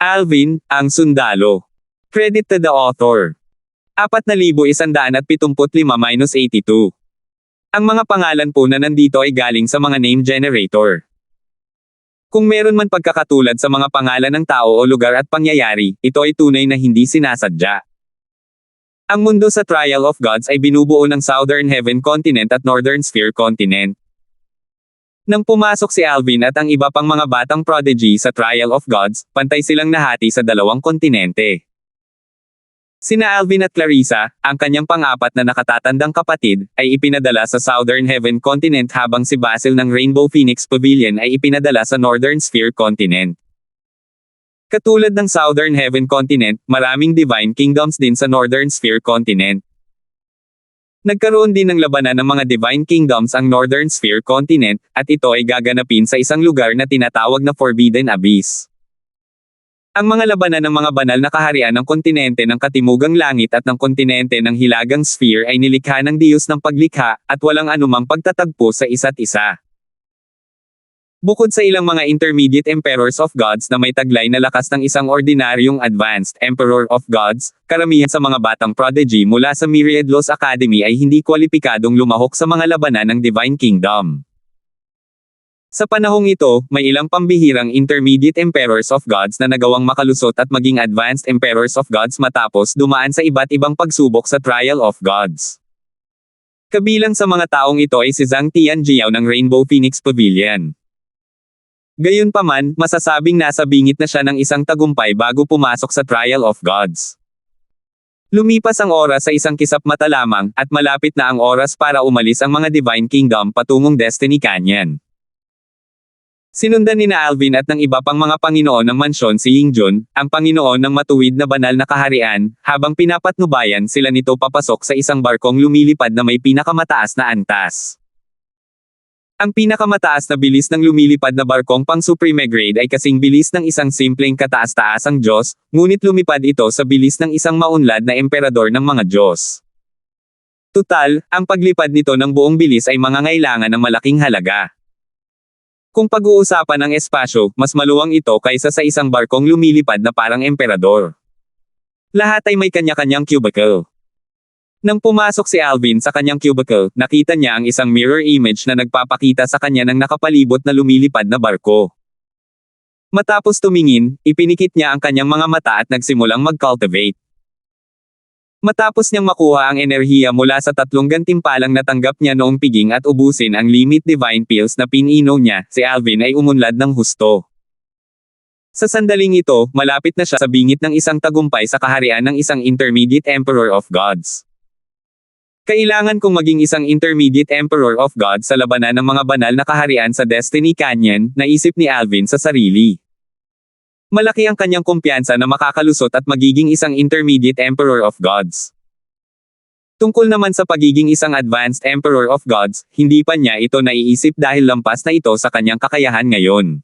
Alvin, ang sundalo. Credit to the author. 4,175-82. Ang mga pangalan po na nandito ay galing sa mga name generator. Kung meron man pagkakatulad sa mga pangalan ng tao o lugar at pangyayari, ito ay tunay na hindi sinasadya. Ang mundo sa Trial of Gods ay binubuo ng Southern Heaven Continent at Northern Sphere Continent. Nang pumasok si Alvin at ang iba pang mga batang prodigy sa Trial of Gods, pantay silang nahati sa dalawang kontinente. Sina Alvin at Clarissa, ang kanyang pang-apat na nakatatandang kapatid, ay ipinadala sa Southern Heaven Continent habang si Basil ng Rainbow Phoenix Pavilion ay ipinadala sa Northern Sphere Continent. Katulad ng Southern Heaven Continent, maraming Divine Kingdoms din sa Northern Sphere Continent. Nagkaroon din ng labanan ng mga Divine Kingdoms ang Northern Sphere Continent, at ito ay gaganapin sa isang lugar na tinatawag na Forbidden Abyss. Ang mga labanan ng mga banal na kaharian ng kontinente ng Katimugang Langit at ng kontinente ng Hilagang Sphere ay nilikha ng Diyos ng paglikha, at walang anumang pagtatagpo sa isa't isa. Bukod sa ilang mga intermediate emperors of gods na may taglay na lakas ng isang ordinaryong advanced emperor of gods, karamihan sa mga batang prodigy mula sa Myriad Laws Academy ay hindi kwalipikadong lumahok sa mga labanan ng Divine Kingdom. Sa panahong ito, may ilang pambihirang intermediate emperors of gods na nagawang makalusot at maging advanced emperors of gods matapos dumaan sa iba't ibang pagsubok sa Trial of Gods. Kabilang sa mga taong ito ay si Zhang Tianjiao ng Rainbow Phoenix Pavilion. Gayunpaman, masasabing nasa bingit na siya ng isang tagumpay bago pumasok sa Trial of Gods. Lumipas ang oras sa isang kisap mata lamang, at malapit na ang oras para umalis ang mga Divine Kingdom patungong Destiny Canyon. Sinundan nina Alvin at ng iba pang mga Panginoon ng mansyon si Yingjun, ang Panginoon ng matuwid na banal na kaharian, habang pinapatnubayan sila nito papasok sa isang barkong lumilipad na may pinakamataas na antas. Ang pinakamataas na bilis ng lumilipad na barkong pang supreme grade ay kasing bilis ng isang simpleng kataas-taasang Diyos, ngunit lumipad ito sa bilis ng isang maunlad na emperador ng mga Diyos. Tutal, ang paglipad nito ng buong bilis ay mangangailangan ng malaking halaga. Kung pag-uusapan ng espasyo, mas maluwang ito kaysa sa isang barkong lumilipad na parang emperador. Lahat ay may kanya-kanyang cubicle. Nang pumasok si Alvin sa kanyang cubicle, nakita niya ang isang mirror image na nagpapakita sa kanya ng nakapalibot na lumilipad na barko. Matapos tumingin, ipinikit niya ang kanyang mga mata at nagsimulang mag-cultivate. Matapos niyang makuha ang enerhiya mula sa tatlong gantimpalang natanggap niya noong piging at ubusin ang limit divine pills na piniinom niya, si Alvin ay umunlad ng husto. Sa sandaling ito, malapit na siya sa bingit ng isang tagumpay sa kaharian ng isang intermediate emperor of gods. Kailangan kong maging isang intermediate emperor of gods sa labanan ng mga banal na kaharian sa Destiny Canyon, naisip ni Alvin sa sarili. Malaki ang kanyang kumpiyansa na makakalusot at magiging isang intermediate emperor of gods. Tungkol naman sa pagiging isang advanced emperor of gods, hindi pa niya ito naiisip dahil lampas na ito sa kanyang kakayahan ngayon.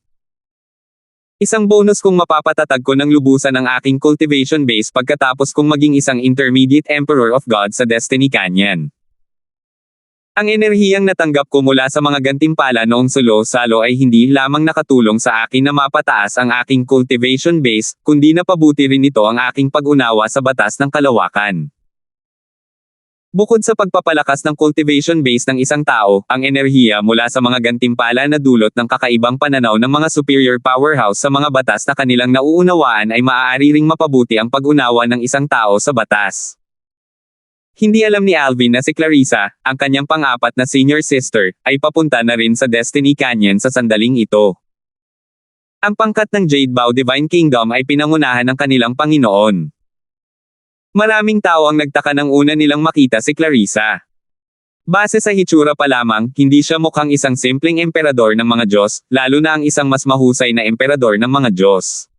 Isang bonus kung mapapatatag ko ng lubusan ang aking cultivation base pagkatapos kong maging isang intermediate emperor of gods sa Destiny Canyon. Ang enerhiyang natanggap ko mula sa mga gantimpala noong salo-salo ay hindi lamang nakatulong sa akin na mapataas ang aking cultivation base, kundi napabuti rin ito ang aking pag-unawa sa batas ng kalawakan. Bukod sa pagpapalakas ng cultivation base ng isang tao, ang enerhiya mula sa mga gantimpala na dulot ng kakaibang pananaw ng mga superior powerhouse sa mga batas na kanilang nauunawaan ay maaari ring mapabuti ang pag-unawa ng isang tao sa batas. Hindi alam ni Alvin na si Clarissa, ang kanyang pang-apat na senior sister, ay papunta na rin sa Destiny Canyon sa sandaling ito. Ang pangkat ng Jade Bow Divine Kingdom ay pinangunahan ng kanilang Panginoon. Maraming tao ang nagtaka nang una nilang makita si Clarissa. Base sa hitsura pa lamang, hindi siya mukhang isang simpleng emperador ng mga Diyos, lalo na ang isang mas mahusay na emperador ng mga Diyos.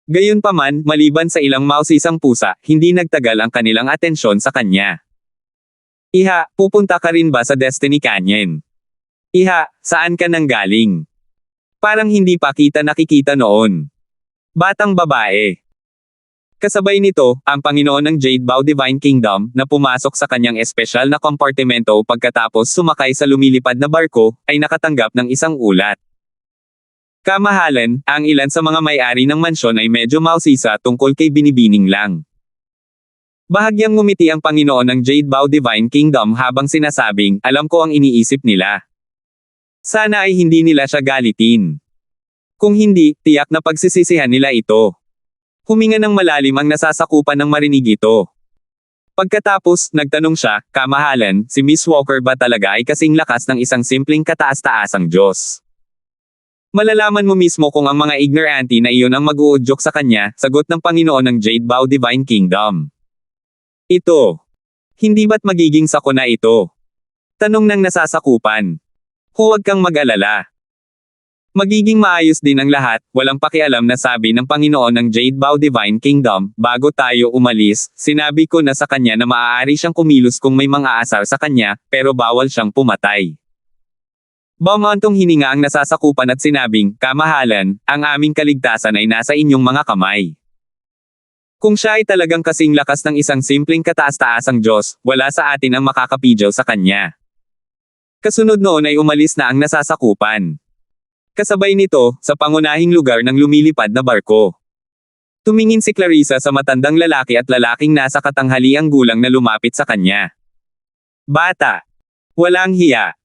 Gayunpaman, maliban sa ilang mausisang pusa, hindi nagtagal ang kanilang atensyon sa kanya. Iha, pupunta ka rin ba sa Destiny Canyon? Iha, saan ka nanggaling? Parang hindi pa kita nakikita noon. Batang babae. Kasabay nito, ang Panginoon ng Jade Bow Divine Kingdom, na pumasok sa kanyang espesyal na kompartimento pagkatapos sumakay sa lumilipad na barko, ay nakatanggap ng isang ulat. Kamahalan, ang ilan sa mga may-ari ng mansyon ay medyo mausisa tungkol kay Binibining lang. Bahagyang ngumiti ang Panginoon ng Jade Bow Divine Kingdom habang sinasabing, alam ko ang iniisip nila. Sana ay hindi nila siya galitin. Kung hindi, tiyak na pagsisisihan nila ito. Huminga ng malalim ang nasasakupan ng marinig ito. Pagkatapos, nagtanong siya, kamahalan, si Miss Walker ba talaga ay kasing lakas ng isang simpleng kataas-taasang Diyos? Malalaman mo mismo kung ang mga ignorante na iyon ang mag-uudyok sa kanya, sagot ng Panginoon ng Jade Bow Divine Kingdom. Ito. Hindi ba't magiging sako na ito? Tanong ng nasasakupan. Huwag kang mag-alala. Magiging maayos din ang lahat, walang pakialam na sabi ng Panginoon ng Jade Bow Divine Kingdom. Bago tayo umalis, sinabi ko na sa kanya na maaari siyang kumilos kung may mga asar sa kanya, pero bawal siyang pumatay. Bumantong hininga ang nasasakupan at sinabing, kamahalan, ang aming kaligtasan ay nasa inyong mga kamay. Kung siya ay talagang kasing lakas ng isang simpleng kataas-taasang Diyos, wala sa atin ang makakapidyaw sa kanya. Kasunod noon ay umalis na ang nasasakupan. Kasabay nito, sa pangunahing lugar ng lumilipad na barko. Tumingin si Clarissa sa matandang lalaki at lalaking nasa katanghaliang gulang na lumapit sa kanya. Bata. Walang hiya.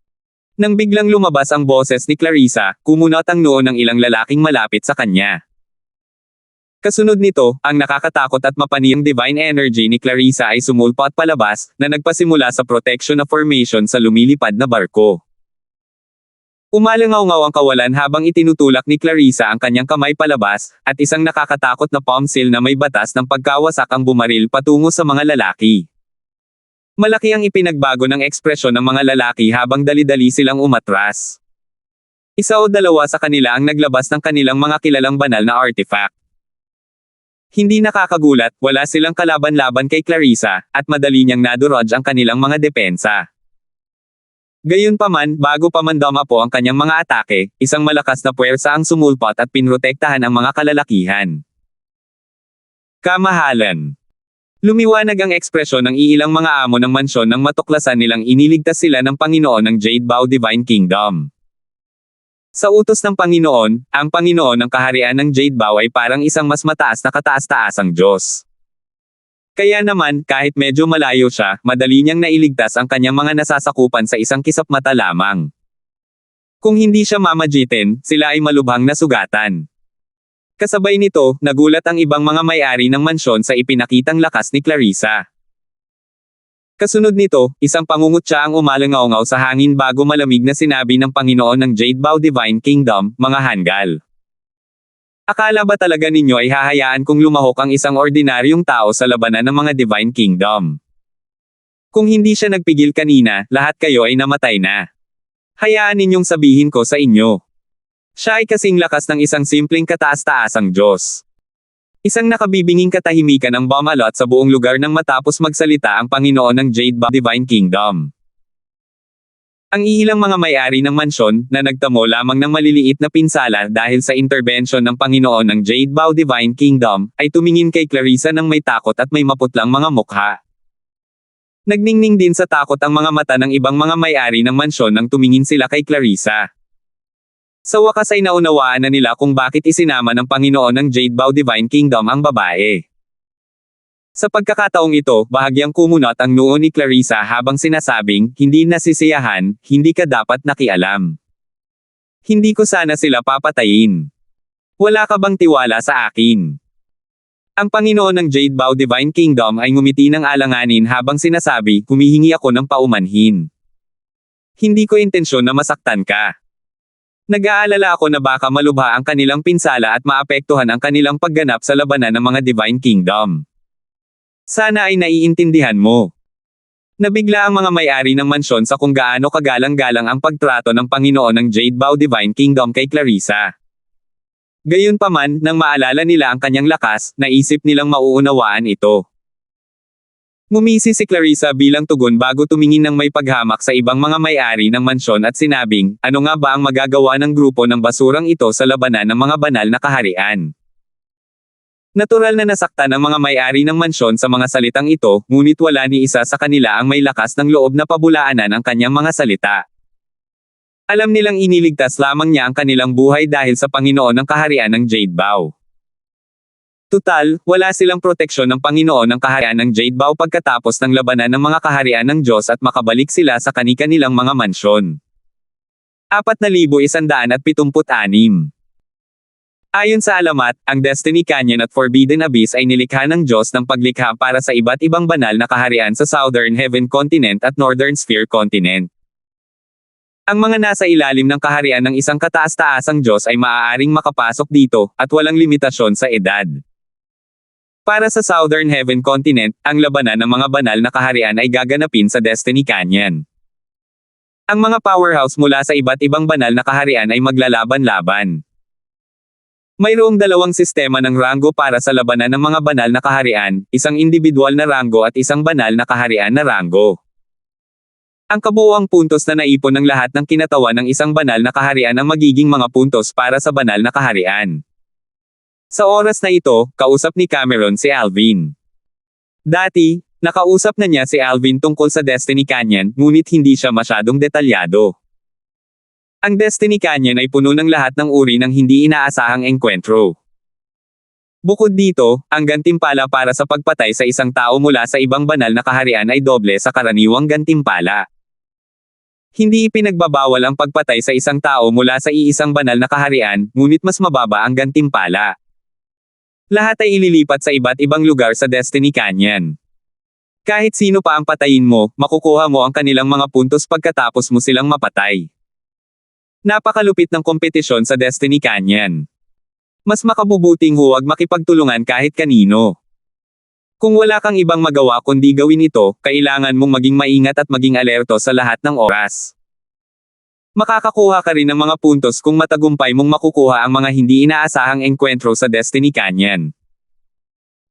Nang biglang lumabas ang boses ni Clarissa, kumunot ang noo ng ilang lalaking malapit sa kanya. Kasunod nito, ang nakakatakot at mapaniyang divine energy ni Clarissa ay sumulpo at palabas, na nagpasimula sa protection na formation sa lumilipad na barko. Umalangaw-ngaw ang kawalan habang itinutulak ni Clarissa ang kanyang kamay palabas, at isang nakakatakot na palm seal na may batas ng pagkawasak ang bumaril patungo sa mga lalaki. Malaki ang ipinagbago ng ekspresyon ng mga lalaki habang dali-dali silang umatras. Isa o dalawa sa kanila ang naglabas ng kanilang mga kilalang banal na artifact. Hindi nakakagulat, wala silang kalaban-laban kay Clarissa, at madali niyang nadurog ang kanilang mga depensa. Gayunpaman, bago pa man dumapo ang kanyang mga atake, isang malakas na puwersa ang sumulpot at pinrotektahan ang mga kalalakihan. Kamahalan. Lumiwanag ang ekspresyon ng iilang mga amo ng mansyon nang matuklasan nilang iniligtas sila ng Panginoon ng Jade Bow Divine Kingdom. Sa utos ng Panginoon, ang Panginoon ng kaharian ng Jade Bow ay parang isang mas mataas na kataas-taasang Diyos. Kaya naman, kahit medyo malayo siya, madali niyang nailigtas ang kanyang mga nasasakupan sa isang kisap mata lamang. Kung hindi siya mamagitin, sila ay malubhang na sugatan. Kasabay nito, nagulat ang ibang mga may-ari ng mansyon sa ipinakitang lakas ni Clarissa. Kasunod nito, isang pangungutya ang umalangaw-ngaw sa hangin bago malamig na sinabi ng Panginoon ng Jade Bow Divine Kingdom, mga hanggal. Akala ba talaga ninyo ay hahayaan kong lumahok ang isang ordinaryong tao sa labanan ng mga Divine Kingdom? Kung hindi siya nagpigil kanina, lahat kayo ay namatay na. Hayaan ninyong sabihin ko sa inyo. Siya ay kasing lakas ng isang simpleng kataas-taasang Diyos. Isang nakabibinging katahimikan ang bumalot sa buong lugar nang matapos magsalita ang Panginoon ng Jade Bow Divine Kingdom. Ang iilang mga may-ari ng mansyon, na nagtamo lamang ng maliliit na pinsala dahil sa intervention ng Panginoon ng Jade Bow Divine Kingdom, ay tumingin kay Clarissa nang may takot at may maputlang mga mukha. Nagningning din sa takot ang mga mata ng ibang mga may-ari ng mansyon nang tumingin sila kay Clarissa. Sa wakas ay naunawaan na nila kung bakit isinama ng Panginoon ng Jade Bow Divine Kingdom ang babae. Sa pagkakataong ito, bahagyang kumunot ang noo ni Clarissa habang sinasabing, hindi nasisiyahan, hindi ka dapat nakialam. Hindi ko sana sila papatayin. Wala ka bang tiwala sa akin? Ang Panginoon ng Jade Bow Divine Kingdom ay ngumiti ng alanganin habang sinasabi, humihingi ako ng paumanhin. Hindi ko intensyon na masaktan ka. Nag-aalala ako na baka malubha ang kanilang pinsala at maapektuhan ang kanilang pagganap sa labanan ng mga Divine Kingdom. Sana ay naiintindihan mo. Nabigla ang mga may-ari ng mansyon sa kung gaano kagalang-galang ang pagtrato ng Panginoon ng Jade Bow Divine Kingdom kay Clarissa. Gayunpaman, nang maalala nila ang kanyang lakas, naisip nilang mauunawaan ito. Ngumisi si Clarissa bilang tugon bago tumingin ng may paghamak sa ibang mga may-ari ng mansyon at sinabing, ano nga ba ang magagawa ng grupo ng basurang ito sa labanan ng mga banal na kaharian? Natural na nasaktan ang mga may-ari ng mansyon sa mga salitang ito, ngunit wala ni isa sa kanila ang may lakas ng loob na pabulaanan ang kanyang mga salita. Alam nilang iniligtas lamang niya ang kanilang buhay dahil sa Panginoon ng kaharian ng Jade Bow. Tutal, wala silang proteksyon ng Panginoon ng kaharian ng Jade Bow pagkatapos ng labanan ng mga kaharian ng Diyos at makabalik sila sa kani-kanilang mga mansyon. 4,176. Ayon sa alamat, ang Destiny Canyon at Forbidden Abyss ay nilikha ng Diyos ng paglikha para sa iba't ibang banal na kaharian sa Southern Heaven Continent at Northern Sphere Continent. Ang mga nasa ilalim ng kaharian ng isang kataas-taasang Diyos ay maaaring makapasok dito, at walang limitasyon sa edad. Para sa Southern Heaven Continent, ang labanan ng mga banal na kaharian ay gaganapin sa Destiny Canyon. Ang mga powerhouse mula sa iba't ibang banal na kaharian ay maglalaban-laban. Mayroong dalawang sistema ng ranggo para sa labanan ng mga banal na kaharian, isang individual na ranggo at isang banal na kaharian na ranggo. Ang kabuuang puntos na naipon ng lahat ng kinatawan ng isang banal na kaharian ang magiging mga puntos para sa banal na kaharian. Sa oras na ito, kausap ni Cameron si Alvin. Dati, nakausap na niya si Alvin tungkol sa Destiny Canyon, ngunit hindi siya masyadong detalyado. Ang Destiny Canyon ay puno ng lahat ng uri ng hindi inaasahang engkwentro. Bukod dito, ang gantimpala para sa pagpatay sa isang tao mula sa ibang banal na kaharian ay doble sa karaniwang gantimpala. Hindi ipinagbabawal ang pagpatay sa isang tao mula sa iisang banal na kaharian, ngunit mas mababa ang gantimpala. Lahat ay ililipat sa iba't ibang lugar sa Destiny Canyon. Kahit sino pa ang patayin mo, makukuha mo ang kanilang mga puntos pagkatapos mo silang mapatay. Napakalupit ng kompetisyon sa Destiny Canyon. Mas makabubuting huwag makipagtulungan kahit kanino. Kung wala kang ibang magawa kundi gawin ito, kailangan mong maging maingat at maging alerto sa lahat ng oras. Makakakuha ka rin ng mga puntos kung matagumpay mong makukuha ang mga hindi inaasahang engkwentro sa Destiny Canyon.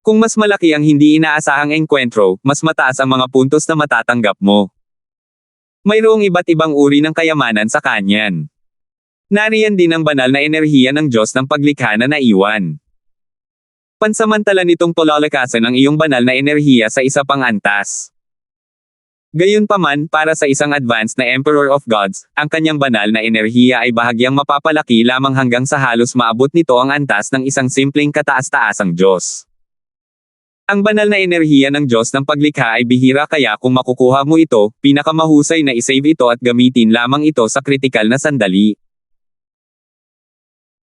Kung mas malaki ang hindi inaasahang engkwentro, mas mataas ang mga puntos na matatanggap mo. Mayroong iba't ibang uri ng kayamanan sa Canyon. Nariyan din ang banal na enerhiya ng Diyos ng paglikha na naiwan. Pansamantala nitong palalakasan ang iyong banal na enerhiya sa isa pang antas. Gayunpaman, para sa isang advanced na Emperor of Gods, ang kanyang banal na enerhiya ay bahagyang mapapalaki lamang hanggang sa halos maabot nito ang antas ng isang simpleng kataas-taasang Diyos. Ang banal na enerhiya ng Diyos ng paglikha ay bihira kaya kung makukuha mo ito, pinakamahusay na isave ito at gamitin lamang ito sa kritikal na sandali.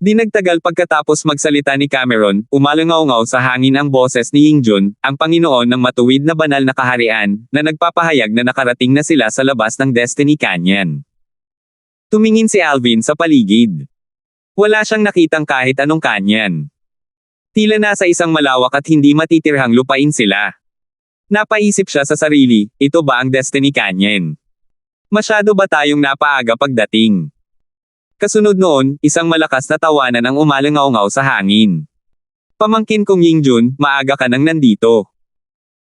Di nagtagal pagkatapos magsalita ni Cameron, umalangaw-ngaw sa hangin ang boses ni Yingjun, ang Panginoon ng matuwid na banal na kaharian, na nagpapahayag na nakarating na sila sa labas ng Destiny Canyon. Tumingin si Alvin sa paligid. Wala siyang nakitang kahit anong canyon. Tila nasa isang malawak at hindi matitirhang lupain sila. Napaisip siya sa sarili, ito ba ang Destiny Canyon? Masyado ba tayong napaaga pagdating? Kasunod noon, isang malakas na tawanan ang umalangaw-ngaw sa hangin. Pamangkin kong Yingjun, maaga ka nang nandito.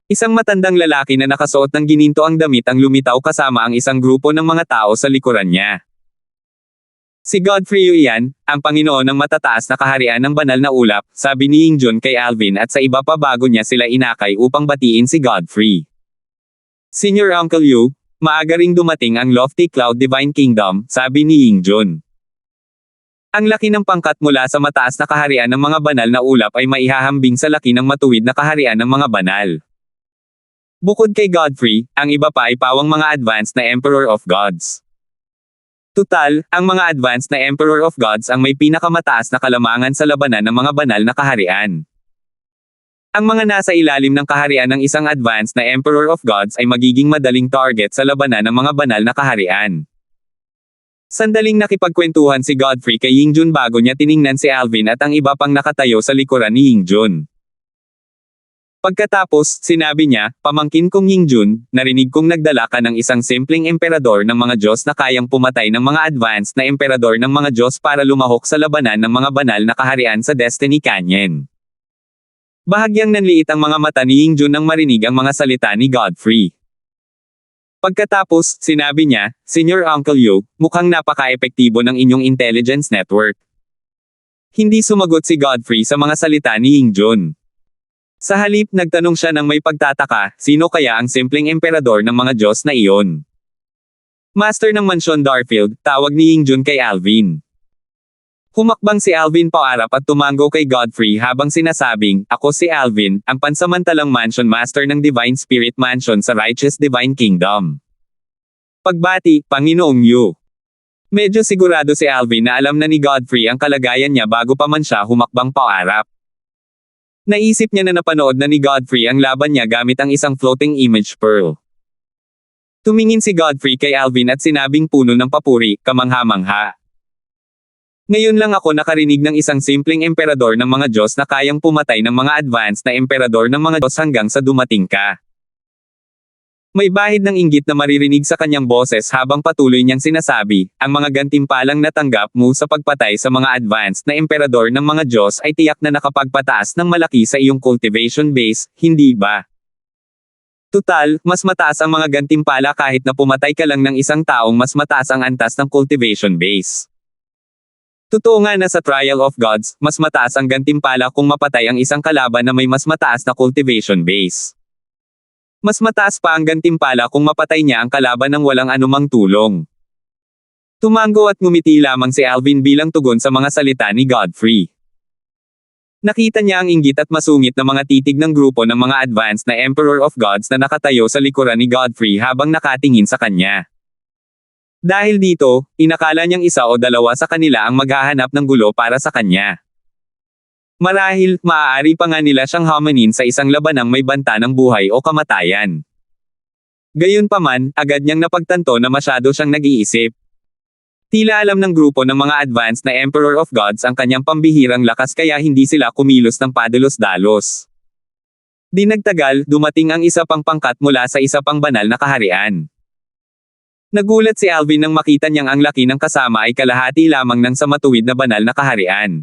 Isang matandang lalaki na nakasuot ng gininto ang damit ang lumitaw kasama ang isang grupo ng mga tao sa likuran niya. Si Godfrey Yuyan, ang Panginoon ng matataas na kaharian ng banal na ulap, sabi ni Yingjun kay Alvin at sa iba pa bago niya sila inakay upang batiin si Godfrey. Senior Uncle Yu, maaga ring dumating ang Lofty Cloud Divine Kingdom, sabi ni Yingjun. Ang laki ng pangkat mula sa mataas na kaharian ng mga banal na ulap ay maihahambing sa laki ng matuwid na kaharian ng mga banal. Bukod kay Godfrey, ang iba pa ay pawang mga advanced na Emperor of Gods. Tutal, ang mga advanced na Emperor of Gods ang may pinakamataas na kalamangan sa labanan ng mga banal na kaharian. Ang mga nasa ilalim ng kaharian ng isang advanced na Emperor of Gods ay magiging madaling target sa labanan ng mga banal na kaharian. Sandaling nakipagkwentuhan si Godfrey kay Yingjun bago niya tiningnan si Alvin at ang iba pang nakatayo sa likuran ni Yingjun. Pagkatapos, sinabi niya, pamangkin kong Yingjun, narinig kong nagdala ka ng isang simpleng emperador ng mga Diyos na kayang pumatay ng mga advanced na emperador ng mga Diyos para lumahok sa labanan ng mga banal na kaharian sa Destiny Canyon. Bahagyang nanliit ang mga mata ni Yingjun nang marinig ang mga salita ni Godfrey. Pagkatapos, sinabi niya, Senior Uncle Yu, mukhang napaka-epektibo ng inyong intelligence network. Hindi sumagot si Godfrey sa mga salita ni Yingjun. Sa halip, nagtanong siya ng may pagtataka, sino kaya ang simpleng emperador ng mga Diyos na iyon? Master ng Mansyon Darfield, tawag ni Yingjun kay Alvin. Humakbang si Alvin paarap at tumango kay Godfrey habang sinasabing, "Ako si Alvin, ang pansamantalang Mansion Master ng Divine Spirit Mansion sa Righteous Divine Kingdom." Pagbati, Panginoong Yu. Medyo sigurado si Alvin na alam na ni Godfrey ang kalagayan niya bago pa man siya humakbang paarap. Naisip niya na napanood na ni Godfrey ang laban niya gamit ang isang floating image pearl. Tumingin si Godfrey kay Alvin at sinabing puno ng papuri, kamangha-mangha. Ngayon lang ako nakarinig ng isang simpleng emperador ng mga Diyos na kayang pumatay ng mga advanced na emperador ng mga Diyos hanggang sa dumating ka. May bahid ng inggit na maririnig sa kanyang boses habang patuloy niyang sinasabi, ang mga gantimpalang natanggap mo sa pagpatay sa mga advanced na emperador ng mga Diyos ay tiyak na nakapagpataas ng malaki sa iyong cultivation base, hindi ba? Tutal, mas mataas ang mga gantimpala kahit na pumatay ka lang ng isang taong mas mataas ang antas ng cultivation base. Totoo nga na sa Trial of Gods, mas mataas ang gantimpala kung mapatay ang isang kalaban na may mas mataas na cultivation base. Mas mataas pa ang gantimpala kung mapatay niya ang kalaban ng walang anumang tulong. Tumango at ngumiti lamang si Alvin bilang tugon sa mga salita ni Godfrey. Nakita niya ang inggit at masungit na mga titig ng grupo ng mga advanced na Emperor of Gods na nakatayo sa likuran ni Godfrey habang nakatingin sa kanya. Dahil dito, inakala niyang isa o dalawa sa kanila ang maghahanap ng gulo para sa kanya. Marahil, maaari pa nga nila siyang hamanin sa isang labanang may banta ng buhay o kamatayan. Gayunpaman, agad niyang napagtanto na masyado siyang nag-iisip. Tila alam ng grupo ng mga advanced na Emperor of Gods ang kanyang pambihirang lakas kaya hindi sila kumilos ng padalos-dalos. Di nagtagal, dumating ang isa pang pangkat mula sa isa pang banal na kaharian. Nagulat si Alvin nang makita niyang ang laki ng kasama ay kalahati lamang ng sa matuwid na banal na kaharian.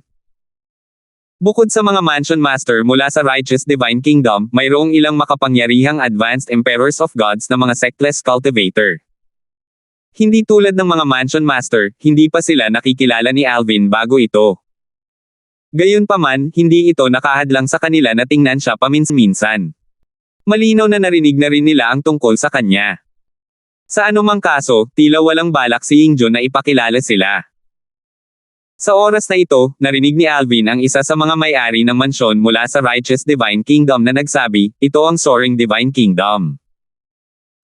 Bukod sa mga Mansion Master mula sa Righteous Divine Kingdom, mayroong ilang makapangyarihang Advanced Emperors of Gods na mga Sectless Cultivator. Hindi tulad ng mga Mansion Master, hindi pa sila nakikilala ni Alvin bago ito. Gayunpaman, hindi ito nakahadlang sa kanila na tingnan siya paminsan-minsan. Malinaw na narinig na rin nila ang tungkol sa kanya. Sa anumang kaso, tila walang balak si Yingjun na ipakilala sila. Sa oras na ito, narinig ni Alvin ang isa sa mga may-ari ng mansyon mula sa Righteous Divine Kingdom na nagsabi, ito ang Soaring Divine Kingdom.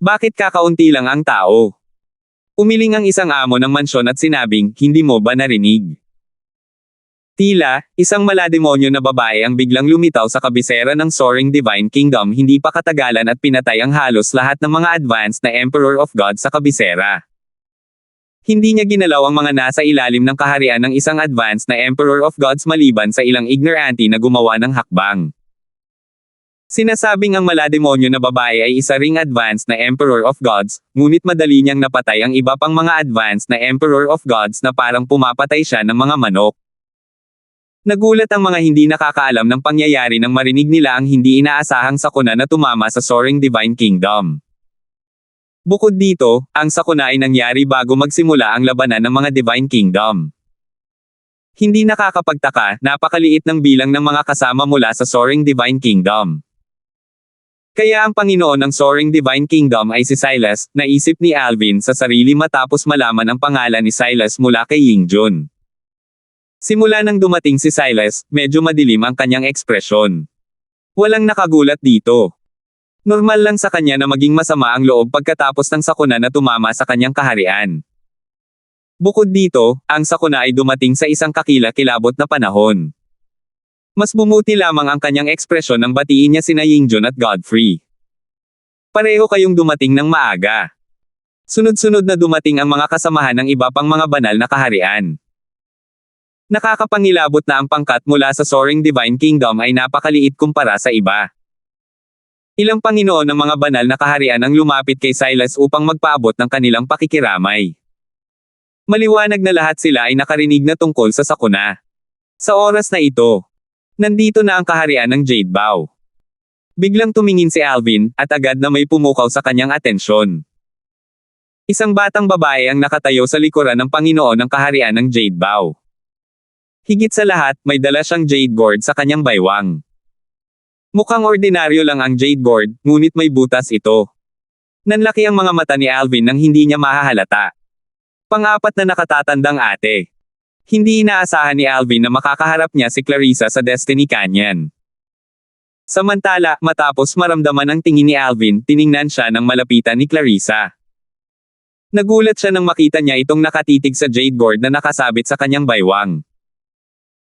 Bakit kakaunti lang ang tao? Umiling ang isang amo ng mansyon at sinabing, hindi mo ba narinig? Tila, isang malademonyo na babae ang biglang lumitaw sa kabisera ng Soaring Divine Kingdom hindi pa katagalan at pinatay ang halos lahat ng mga advanced na Emperor of God sa kabisera. Hindi niya ginalaw ang mga nasa ilalim ng kaharian ng isang advanced na Emperor of Gods maliban sa ilang ignorante na gumawa ng hakbang. Sinasabing ang malademonyo na babae ay isa ring advanced na Emperor of Gods, ngunit madali niyang napatay ang iba pang mga advanced na Emperor of Gods na parang pumapatay siya ng mga manok. Nagulat ang mga hindi nakakaalam ng pangyayari nang marinig nila ang hindi inaasahang sakuna na tumama sa Soaring Divine Kingdom. Bukod dito, ang sakuna ay nangyari bago magsimula ang labanan ng mga Divine Kingdom. Hindi nakakapagtaka, napakaliit ng bilang ng mga kasama mula sa Soaring Divine Kingdom. Kaya ang Panginoon ng Soaring Divine Kingdom ay si Silas, naisip ni Alvin sa sarili matapos malaman ang pangalan ni Silas mula kay Yingjun. Simula nang dumating si Silas, medyo madilim ang kanyang ekspresyon. Walang nakagulat dito. Normal lang sa kanya na maging masama ang loob pagkatapos ng sakuna na tumama sa kanyang kaharian. Bukod dito, ang sakuna ay dumating sa isang kakilakilabot na panahon. Mas bumuti lamang ang kanyang ekspresyon nang batiin niya sina Yingjun at Godfrey. Pareho kayong dumating ng maaga. Sunod-sunod na dumating ang mga kasamahan ng iba pang mga banal na kaharian. Nakakapangilabot na ang pangkat mula sa Soaring Divine Kingdom ay napakaliit kumpara sa iba. Ilang Panginoon ng mga banal na kaharian ang lumapit kay Silas upang magpaabot ng kanilang pakikiramay. Maliwanag na lahat sila ay nakarinig na tungkol sa sakuna. Sa oras na ito, nandito na ang kaharian ng Jade Bow. Biglang tumingin si Alvin, at agad na may pumukaw sa kanyang atensyon. Isang batang babae ang nakatayo sa likuran ng Panginoon ng kaharian ng Jade Bow. Higit sa lahat, may dala siyang jade gourd sa kanyang baywang. Mukhang ordinaryo lang ang jade gourd, ngunit may butas ito. Nanlaki ang mga mata ni Alvin nang hindi niya mahahalata. Pang-apat na nakatatandang ate. Hindi inaasahan ni Alvin na makakaharap niya si Clarissa sa Destiny Canyon. Samantala, matapos maramdaman ang tingin ni Alvin, tiningnan siya ng malapitan ni Clarissa. Nagulat siya nang makita niya itong nakatitig sa jade gourd na nakasabit sa kanyang baywang.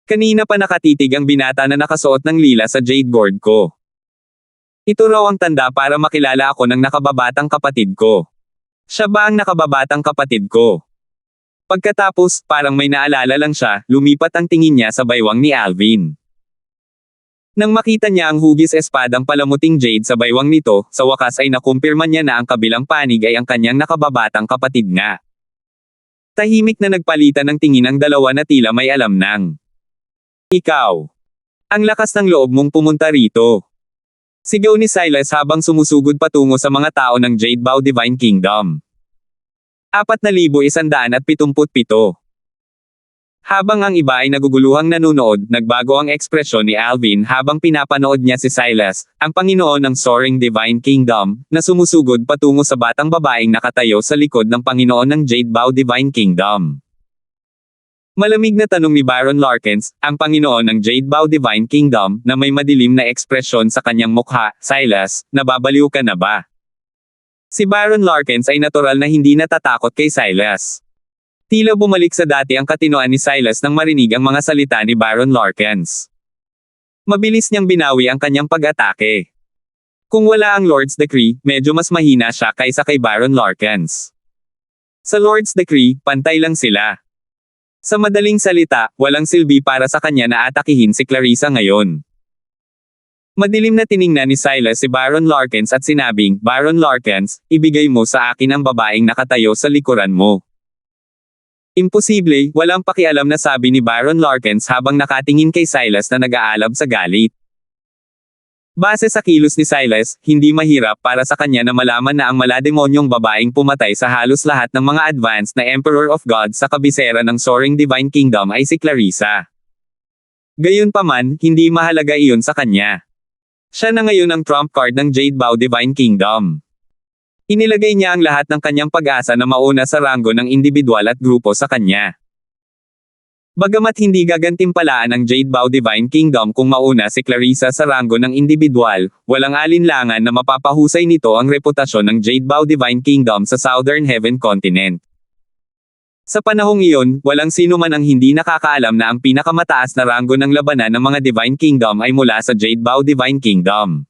Kanina pa nakatitig ang binata na nakasuot ng lila sa jade gourd ko. Ito raw ang tanda para makilala ako ng nakababatang kapatid ko. Siya ba ang nakababatang kapatid ko? Pagkatapos, parang may naalala lang siya, lumipat ang tingin niya sa baywang ni Alvin. Nang makita niya ang hugis espadang palamuting jade sa baywang nito, sa wakas ay nakumpirma niya na ang kabilang panig ay ang kanyang nakababatang kapatid nga. Tahimik na nagpalitan ng tingin ang dalawa na tila may alam nang. Ikaw. Ang lakas ng loob mong pumunta rito. Sigaw ni Silas habang sumusugod patungo sa mga tao ng Jade Bow Divine Kingdom. 4,177. Habang ang iba ay naguguluhang nanunood, nagbago ang ekspresyon ni Alvin habang pinapanood niya si Silas, ang Panginoon ng Soaring Divine Kingdom, na sumusugod patungo sa batang babaeng nakatayo sa likod ng Panginoon ng Jade Bow Divine Kingdom. Malamig na tanong ni Baron Larkins, ang Panginoon ng Jade Bow Divine Kingdom, na may madilim na ekspresyon sa kanyang mukha, Silas, nababaliw ka na ba? Si Baron Larkins ay natural na hindi natatakot kay Silas. Tila bumalik sa dati ang katinoan ni Silas nang marinig ang mga salita ni Baron Larkins. Mabilis niyang binawi ang kanyang pag-atake. Kung wala ang Lord's Decree, medyo mas mahina siya kaysa kay Baron Larkins. Sa Lord's Decree, pantay lang sila. Sa madaling salita, walang silbi para sa kanya na atakihin si Clarissa ngayon. Madilim na tiningnan ni Silas si Baron Larkins at sinabing, Baron Larkins, ibigay mo sa akin ang babaeng nakatayo sa likuran mo. Imposible, walang pakialam na sabi ni Baron Larkins habang nakatingin kay Silas na nag-aalab sa galit. Base sa kilos ni Silas, hindi mahirap para sa kanya na malaman na ang malademonyong babaeng pumatay sa halos lahat ng mga advanced na Emperor of Gods sa kabisera ng Soaring Divine Kingdom ay si Clarissa. Gayunpaman, hindi mahalaga iyon sa kanya. Siya na ngayon ang trump card ng Jade Bow Divine Kingdom. Inilagay niya ang lahat ng kanyang pag-asa na mauna sa ranggo ng individual at grupo sa kanya. Bagamat hindi gagantimpalaan ang Jade Bow Divine Kingdom kung mauna si Clarissa sa ranggo ng individual, walang alinlangan na mapapahusay nito ang reputasyon ng Jade Bow Divine Kingdom sa Southern Heaven Continent. Sa panahong iyon, walang sino man ang hindi nakakaalam na ang pinakamataas na ranggo ng labanan ng mga Divine Kingdom ay mula sa Jade Bow Divine Kingdom.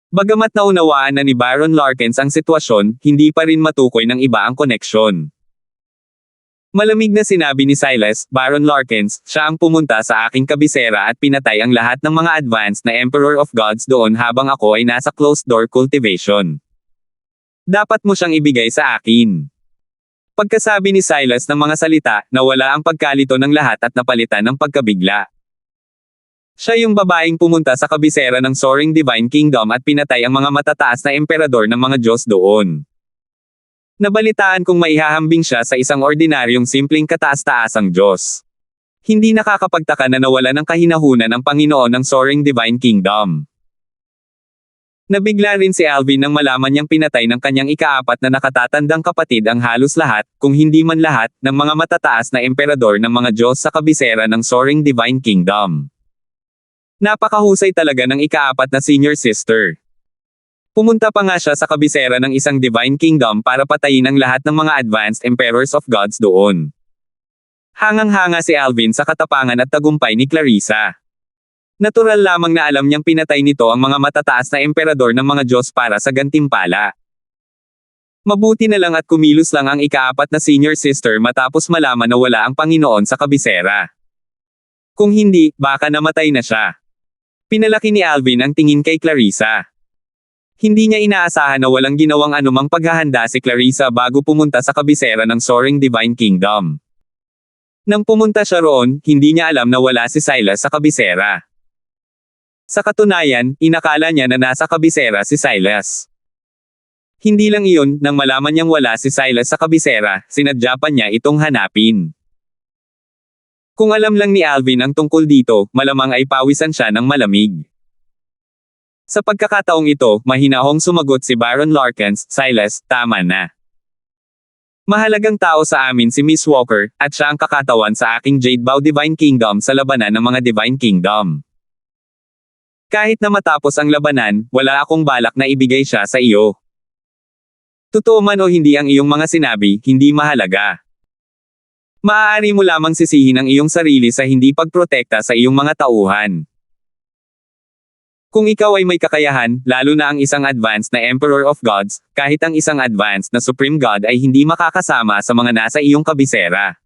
Bagamat naunawaan na ni Baron Larkins ang sitwasyon, hindi pa rin matukoy ng iba ang koneksyon. Malamig na sinabi ni Silas, Baron Larkins, siya ang pumunta sa aking kabisera at pinatay ang lahat ng mga advanced na Emperor of Gods doon habang ako ay nasa closed-door cultivation. Dapat mo siyang ibigay sa akin. Pagkasabi ni Silas ng mga salita, nawala ang pagkalito ng lahat at napalitan ng pagkabigla. Siya yung babaeng pumunta sa kabisera ng Soaring Divine Kingdom at pinatay ang mga matataas na emperador ng mga Diyos doon. Nabalitaan kong maihahambing siya sa isang ordinaryong simpleng kataas-taasang Diyos. Hindi nakakapagtaka na nawala ng kahinahunan ang Panginoon ng Soaring Divine Kingdom. Nabigla rin si Alvin nang malaman niyang pinatay ng kanyang ika-4 na nakatatandang kapatid ang halos lahat, kung hindi man lahat, ng mga matataas na emperador ng mga Diyos sa kabisera ng Soaring Divine Kingdom. Napakahusay talaga ng ika-4 na senior sister. Pumunta pa nga siya sa kabisera ng isang Divine Kingdom para patayin ang lahat ng mga advanced Emperors of Gods doon. Hangang-hanga si Alvin sa katapangan at tagumpay ni Clarissa. Natural lamang na alam niyang pinatay nito ang mga matataas na emperador ng mga Diyos para sa gantimpala. Mabuti na lang at kumilos lang ang ika-4 na senior sister matapos malaman na wala ang Panginoon sa kabisera. Kung hindi, baka namatay na siya. Pinalaki ni Alvin ang tingin kay Clarissa. Hindi niya inaasahan na walang ginawang anumang paghahanda si Clarissa bago pumunta sa kabisera ng Soaring Divine Kingdom. Nang pumunta siya roon, hindi niya alam na wala si Silas sa kabisera. Sa katunayan, inakala niya na nasa kabisera si Silas. Hindi lang iyon, nang malaman niyang wala si Silas sa kabisera, sinadya pa niya itong hanapin. Kung alam lang ni Alvin ang tungkol dito, malamang ay pawisan siya ng malamig. Sa pagkakataong ito, mahinahong sumagot si Baron Larkins, Silas, tama na. Mahalagang tao sa amin si Miss Walker, at siya ang kakatawan sa aking Jade Bow Divine Kingdom sa labanan ng mga Divine Kingdom. Kahit na matapos ang labanan, wala akong balak na ibigay siya sa iyo. Totoo man o hindi ang iyong mga sinabi, hindi mahalaga. Maaari mo lamang sisihin ang iyong sarili sa hindi pagprotekta sa iyong mga tauhan. Kung ikaw ay may kakayahan, lalo na ang isang advanced na Emperor of Gods, kahit ang isang advanced na Supreme God ay hindi makakasama sa mga nasa iyong kabisera.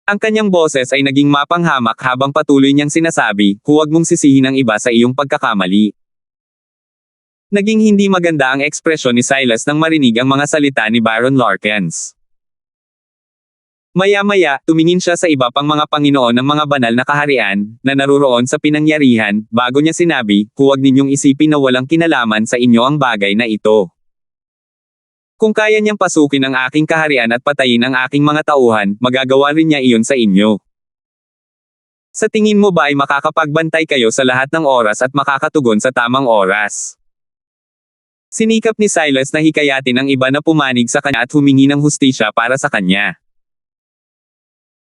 Ang kanyang boses ay naging mapanghamak habang patuloy niyang sinasabi, huwag mong sisihin ang iba sa iyong pagkakamali. Naging hindi maganda ang ekspresyon ni Silas nang marinig ang mga salita ni Baron Larkins. Maya-maya, tumingin siya sa iba pang mga Panginoon ng mga banal na kaharian, na naruroon sa pinangyarihan, bago niya sinabi, huwag ninyong isipin na walang kinalaman sa inyo ang bagay na ito. Kung kaya niyang pasukin ang aking kaharian at patayin ang aking mga tauhan, magagawa rin niya iyon sa inyo. Sa tingin mo ba ay makakapagbantay kayo sa lahat ng oras at makakatugon sa tamang oras? Sinikap ni Silas na hikayatin ang iba na pumanig sa kanya at humingi ng hustisya para sa kanya.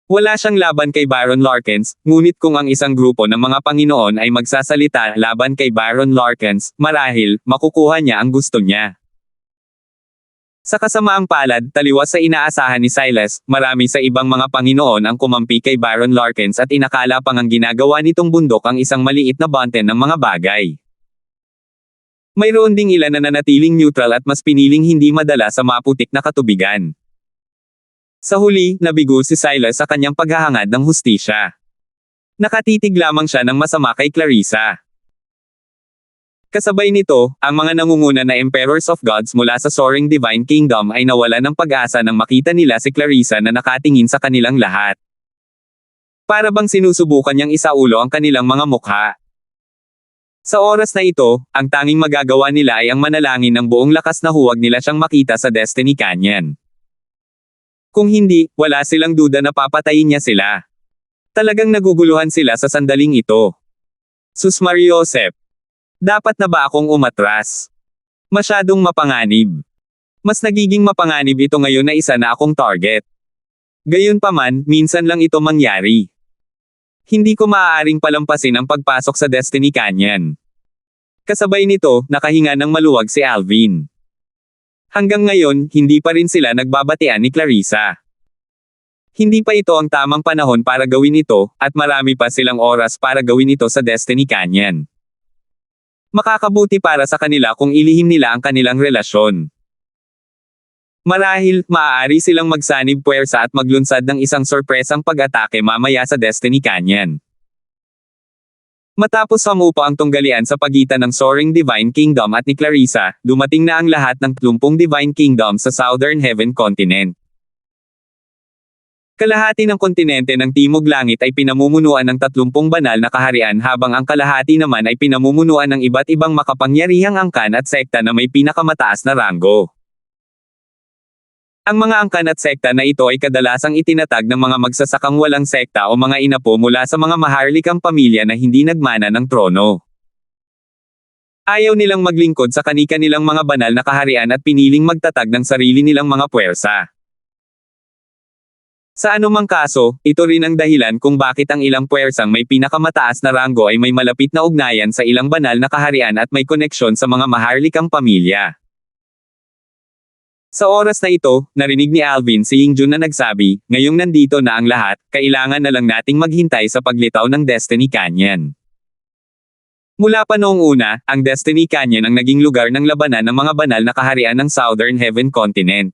Wala siyang laban kay Baron Larkins, ngunit kung ang isang grupo ng mga Panginoon ay magsasalita laban kay Baron Larkins, marahil, makukuha niya ang gusto niya. Sa kasamaang palad, taliwas sa inaasahan ni Silas, marami sa ibang mga Panginoon ang kumampi kay Baron Larkins at inakala pang ang ginagawa nitong bundok ang isang maliit na banten ng mga bagay. Mayroon ding ilan na nanatiling neutral at mas piniling hindi madala sa maputik na katubigan. Sa huli, nabigo si Silas sa kanyang paghahangad ng hustisya. Nakatitig lamang siya ng masama kay Clarissa. Kasabay nito, ang mga nangunguna na Emperors of Gods mula sa Soaring Divine Kingdom ay nawala ng pag-asa nang makita nila si Clarissa na nakatingin sa kanilang lahat. Para bang sinusubukan niyang isaulo ang kanilang mga mukha. Sa oras na ito, ang tanging magagawa nila ay ang manalangin ng buong lakas na huwag nila siyang makita sa Destiny Canyon. Kung hindi, wala silang duda na papatayin niya sila. Talagang naguguluhan sila sa sandaling ito. Sus Mariosep. Dapat na ba akong umatras? Masyadong mapanganib. Mas nagiging mapanganib ito ngayon na isa na akong target. Gayunpaman, minsan lang ito mangyari. Hindi ko maaaring palampasin ang pagpasok sa Destiny Canyon. Kasabay nito, nakahinga ng maluwag si Alvin. Hanggang ngayon, hindi pa rin sila nagbabatian ni Clarissa. Hindi pa ito ang tamang panahon para gawin ito, at marami pa silang oras para gawin ito sa Destiny Canyon. Makakabuti para sa kanila kung ilihim nila ang kanilang relasyon. Marahil, maaari silang magsanib puwersa at maglunsad ng isang sorpresang pag-atake mamaya sa Destiny Canyon. Matapos hamupa ang tunggalian sa pagitan ng Soaring Divine Kingdom at ni Clarissa, dumating na ang lahat ng 30 Divine Kingdom sa Southern Heaven Continent. Kalahati ng kontinente ng Timog Langit ay pinamumunuan ng 30 banal na kaharian habang ang kalahati naman ay pinamumunuan ng iba't ibang makapangyarihang angkan at sekta na may pinakamataas na ranggo. Ang mga angkan at sekta na ito ay kadalasang itinatag ng mga magsasakang walang sekta o mga inapo mula sa mga maharlikang pamilya na hindi nagmana ng trono. Ayaw nilang maglingkod sa kani-kanilang mga banal na kaharian at piniling magtatag ng sarili nilang mga puwersa. Sa anumang kaso, ito rin ang dahilan kung bakit ang ilang puwersang may pinakamataas na ranggo ay may malapit na ugnayan sa ilang banal na kaharian at may koneksyon sa mga maharlikang pamilya. Sa oras na ito, narinig ni Alvin si Yingjun na nagsabi, ngayong nandito na ang lahat, kailangan na lang nating maghintay sa paglitaw ng Destiny Canyon. Mula pa noong una, ang Destiny Canyon ang naging lugar ng labanan ng mga banal na kaharian ng Southern Heaven Continent.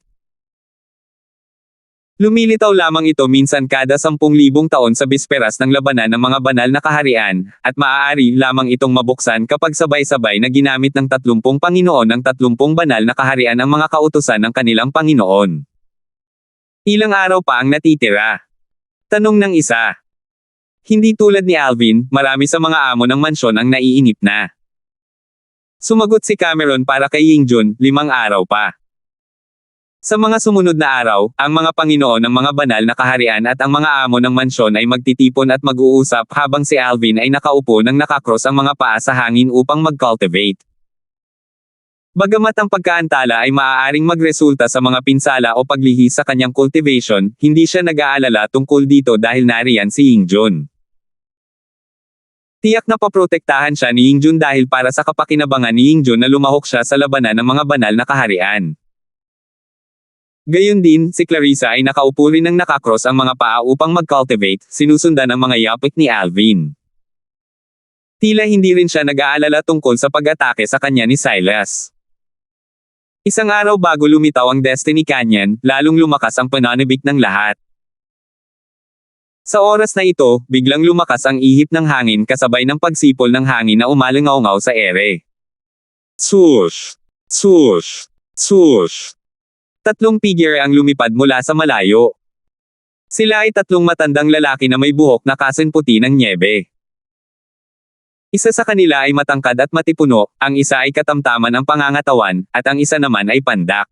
Lumilitaw lamang ito minsan kada 10,000 taon sa bisperas ng labanan ng mga banal na kaharian, at maaari lamang itong mabuksan kapag sabay-sabay na ginamit ng 30 Panginoon ng 30 banal na kaharian ang mga kautusan ng kanilang Panginoon. Ilang araw pa ang natitira? Tanong ng isa. Hindi tulad ni Alvin, marami sa mga amo ng mansyon ang naiinip na. Sumagot si Cameron para kay Yingjun, 5 araw pa. Sa mga sumunod na araw, ang mga Panginoon ng mga banal na kaharian at ang mga amo ng mansyon ay magtitipon at mag-uusap habang si Alvin ay nakaupo nang nakakross ang mga paa sa hangin upang mag-cultivate. Bagamat ang pagkaantala ay maaaring magresulta sa mga pinsala o paglihis sa kanyang cultivation, hindi siya nag-aalala tungkol dito dahil nariyan si Yingjun. Tiyak na paprotektahan siya ni Yingjun dahil para sa kapakinabangan ni Yingjun na lumahok siya sa labanan ng mga banal na kaharian. Gayon din, si Clarissa ay nakaupo rin ng nakakross ang mga paa upang mag-cultivate, sinusundan ang mga yapik ni Alvin. Tila hindi rin siya nag-aalala tungkol sa pag-atake sa kanya ni Silas. Isang araw bago lumitaw ang Destiny Canyon, lalong lumakas ang pananabik ng lahat. Sa oras na ito, biglang lumakas ang ihip ng hangin kasabay ng pagsipol ng hangin na umalingaw-ngaw sa ere. Swoosh! Swoosh! Swoosh! Tatlong figure ang lumipad mula sa malayo. Sila ay tatlong matandang lalaki na may buhok na kasing puti ng nyebe. Isa sa kanila ay matangkad at matipuno, ang isa ay katamtaman ang pangangatawan, at ang isa naman ay pandak.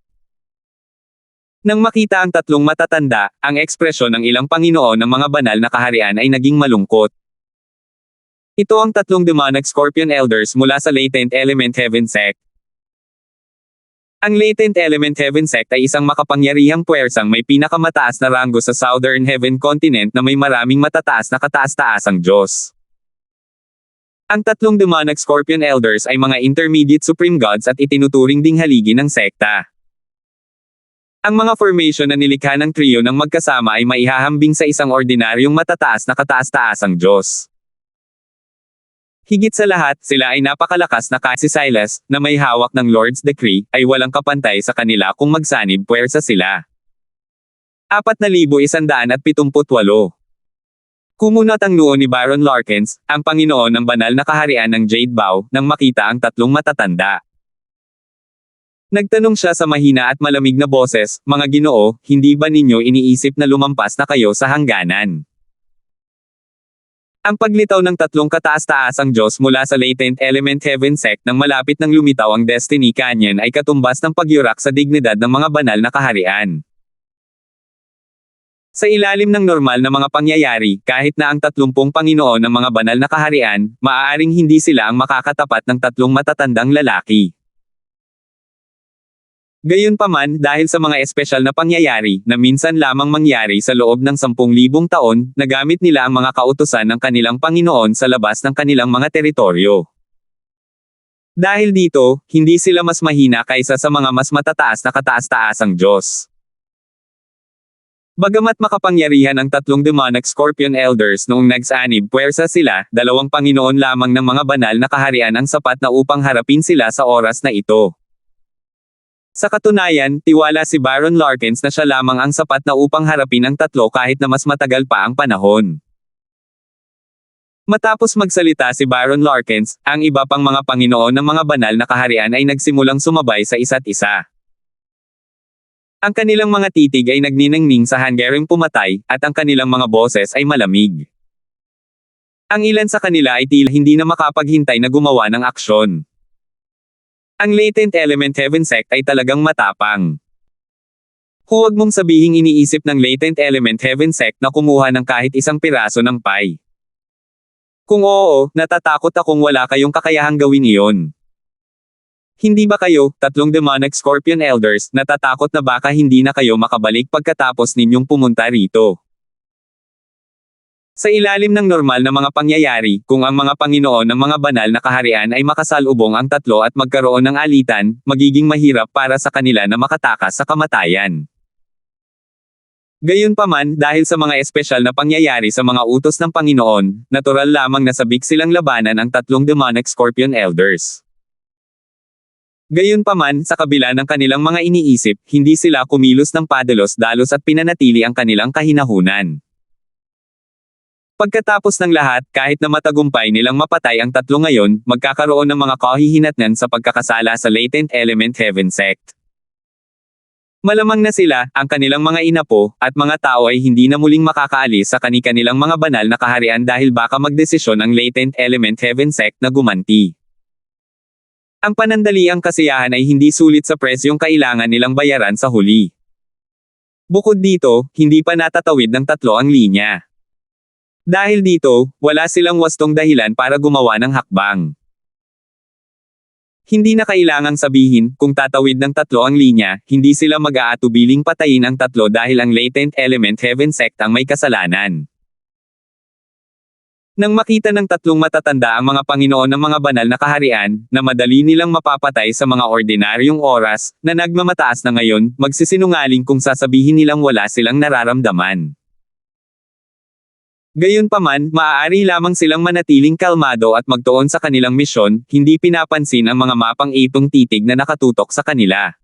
Nang makita ang tatlong matatanda, ang ekspresyon ng ilang Panginoon ng mga banal na kaharian ay naging malungkot. Ito ang tatlong demonic scorpion elders mula sa Latent Element Heaven Sect. Ang Latent Element Heaven Sect ay isang makapangyarihang puwersang may pinakamataas na ranggo sa Southern Heaven Continent na may maraming matataas na kataas-taasang Diyos. Ang tatlong demonic scorpion elders ay mga intermediate supreme gods at itinuturing ding haligi ng sekta. Ang mga formation na nilikha ng trio ng magkasama ay maihahambing sa isang ordinaryong matataas na kataas-taasang Diyos. Higit sa lahat, sila ay napakalakas na kahit si Silas, na may hawak ng Lord's Decree, ay walang kapantay sa kanila kung magsanib puwersa sila. 4,178. Kumunat ang noo ni Baron Larkins, ang Panginoon ng banal na kaharian ng Jade Bow, nang makita ang tatlong matatanda. Nagtanong siya sa mahina at malamig na boses, "Mga Ginoo, hindi ba ninyo iniisip na lumampas na kayo sa hangganan?" Ang paglitaw ng tatlong kataas-taasang Diyos mula sa Latent Element Heaven Sect nang malapit nang lumitaw ang Destiny Canyon ay katumbas ng pagyurak sa dignidad ng mga banal na kaharian. Sa ilalim ng normal na mga pangyayari, kahit na ang 30 Panginoon ng mga banal na kaharian, maaaring hindi sila ang makakatapat ng tatlong matatandang lalaki. Gayunpaman, dahil sa mga espesyal na pangyayari, na minsan lamang mangyari sa loob ng 10,000 taon, nagamit nila ang mga kautusan ng kanilang Panginoon sa labas ng kanilang mga teritoryo. Dahil dito, hindi sila mas mahina kaysa sa mga mas matataas na kataas-taasang Diyos. Bagamat makapangyarihan ang tatlong demonic scorpion elders noong nagsanib puwersa sila, 2 Panginoon lamang ng mga banal na kaharian ang sapat na upang harapin sila sa oras na ito. Sa katunayan, tiwala si Baron Larkins na siya lamang ang sapat na upang harapin ang tatlo kahit na mas matagal pa ang panahon. Matapos magsalita si Baron Larkins, ang iba pang mga Panginoon ng mga banal na kaharian ay nagsimulang sumabay sa isa't isa. Ang kanilang mga titig ay nagniningning sa hanggaring pumatay, at ang kanilang mga boses ay malamig. Ang ilan sa kanila ay tila hindi na makapaghintay na gumawa ng aksyon. Ang Latent Element Heaven Sect ay talagang matapang. Huwag mong sabihing iniisip ng Latent Element Heaven Sect na kumuha ng kahit isang piraso ng pie. Kung oo, natatakot akong wala kayong kakayahang gawin iyon. Hindi ba kayo, tatlong demonic scorpion elders, natatakot na baka hindi na kayo makabalik pagkatapos ninyong pumunta rito? Sa ilalim ng normal na mga pangyayari, kung ang mga Panginoon ng mga banal na kaharian ay makasalubong ang tatlo at magkaroon ng alitan, magiging mahirap para sa kanila na makatakas sa kamatayan. Gayunpaman, dahil sa mga espesyal na pangyayari sa mga utos ng Panginoon, natural lamang na sabik silang labanan ang tatlong demonic scorpion elders. Gayunpaman, sa kabila ng kanilang mga iniisip, hindi sila kumilos ng padalos-dalos at pinanatili ang kanilang kahinahunan. Pagkatapos ng lahat, kahit na matagumpay nilang mapatay ang tatlo ngayon, magkakaroon ng mga kahihinatnan sa pagkakasala sa Latent Element Heaven Sect. Malamang na sila, ang kanilang mga inapo, at mga tao ay hindi na muling makakaalis sa kani-kanilang mga banal na kaharian dahil baka magdesisyon ang Latent Element Heaven Sect na gumanti. Ang panandaliang kasiyahan ay hindi sulit sa presyong kailangan nilang bayaran sa huli. Bukod dito, hindi pa natatawid ng tatlo ang linya. Dahil dito, wala silang wastong dahilan para gumawa ng hakbang. Hindi na kailangang sabihin, kung tatawid ng tatlo ang linya, hindi sila mag-aatubiling patayin ang tatlo dahil ang latent element heaven sect ang may kasalanan. Nang makita ng tatlong matatanda ang mga Panginoon ng mga banal na kaharian, na madali nilang mapapatay sa mga ordinaryong oras, na nagmamataas na ngayon, magsisinungaling kung sasabihin nilang wala silang nararamdaman. Gayunpaman, maaari lamang silang manatiling kalmado at magtuon sa kanilang misyon, hindi pinapansin ang mga mapang-ipong titig na nakatutok sa kanila.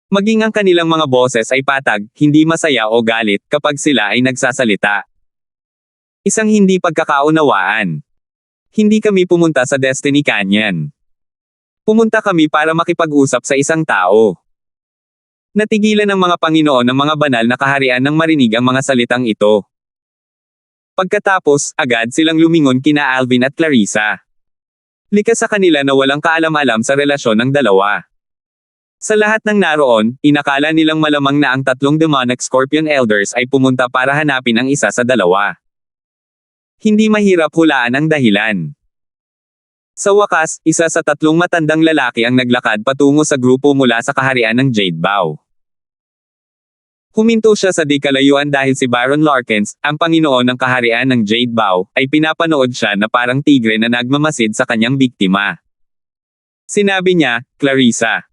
Maging ang kanilang mga boses ay patag, hindi masaya o galit, kapag sila ay nagsasalita. Isang hindi pagkakaunawaan. Hindi kami pumunta sa Destiny Canyon. Pumunta kami para makipag-usap sa isang tao. Natigilan ng mga Panginoon ng mga banal na kaharian nang marinig ang mga salitang ito. Pagkatapos, agad silang lumingon kina Alvin at Clarissa. Likas sa kanila na walang kaalam-alam sa relasyon ng dalawa. Sa lahat ng naroon, inakala nilang malamang na ang tatlong demonic Scorpion Elders ay pumunta para hanapin ang isa sa dalawa. Hindi mahirap hulaan ang dahilan. Sa wakas, isa sa tatlong matandang lalaki ang naglakad patungo sa grupo mula sa kaharian ng Jade Bow. Huminto siya sa di kalayuan dahil si Baron Larkins, ang Panginoon ng kaharian ng Jade Bow, ay pinapanood siya na parang tigre na nagmamasid sa kanyang biktima. Sinabi niya, Clarissa.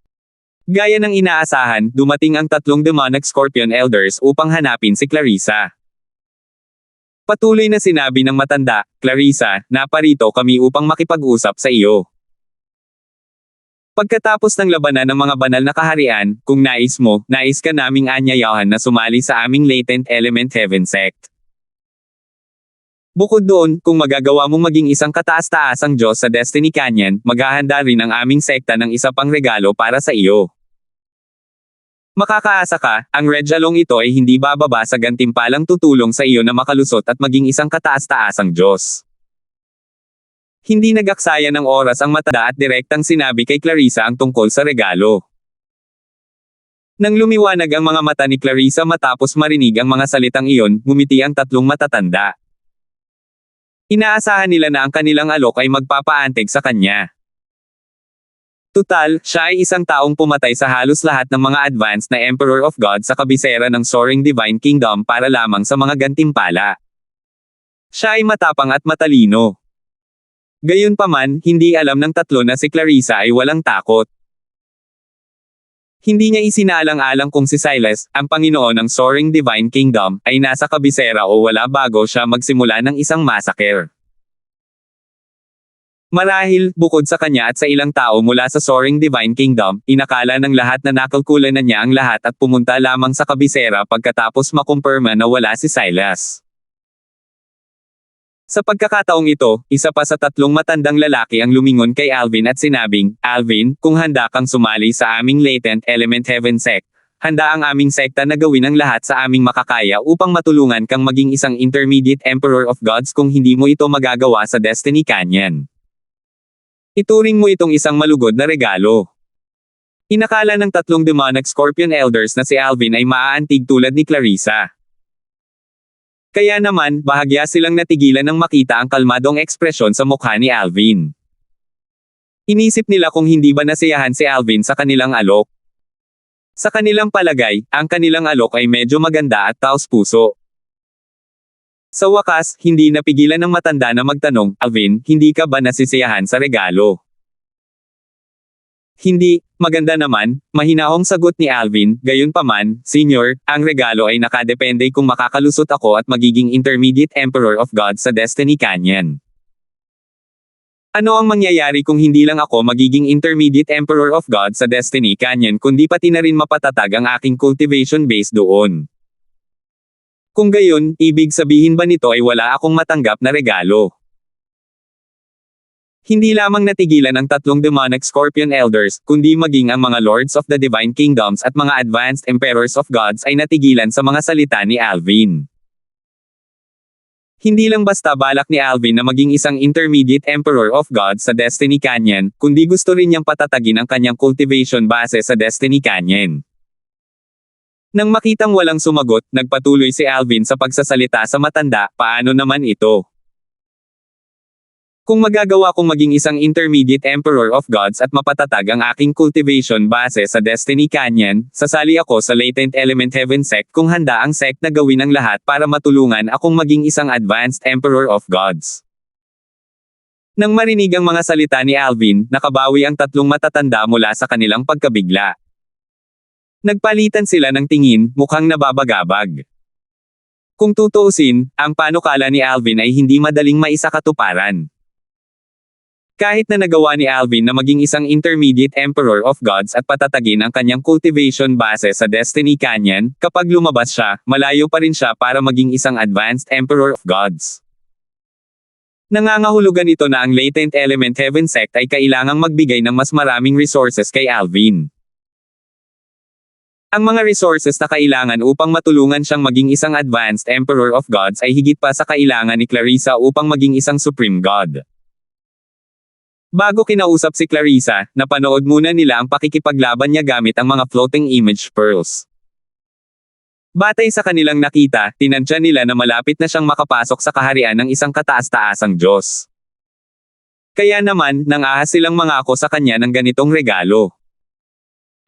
Gaya ng inaasahan, dumating ang tatlong demonic Scorpion Elders upang hanapin si Clarissa. Patuloy na sinabi ng matanda, Clarissa, naparito kami upang makipag-usap sa iyo. Pagkatapos ng labanan ng mga banal na kaharian, kung nais mo, nais ka naming anyayahan na sumali sa aming latent element heaven sect. Bukod doon, kung magagawa mong maging isang kataas-taasang Diyos sa Destiny Canyon, maghahanda rin ang aming sekta ng isa pang regalo para sa iyo. Makakaasa ka, ang Regalong ito ay hindi bababa sa gantimpalang tutulong sa iyo na makalusot at maging isang kataas-taasang Diyos. Hindi nagaksaya ng oras ang matanda at direktang sinabi kay Clarissa ang tungkol sa regalo. Nang lumiwanag ang mga mata ni Clarissa matapos marinig ang mga salitang iyon, ngumiti ang tatlong matatanda. Inaasahan nila na ang kanilang alok ay magpapaantig sa kanya. Tutal, siya ay isang taong pumatay sa halos lahat ng mga advanced na Emperor of God sa kabisera ng Soaring Divine Kingdom para lamang sa mga gantimpala. Siya ay matapang at matalino. Gayunpaman, hindi alam ng tatlo na si Clarissa ay walang takot. Hindi niya isinaalang-alang kung si Silas, ang Panginoon ng Soaring Divine Kingdom, ay nasa kabisera o wala bago siya magsimula ng isang massacre. Marahil, bukod sa kanya at sa ilang tao mula sa Soaring Divine Kingdom, inakala ng lahat na nakalkulan na niya ang lahat at pumunta lamang sa kabisera pagkatapos makumpirma na wala si Silas. Sa pagkakataong ito, isa pa sa tatlong matandang lalaki ang lumingon kay Alvin at sinabing, Alvin, kung handa kang sumali sa aming latent element heaven sect, handa ang aming sekta na gawin ang lahat sa aming makakaya upang matulungan kang maging isang intermediate Emperor of Gods kung hindi mo ito magagawa sa Destiny Canyon. Ituring mo itong isang malugod na regalo. Inakala ng tatlong demonic Scorpion Elders na si Alvin ay maaantig tulad ni Clarissa. Kaya naman, bahagya silang natigilan nang makita ang kalmadong ekspresyon sa mukha ni Alvin. Inisip nila kung hindi ba nasiyahan si Alvin sa kanilang alok. Sa kanilang palagay, ang kanilang alok ay medyo maganda at taos-puso. Sa wakas, hindi napigilan ng matanda na magtanong, Alvin, hindi ka ba nasisiyahan sa regalo? Hindi, maganda naman, mahinahong sagot ni Alvin, gayunpaman, Senior, ang regalo ay nakadepende kung makakalusot ako at magiging intermediate Emperor of God sa Destiny Canyon. Ano ang mangyayari kung hindi lang ako magiging intermediate Emperor of God sa Destiny Canyon kundi pati na rin mapatatag ang aking cultivation base doon? Kung gayon, ibig sabihin ba nito ay wala akong matanggap na regalo? Hindi lamang natigilan ang tatlong demonic Scorpion Elders, kundi maging ang mga Lords of the Divine Kingdoms at mga Advanced Emperors of Gods ay natigilan sa mga salita ni Alvin. Hindi lang basta balak ni Alvin na maging isang intermediate Emperor of Gods sa Destiny Canyon, kundi gusto rin niyang patatagin ang kanyang cultivation base sa Destiny Canyon. Nang makitang walang sumagot, nagpatuloy si Alvin sa pagsasalita sa matanda, paano naman ito? Kung magagawa kong maging isang intermediate emperor of gods at mapatatag ang aking cultivation base sa Destiny Canyon, sasali ako sa Latent Element Heaven sect kung handa ang sect na gawin ang lahat para matulungan akong maging isang advanced emperor of gods. Nang marinig ang mga salita ni Alvin, nakabawi ang tatlong matatanda mula sa kanilang pagkabigla. Nagpalitan sila ng tingin, mukhang nababagabag. Kung tutuusin, ang panukala ni Alvin ay hindi madaling maisakatuparan. Kahit na nagawa ni Alvin na maging isang intermediate emperor of gods at patatagin ang kanyang cultivation base sa Destiny Canyon, kapag lumabas siya, malayo pa rin siya para maging isang advanced emperor of gods. Nangangahulugan ito na ang Latent Element Heaven sect ay kailangang magbigay ng mas maraming resources kay Alvin. Ang mga resources na kailangan upang matulungan siyang maging isang advanced emperor of gods ay higit pa sa kailangan ni Clarissa upang maging isang supreme god. Bago kinausap si Clarissa, napanood muna nila ang pakikipaglaban niya gamit ang mga floating image pearls. Batay sa kanilang nakita, tinansya nila na malapit na siyang makapasok sa kaharian ng isang kataas-taasang Diyos. Kaya naman, nang-ahas silang mangako sa kanya ng ganitong regalo.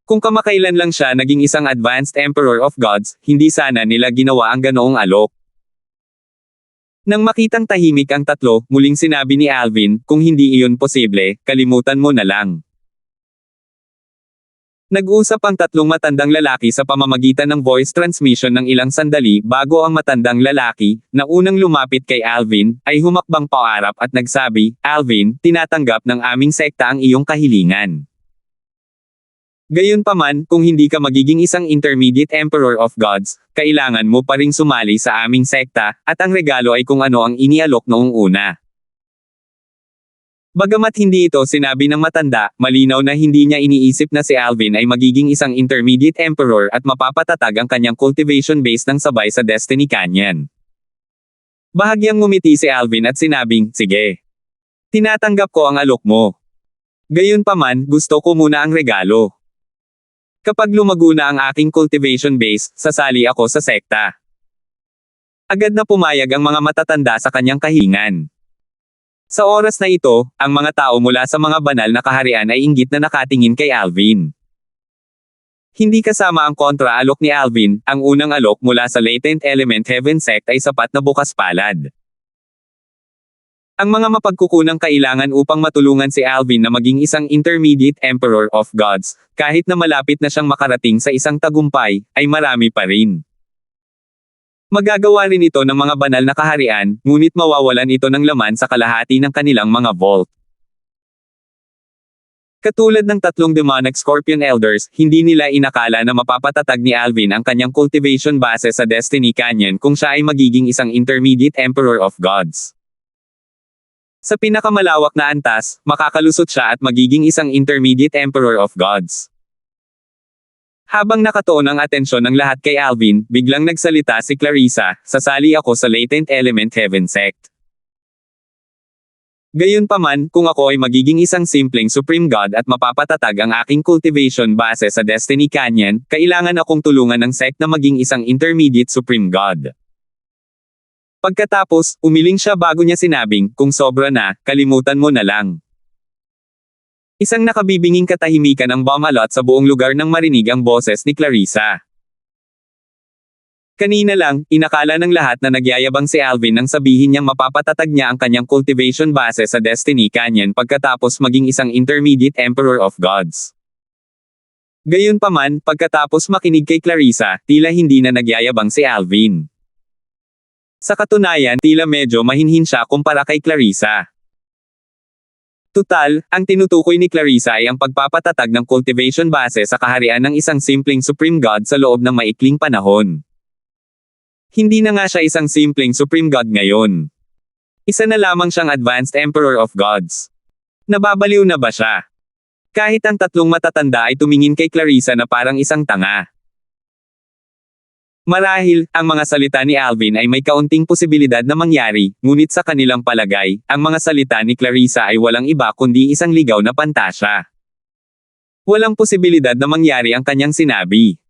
Kung kamakailan lang siya naging isang advanced emperor of gods, hindi sana nila ginawa ang ganoong alok. Nang makitang tahimik ang tatlo, muling sinabi ni Alvin, kung hindi iyon posible, kalimutan mo na lang. Nag-usap ang tatlong matandang lalaki sa pamamagitan ng voice transmission ng ilang sandali bago ang matandang lalaki, na unang lumapit kay Alvin, ay humakbang paarap at nagsabi, Alvin, tinatanggap ng aming sekta ang iyong kahilingan. Gayunpaman, kung hindi ka magiging isang intermediate emperor of gods, kailangan mo pa ring sumali sa aming sekta, at ang regalo ay kung ano ang inialok noong una. Bagamat hindi ito sinabi ng matanda, malinaw na hindi niya iniisip na si Alvin ay magiging isang intermediate emperor at mapapatatag ang kanyang cultivation base ng sabay sa Destiny Canyon. Bahagyang ngumiti si Alvin at sinabing, sige. Tinatanggap ko ang alok mo. Gayunpaman, gusto ko muna ang regalo. Kapag lumago na ang aking cultivation base, sasali ako sa sekta. Agad na pumayag ang mga matatanda sa kanyang kahilingan. Sa oras na ito, ang mga tao mula sa mga banal na kaharian ay inggit na nakatingin kay Alvin. Hindi kasama ang kontra-alok ni Alvin, ang unang alok mula sa Latent Element Heaven sect ay sapat na bukas palad. Ang mga mapagkukunang kailangan upang matulungan si Alvin na maging isang intermediate emperor of gods, kahit na malapit na siyang makarating sa isang tagumpay, ay marami pa rin. Magagawa rin ito ng mga banal na kaharian, ngunit mawawalan ito ng laman sa kalahati ng kanilang mga vault. Katulad ng tatlong demonic scorpion elders, hindi nila inakala na mapapatatag ni Alvin ang kanyang cultivation base sa Destiny Canyon kung siya ay magiging isang intermediate emperor of gods. Sa pinakamalawak na antas, makakalusot siya at magiging isang intermediate emperor of gods. Habang nakatuon ang atensyon ng lahat kay Alvin, biglang nagsalita si Clarissa, sasali ako sa Latent Element Heaven sect. Gayunpaman, kung ako ay magiging isang simpleng supreme god at mapapatatag ang aking cultivation base sa Destiny Canyon, kailangan akong tulungan ng sect na maging isang intermediate supreme god. Pagkatapos, umiling siya bago niya sinabing, kung sobra na, kalimutan mo na lang. Isang nakabibinging katahimikan ang bumalot sa buong lugar nang marinig ang boses ni Clarissa. Kanina lang, inakala ng lahat na nagyayabang si Alvin nang sabihin niyang mapapatatag niya ang kanyang cultivation base sa Destiny Canyon pagkatapos maging isang intermediate emperor of gods. Gayunpaman, pagkatapos makinig kay Clarissa, tila hindi na nagyayabang si Alvin. Sa katunayan, tila medyo mahinhin siya kumpara kay Clarissa. Tutal, ang tinutukoy ni Clarissa ay ang pagpapatatag ng cultivation base sa kaharian ng isang simpleng supreme god sa loob ng maikling panahon. Hindi na nga siya isang simpleng supreme god ngayon. Isa na lamang siyang advanced emperor of gods. Nababaliw na ba siya? Kahit ang tatlong matatanda ay tumingin kay Clarissa na parang isang tanga. Marahil, ang mga salita ni Alvin ay may kaunting posibilidad na mangyari, ngunit sa kanilang palagay, ang mga salita ni Clarissa ay walang iba kundi isang ligaw na pantasya. Walang posibilidad na mangyari ang kanyang sinabi.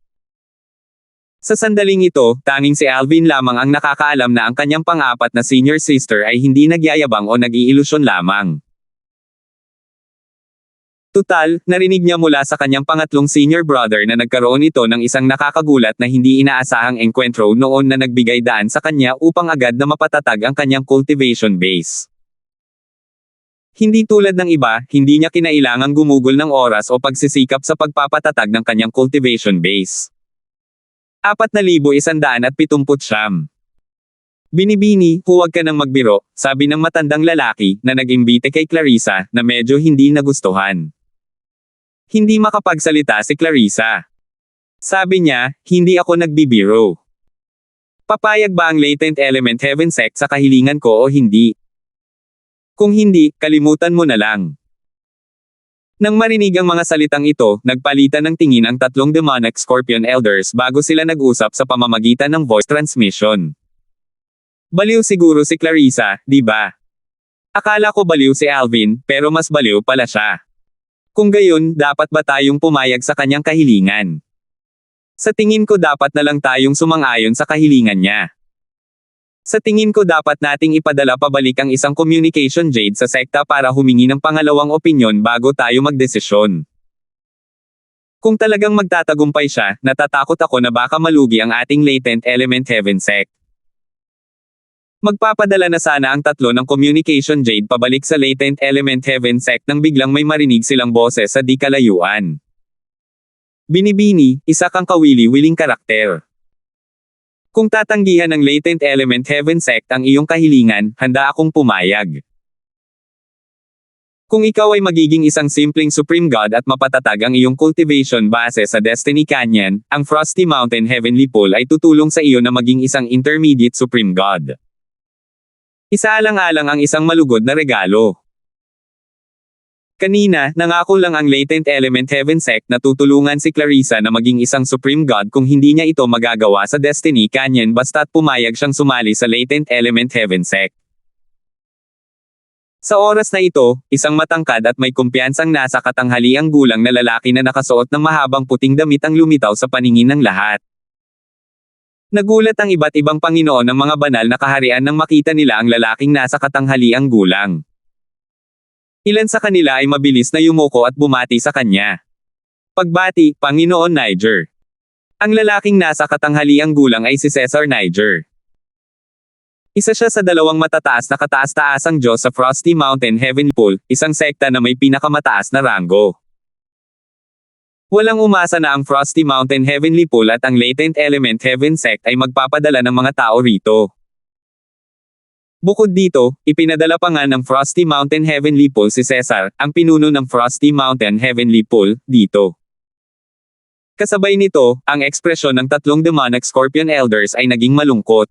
Sa sandaling ito, tanging si Alvin lamang ang nakakaalam na ang kanyang pang-apat na senior sister ay hindi nagyayabang o nag-iilusyon lamang. Tutal, narinig niya mula sa kanyang pangatlong senior brother na nagkaroon ito ng isang nakakagulat na hindi inaasahang engkwentro noon na nagbigay daan sa kanya upang agad na mapatatag ang kanyang cultivation base. Hindi tulad ng iba, hindi niya kinailangang gumugol ng oras o pagsisikap sa pagpapatatag ng kanyang cultivation base. 4,179. Binibini, huwag ka nang magbiro, sabi ng matandang lalaki na nag-imbite kay Clarissa na medyo hindi nagustuhan. Hindi makapagsalita si Clarissa. Sabi niya, hindi ako nagbibiro. Papayag ba ang latent element heaven sect sa kahilingan ko o hindi? Kung hindi, kalimutan mo na lang. Nang marinig ang mga salitang ito, nagpalitan ng tingin ang tatlong demonic scorpion elders bago sila nag-usap sa pamamagitan ng voice transmission. Baliw siguro si Clarissa, di ba? Akala ko baliw si Alvin, pero mas baliw pala siya. Kung gayon, dapat ba tayong pumayag sa kanyang kahilingan? Sa tingin ko dapat na lang tayong sumang-ayon sa kahilingan niya. Sa tingin ko dapat nating ipadala pabalik ang isang communication jade sa sekta para humingi ng pangalawang opinyon bago tayo magdesisyon. Kung talagang magtatagumpay siya, natatakot ako na baka malugi ang ating latent element heaven sect. Magpapadala na sana ang tatlo ng communication jade pabalik sa latent element heaven sect nang biglang may marinig silang boses sa di kalayuan. Binibini, isa kang kawili-wiling karakter. Kung tatanggihan ng latent element heaven sect ang iyong kahilingan, handa akong pumayag. Kung ikaw ay magiging isang simpleng supreme god at mapatatag ang iyong cultivation base sa Destiny Canyon, ang Frosty Mountain Heavenly Pool ay tutulong sa iyo na maging isang intermediate supreme god. Isaalang-alang ang isang malugod na regalo. Kanina, nangako lang ang latent element heaven sect na tutulungan si Clarissa na maging isang supreme god kung hindi niya ito magagawa sa Destiny Canyon basta't pumayag siyang sumali sa latent element heaven sect. Sa oras na ito, isang matangkad at may kumpiyansang nasa katanghaliang gulang na lalaki na nakasuot ng mahabang puting damit ang lumitaw sa paningin ng lahat. Nagulat ang iba't ibang Panginoon ng mga banal na kaharian nang makita nila ang lalaking nasa katanghaliang gulang. Ilan sa kanila ay mabilis na yumuko at bumati sa kanya. Pagbati, Panginoon Niger. Ang lalaking nasa katanghaliang gulang ay si Cesar Niger. Isa siya sa dalawang matataas na kataas-taasang Diyos sa Frosty Mountain Heavenly Pool, isang sekta na may pinakamataas na ranggo. Walang umasa na ang Frosty Mountain Heavenly Pool at ang Latent Element Heaven Sect ay magpapadala ng mga tao rito. Bukod dito, ipinadala pa nga ng Frosty Mountain Heavenly Pool si Cesar, ang pinuno ng Frosty Mountain Heavenly Pool, dito. Kasabay nito, ang ekspresyon ng tatlong demonic scorpion elders ay naging malungkot.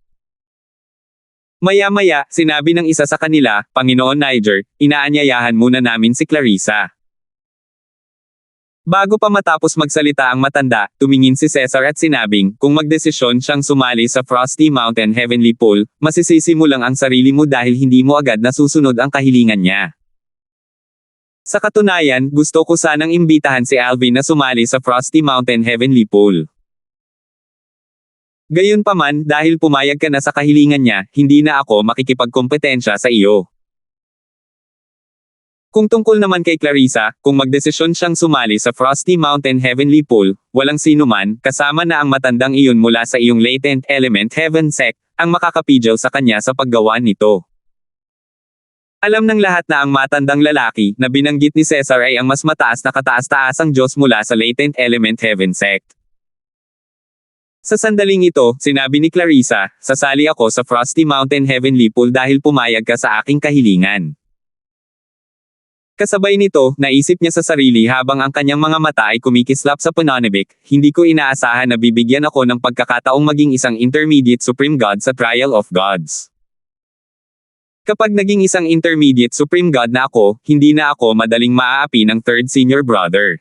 Maya-maya, sinabi ng isa sa kanila, Panginoon Niger, inaanyayahan muna namin si Clarissa. Bago pa matapos magsalita ang matanda, tumingin si Cesar at sinabing, kung magdesisyon siyang sumali sa Frosty Mountain Heavenly Pool, masisisi mo lang ang sarili mo dahil hindi mo agad nasusunod ang kahilingan niya. Sa katunayan, gusto ko sanang imbitahan si Alvin na sumali sa Frosty Mountain Heavenly Pool. Gayunpaman, dahil pumayag ka na sa kahilingan niya, hindi na ako makikipagkompetensya sa iyo. Kung tungkol naman kay Clarissa, kung magdesisyon siyang sumali sa Frosty Mountain Heavenly Pool, walang sinuman, kasama na ang matandang iyon mula sa iyong Latent Element Heaven Sect, ang makakapidyaw sa kanya sa paggawa nito. Alam ng lahat na ang matandang lalaki na binanggit ni Cesar ay ang mas mataas na kataas-taasang Diyos mula sa Latent Element Heaven Sect. Sa sandaling ito, sinabi ni Clarissa, sasali ako sa Frosty Mountain Heavenly Pool dahil pumayag ka sa aking kahilingan. Kasabay nito, naisip niya sa sarili habang ang kanyang mga mata ay kumikislap sa pananabik, hindi ko inaasahan na bibigyan ako ng pagkakataong maging isang intermediate supreme god sa Trial of Gods. Kapag naging isang intermediate supreme god na ako, hindi na ako madaling maaapi ng third senior brother.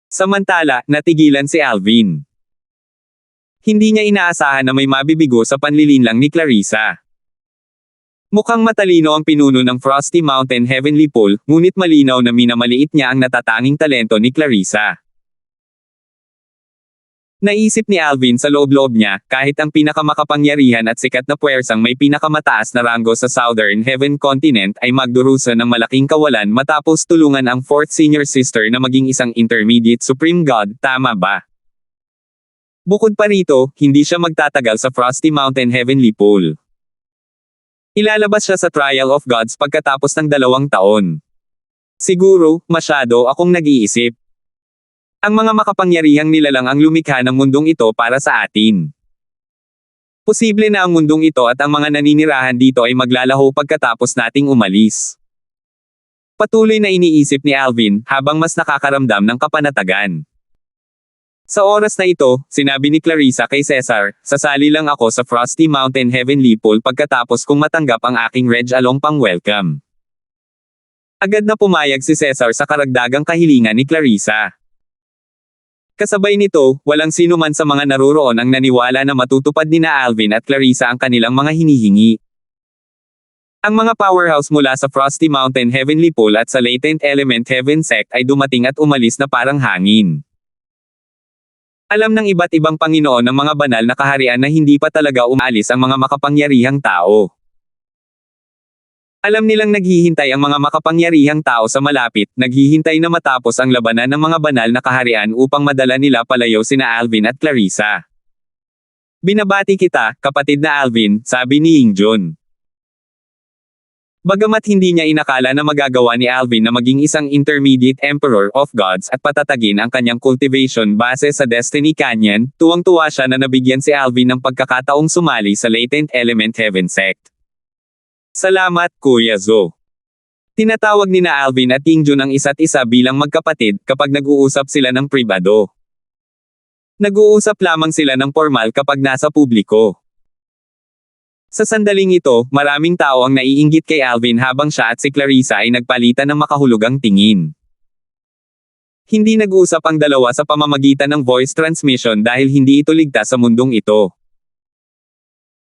Samantala, natigilan si Alvin. Hindi niya inaasahan na may mabibigo sa panlilinlang ni Clarissa. Mukhang matalino ang pinuno ng Frosty Mountain Heavenly Pool, ngunit malinaw na minamaliit niya ang natatanging talento ni Clarissa. Naisip ni Alvin sa loob-loob niya, kahit ang pinakamakapangyarihan at sikat na puwersang may pinakamataas na ranggo sa Southern Heaven Continent ay magdurusa ng malaking kawalan matapos tulungan ang 4th senior sister na maging isang intermediate supreme god, tama ba? Bukod pa rito, hindi siya magtatagal sa Frosty Mountain Heavenly Pool. Ilalabas siya sa Trial of Gods pagkatapos ng 2 taon. Siguro, masyado akong nag-iisip. Ang mga makapangyarihang nilalang ang lumikha ng mundong ito para sa atin. Posible na ang mundong ito at ang mga naninirahan dito ay maglalaho pagkatapos nating umalis. Patuloy na iniisip ni Alvin, habang mas nakakaramdam ng kapanatagan. Sa oras na ito, sinabi ni Clarissa kay Cesar, sasali lang ako sa Frosty Mountain Heavenly Pool pagkatapos kong matanggap ang aking Reg Along pang-welcome. Agad na pumayag si Cesar sa karagdagang kahilingan ni Clarissa. Kasabay nito, walang sino man sa mga naruroon ang naniwala na matutupad nina Alvin at Clarissa ang kanilang mga hinihingi. Ang mga powerhouse mula sa Frosty Mountain Heavenly Pool at sa Latent Element Heaven Sect ay dumating at umalis na parang hangin. Alam ng iba't ibang Panginoon ng mga banal na kaharian na hindi pa talaga umalis ang mga makapangyarihang tao. Alam nilang naghihintay ang mga makapangyarihang tao sa malapit, naghihintay na matapos ang labanan ng mga banal na kaharian upang madala nila palayo sina Alvin at Clarissa. Binabati kita, kapatid na Alvin, sabi ni Yingjun. Bagamat hindi niya inakala na magagawa ni Alvin na maging isang intermediate Emperor of Gods at patatagin ang kanyang cultivation base sa Destiny Canyon, tuwang-tuwa siya na nabigyan si Alvin ng pagkakataong sumali sa Latent Element Heaven Sect. Salamat, Kuya Zo. Tinatawag nina Alvin at Yingjun ang isa't isa bilang magkapatid kapag nag-uusap sila ng pribado. Nag-uusap lamang sila ng formal kapag nasa publiko. Sa sandaling ito, maraming tao ang naiinggit kay Alvin habang siya at si Clarissa ay nagpalitan ng makahulugang tingin. Hindi nag-usap ang dalawa sa pamamagitan ng voice transmission dahil hindi ito ligtas sa mundong ito.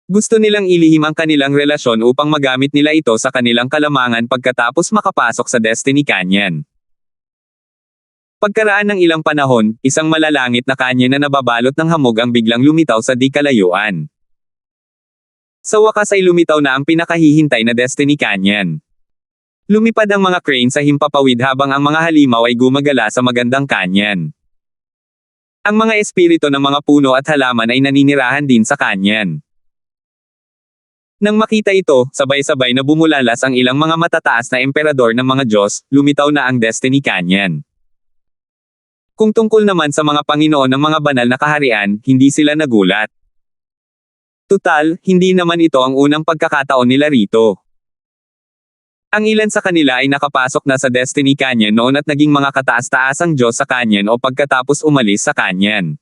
Gusto nilang ilihim ang kanilang relasyon upang magamit nila ito sa kanilang kalamangan pagkatapos makapasok sa Destiny Canyon. Pagkaraan ng ilang panahon, isang malalangit na canyon na nababalot ng hamog ang biglang lumitaw sa di kalayuan. Sa wakas ay lumitaw na ang pinakahihintay na Destiny Canyon. Lumipad ang mga crane sa himpapawid habang ang mga halimaw ay gumagala sa magandang canyon. Ang mga espiritu ng mga puno at halaman ay naninirahan din sa canyon. Nang makita ito, sabay-sabay na bumulalas ang ilang mga matataas na emperador ng mga Diyos, lumitaw na ang Destiny Canyon. Kung tungkol naman sa mga Panginoon ng mga banal na kaharian, hindi sila nagulat. Tutal, hindi naman ito ang unang pagkakataon nila rito. Ang ilan sa kanila ay nakapasok na sa Destiny Canyon noon at naging mga kataas-taasang Diyos sa canyon o pagkatapos umalis sa canyon.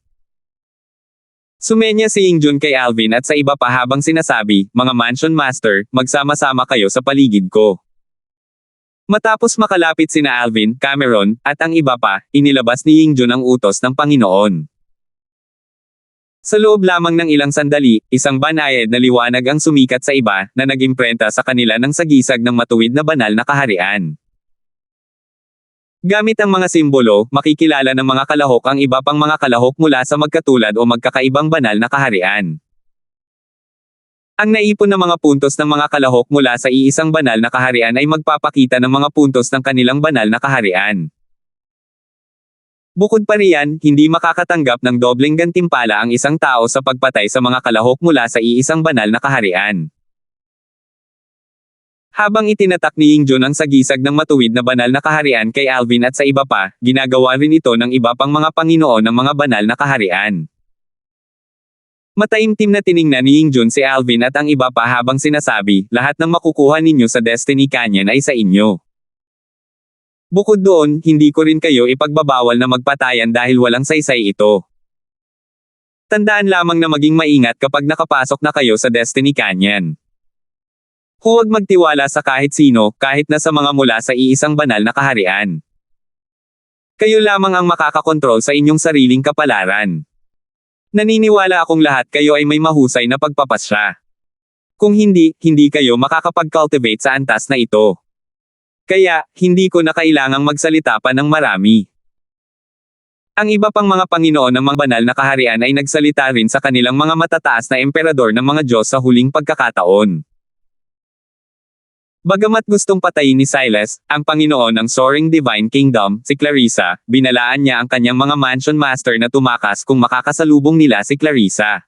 Sumenya si Yingjun kay Alvin at sa iba pa habang sinasabi, mga Mansion Master, magsama-sama kayo sa paligid ko. Matapos makalapit sina Alvin, Cameron, at ang iba pa, inilabas ni Yingjun ang utos ng Panginoon. Sa loob lamang ng ilang sandali, isang banayad na liwanag ang sumikat sa iba, na nag-imprenta sa kanila ng sagisag ng matuwid na banal na kaharian. Gamit ang mga simbolo, makikilala ng mga kalahok ang iba pang mga kalahok mula sa magkatulad o magkakaibang banal na kaharian. Ang naipon na mga puntos ng mga kalahok mula sa iisang banal na kaharian ay magpapakita ng mga puntos ng kanilang banal na kaharian. Bukod pa riyan, hindi makakatanggap ng dobleng gantimpala ang isang tao sa pagpatay sa mga kalahok mula sa iisang banal na kaharian. Habang itinatak ni Yingjun ang sagisag ng matuwid na banal na kaharian kay Alvin at sa iba pa, ginagawa rin ito ng iba pang mga Panginoon ng mga banal na kaharian. Mataimtim na tiningnan ni Yingjun si Alvin at ang iba pa habang sinasabi, lahat ng makukuha ninyo sa Destiny Canyon ay sa inyo. Bukod doon, hindi ko rin kayo ipagbabawal na magpatayan dahil walang saysay ito. Tandaan lamang na maging maingat kapag nakapasok na kayo sa Destiny Canyon. Huwag magtiwala sa kahit sino, kahit na sa mga mula sa iisang banal na kaharian. Kayo lamang ang makakakontrol sa inyong sariling kapalaran. Naniniwala akong lahat kayo ay may mahusay na pagpapasya. Kung hindi, hindi kayo makakapag-cultivate sa antas na ito. Kaya, hindi ko na kailangang magsalita pa ng marami. Ang iba pang mga Panginoon ng mga banal na kaharian ay nagsalita rin sa kanilang mga matataas na emperador ng mga Diyos sa huling pagkakataon. Bagamat gustong patayin ni Silas, ang Panginoon ng Soaring Divine Kingdom, si Clarissa, binalaan niya ang kanyang mga mansion master na tumakas kung makakasalubong nila si Clarissa.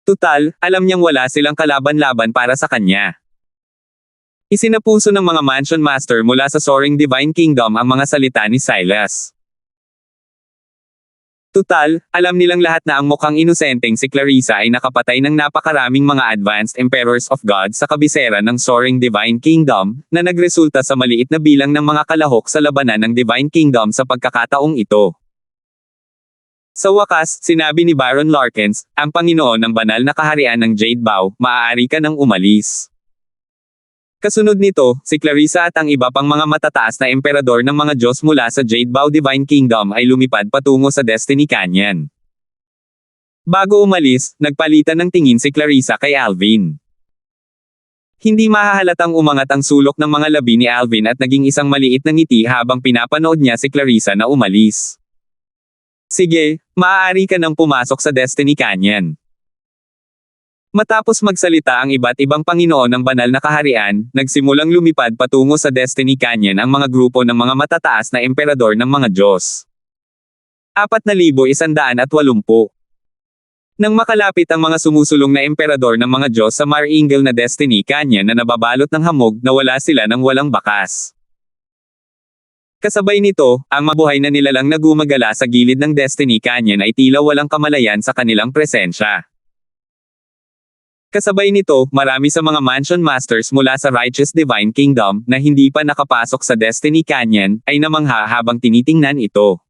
Tutal, alam niyang wala silang kalaban-laban para sa kanya. Isinapuso ng mga mansion master mula sa Soaring Divine Kingdom ang mga salita ni Silas. Tutal, alam nilang lahat na ang mukhang inosenteng si Clarissa ay nakapatay ng napakaraming mga advanced emperors of God sa kabisera ng Soaring Divine Kingdom, na nagresulta sa maliit na bilang ng mga kalahok sa labanan ng Divine Kingdom sa pagkakataong ito. Sa wakas, sinabi ni Baron Larkins, ang Panginoon ng banal na kaharian ng Jade Bow, maaari ka nang umalis. Kasunod nito, si Clarissa at ang iba pang mga matataas na emperador ng mga Diyos mula sa Jade Bow Divine Kingdom ay lumipad patungo sa Destiny Canyon. Bago umalis, nagpalitan ng tingin si Clarissa kay Alvin. Hindi mahahalatang umangat ang sulok ng mga labi ni Alvin at naging isang maliit na ngiti habang pinapanood niya si Clarissa na umalis. Sige, maaari ka nang pumasok sa Destiny Canyon. Matapos magsalita ang iba't ibang Panginoon ng banal na kaharian, nagsimulang lumipad patungo sa Destiny Canyon ang mga grupo ng mga matataas na emperador ng mga Diyos. 4,180. Nang makalapit ang mga sumusulong na emperador ng mga Diyos sa Maringel na Destiny Canyon na nababalot ng hamog, nawala sila ng walang bakas. Kasabay nito, ang mabuhay na nilalang na gumagala sa gilid ng Destiny Canyon ay tila walang kamalayan sa kanilang presensya. Kasabay nito, marami sa mga mansion masters mula sa Righteous Divine Kingdom, na hindi pa nakapasok sa Destiny Canyon, ay namangha habang tinitingnan ito.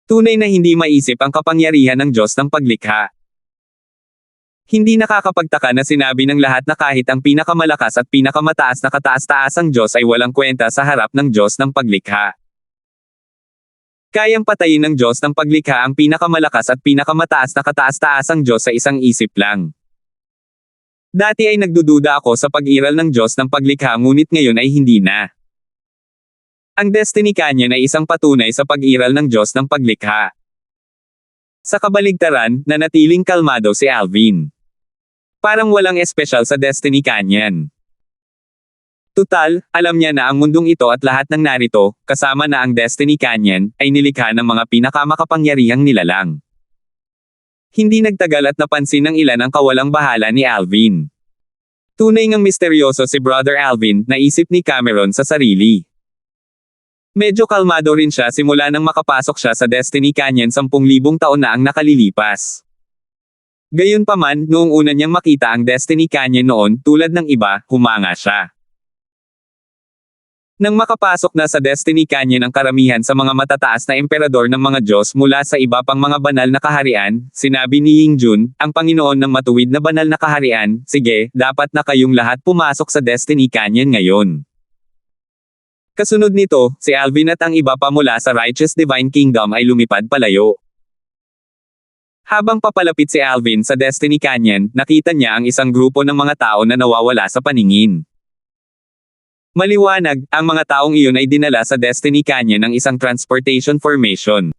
Tunay na hindi maisip ang kapangyarihan ng Diyos ng paglikha. Hindi nakakapagtaka na sinabi ng lahat na kahit ang pinakamalakas at pinakamataas na kataas-taasang Diyos ay walang kwenta sa harap ng Diyos ng paglikha. Kayang patayin ng Diyos ng paglikha ang pinakamalakas at pinakamataas na kataas-taasang Diyos sa isang isip lang. Dati ay nagdududa ako sa pag-iral ng Diyos ng paglikha ngunit ngayon ay hindi na. Ang Destiny Canyon ay isang patunay sa pag-iral ng Diyos ng paglikha. Sa kabaligtaran, nanatiling kalmado si Alvin. Parang walang espesyal sa Destiny Canyon. Tutal, alam niya na ang mundong ito at lahat ng narito, kasama na ang Destiny Canyon, ay nilikha ng mga pinakamakapangyarihang nilalang. Hindi nagtagal at napansin ng ilan ang kawalang bahala ni Alvin. Tunay ngang misteryoso si Brother Alvin, naisip ni Cameron sa sarili. Medyo kalmado rin siya simula nang makapasok siya sa Destiny Canyon 10,000 taon na ang nakalilipas. Gayunpaman, noong una niyang makita ang Destiny Canyon noon, tulad ng iba, humanga siya. Nang makapasok na sa Destiny Canyon ang karamihan sa mga matataas na emperador ng mga Diyos mula sa iba pang mga banal na kaharian, sinabi ni Yingjun, ang Panginoon ng matuwid na banal na kaharian, sige, dapat na kayong lahat pumasok sa Destiny Canyon ngayon. Kasunod nito, si Alvin at ang iba pa mula sa Righteous Divine Kingdom ay lumipad palayo. Habang papalapit si Alvin sa Destiny Canyon, nakita niya ang isang grupo ng mga tao na nawawala sa paningin. Maliwanag, ang mga taong iyon ay dinala sa Destiny Canyon ng isang transportation formation.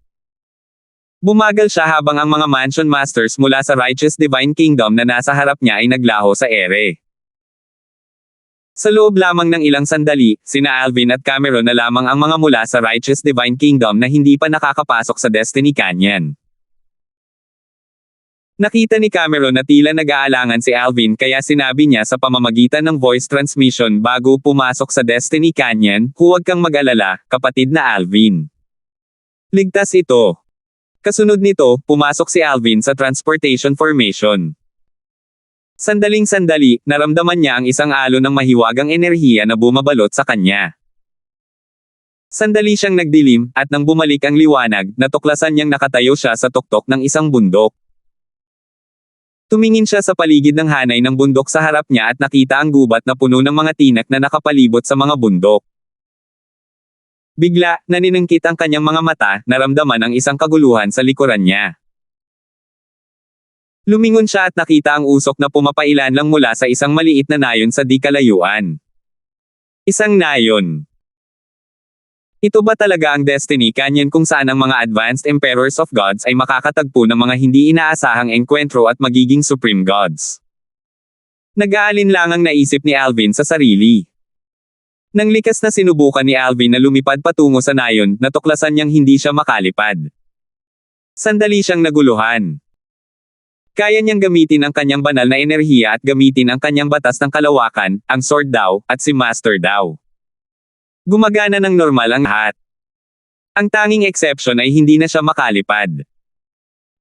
Bumagal siya habang ang mga mansion masters mula sa Righteous Divine Kingdom na nasa harap niya ay naglaho sa ere. Sa loob lamang ng ilang sandali, sina Alvin at Cameron na lamang ang mga mula sa Righteous Divine Kingdom na hindi pa nakakapasok sa Destiny Canyon. Nakita ni Cameron na tila nag-aalangan si Alvin kaya sinabi niya sa pamamagitan ng voice transmission bago pumasok sa Destiny Canyon, huwag kang mag-alala, kapatid na Alvin. Ligtas ito. Kasunod nito, pumasok si Alvin sa transportation formation. Sandaling-sandali, naramdaman niya ang isang alon ng mahiwagang enerhiya na bumabalot sa kanya. Sandali siyang nagdilim, at nang bumalik ang liwanag, natuklasan niyang nakatayo siya sa tuktok ng isang bundok. Tumingin siya sa paligid ng hanay ng bundok sa harap niya at nakita ang gubat na puno ng mga tinak na nakapalibot sa mga bundok. Bigla, naniningkit ang kanyang mga mata, naramdaman ang isang kaguluhan sa likuran niya. Lumingon siya at nakita ang usok na pumapailan lang mula sa isang maliit na nayon sa di kalayuan. Isang nayon. Ito ba talaga ang Destiny Canyon kung saan ang mga advanced emperors of gods ay makakatagpo ng mga hindi inaasahang engkwentro at magiging supreme gods? Nag-aalinlangang naisip ni Alvin sa sarili. Nang likas na sinubukan ni Alvin na lumipad patungo sa nayon, natuklasan niyang hindi siya makalipad. Sandali siyang naguluhan. Kaya niyang gamitin ang kanyang banal na enerhiya at gamitin ang kanyang batas ng kalawakan, ang sword daw, at si master daw. Gumagana ng normal ang lahat. Ang tanging exception ay hindi na siya makalipad.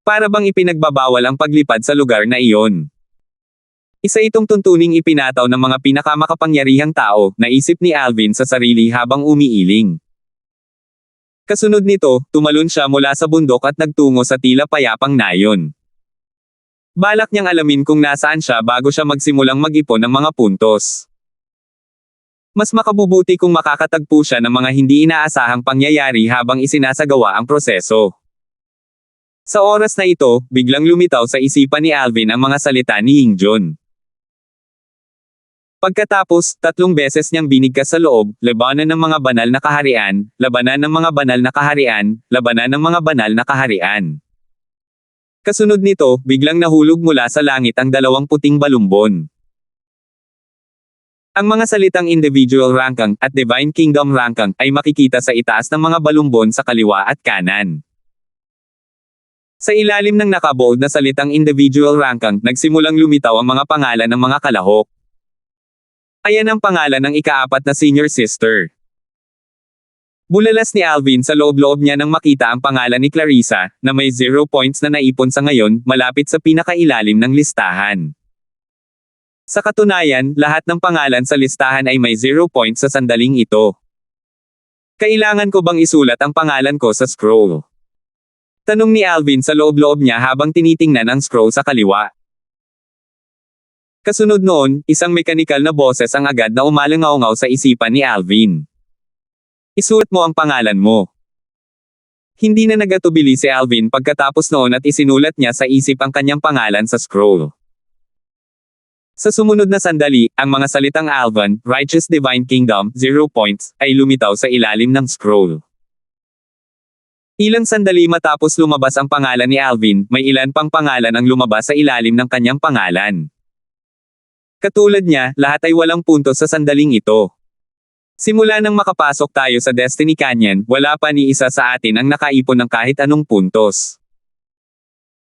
Para bang ipinagbabawal ang paglipad sa lugar na iyon. Isa itong tuntuning ipinataw ng mga pinakamakapangyarihang tao, naisip ni Alvin sa sarili habang umiiling. Kasunod nito, tumalon siya mula sa bundok at nagtungo sa tila payapang nayon. Balak niyang alamin kung nasaan siya bago siya magsimulang mag-ipon ng mga puntos. Mas makabubuti kung makakatagpo siya ng mga hindi inaasahang pangyayari habang isinasagawa ang proseso. Sa oras na ito, biglang lumitaw sa isipan ni Alvin ang mga salita ni Yingjun. Pagkatapos, 3 beses niyang binigkas sa loob, labanan ng mga banal na kaharian, labanan ng mga banal na kaharian, labanan ng mga banal na kaharian. Kasunod nito, biglang nahulog mula sa langit ang 2 puting balumbon. Ang mga salitang individual rankang at divine kingdom rankang ay makikita sa itaas ng mga balumbon sa kaliwa at kanan. Sa ilalim ng nakabold na salitang individual rankang, nagsimulang lumitaw ang mga pangalan ng mga kalahok. Ayan ang pangalan ng ika-4 na senior sister. Bulalas ni Alvin sa loob-loob niya nang makita ang pangalan ni Clarissa, na may 0 points na naipon sa ngayon, malapit sa pinakailalim ng listahan. Sa katunayan, lahat ng pangalan sa listahan ay may 0 points sa sandaling ito. Kailangan ko bang isulat ang pangalan ko sa scroll? Tanong ni Alvin sa loob-loob niya habang tinitingnan ang scroll sa kaliwa. Kasunod noon, isang mekanikal na boses ang agad na umalangaw-ngaw sa isipan ni Alvin. Isulat mo ang pangalan mo. Hindi na nagatubili si Alvin pagkatapos noon at isinulat niya sa isip ang kanyang pangalan sa scroll. Sa sumunod na sandali, ang mga salitang Alvan, Righteous Divine Kingdom, 0 points, ay lumitaw sa ilalim ng scroll. Ilang sandali matapos lumabas ang pangalan ni Alvin, may ilan pang pangalan ang lumabas sa ilalim ng kanyang pangalan. Katulad niya, lahat ay walang puntos sa sandaling ito. Simula nang makapasok tayo sa Destiny Canyon, wala pa ni isa sa atin ang nakaipon ng kahit anong puntos.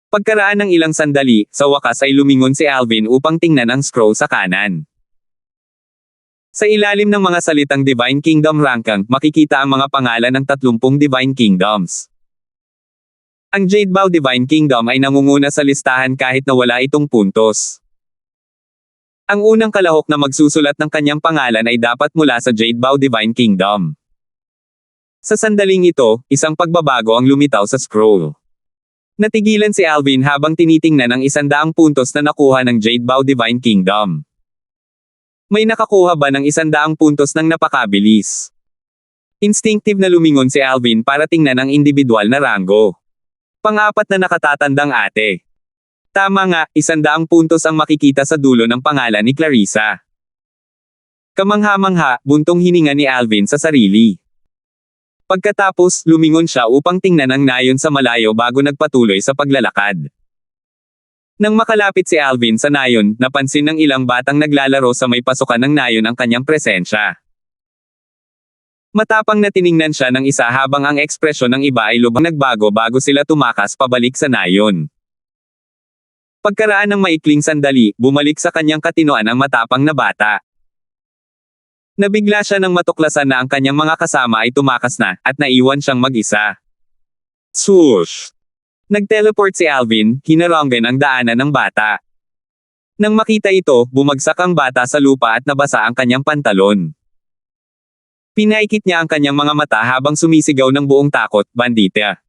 Pagkaraan ng ilang sandali, sa wakas ay lumingon si Alvin upang tingnan ang scroll sa kanan. Sa ilalim ng mga salitang Divine Kingdom rankang, makikita ang mga pangalan ng 30 Divine Kingdoms. Ang Jade Bow Divine Kingdom ay nangunguna sa listahan kahit na wala itong puntos. Ang unang kalahok na magsusulat ng kanyang pangalan ay dapat mula sa Jade Bow Divine Kingdom. Sa sandaling ito, isang pagbabago ang lumitaw sa scroll. Natigilan si Alvin habang tinitingnan ang 100 puntos na nakuha ng Jade Bow Divine Kingdom. May nakakuha ba ng 100 puntos ng napakabilis? Instinctive na lumingon si Alvin para tingnan ang individual na ranggo. Pang-4 na nakatatandang ate. Tama nga, 100 puntos ang makikita sa dulo ng pangalan ni Clarissa. Kamangha-mangha, buntong hininga ni Alvin sa sarili. Pagkatapos, lumingon siya upang tingnan ang nayon sa malayo bago nagpatuloy sa paglalakad. Nang makalapit si Alvin sa nayon, napansin ng ilang batang naglalaro sa may pasukan ng nayon ang kanyang presensya. Matapang na tiningnan siya ng isa habang ang ekspresyon ng iba ay lubhang nagbago bago sila tumakas pabalik sa nayon. Pagkaraan ng maikling sandali, bumalik sa kanyang katinoan ang matapang na bata. Nabigla siya nang matuklasan na ang kanyang mga kasama ay tumakas na, at naiwan siyang mag-isa. Swoosh! Nag-teleport si Alvin, hinaranggan ang daanan ng bata. Nang makita ito, bumagsak ang bata sa lupa at nabasa ang kanyang pantalon. Pinaikit niya ang kanyang mga mata habang sumisigaw ng buong takot, bandita.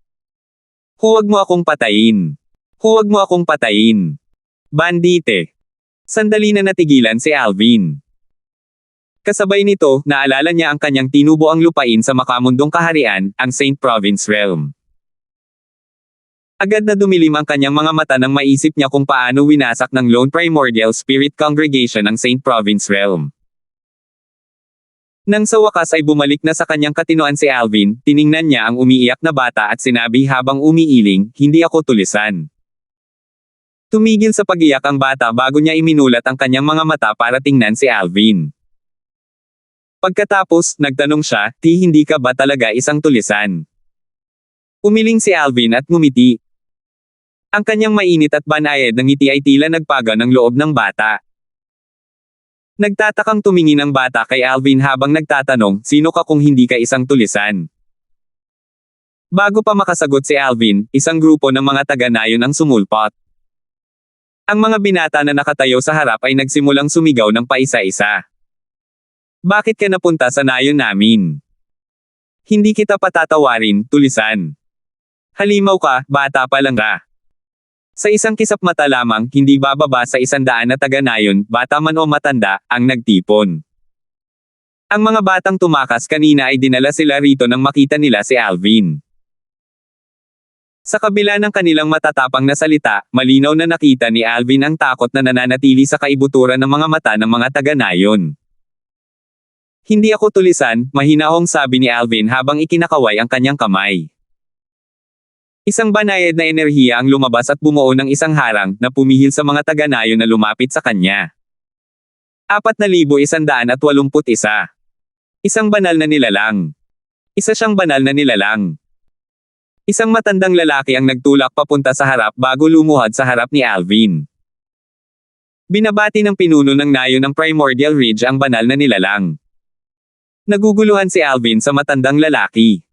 Huwag mo akong patayin. Huwag mo akong patayin. Bandite. Sandali na natigilan si Alvin. Kasabay nito, naalala niya ang kanyang tinubuang lupain sa makamundong kaharian, ang Saint Province Realm. Agad na dumilim ang kanyang mga mata nang maisip niya kung paano winasak ng Lone Primordial Spirit Congregation ang Saint Province Realm. Nang sa wakas ay bumalik na sa kanyang katinoan si Alvin, tiningnan niya ang umiiyak na bata at sinabi habang umiiling, "Hindi ako tulisan." Tumigil sa pag-iyak ang bata bago niya iminulat ang kanyang mga mata para tingnan si Alvin. Pagkatapos, nagtanong siya, Hindi ka ba talaga isang tulisan?" Umiling si Alvin at ngumiti. Ang kanyang mainit at banayad na ngiti ay tila nagpaga ng loob ng bata. Nagtatakang tumingin ang bata kay Alvin habang nagtatanong, "Sino ka kung hindi ka isang tulisan?" Bago pa makasagot si Alvin, isang grupo ng mga taga-nayon ang sumulpot. Ang mga binata na nakatayo sa harap ay nagsimulang sumigaw ng paisa-isa. "Bakit ka napunta sa nayon namin? Hindi kita patatawarin, tulisan. Halimaw ka, bata pa lang ka." Sa isang kisap mata lamang, hindi bababa sa 100 na taga-nayon, bata man o matanda, ang nagtipon. Ang mga batang tumakas kanina ay dinala sila rito nang makita nila si Alvin. Sa kabila ng kanilang matatapang na salita, malinaw na nakita ni Alvin ang takot na nananatili sa kaibuturan ng mga mata ng mga taga-nayon. "Hindi ako tulisan," mahinahong sabi ni Alvin habang ikinakaway ang kanyang kamay. Isang banayad na enerhiya ang lumabas at bumuo ng isang harang na pumihil sa mga taga-nayon na lumapit sa kanya. 4,181. Isang banal na nilalang. Isa siyang banal na nilalang. Isang matandang lalaki ang nagtulak papunta sa harap bago lumuhad sa harap ni Alvin. Binabati ng pinuno ng nayon ng Primordial Ridge ang banal na nilalang. Naguguluhan si Alvin sa matandang lalaki.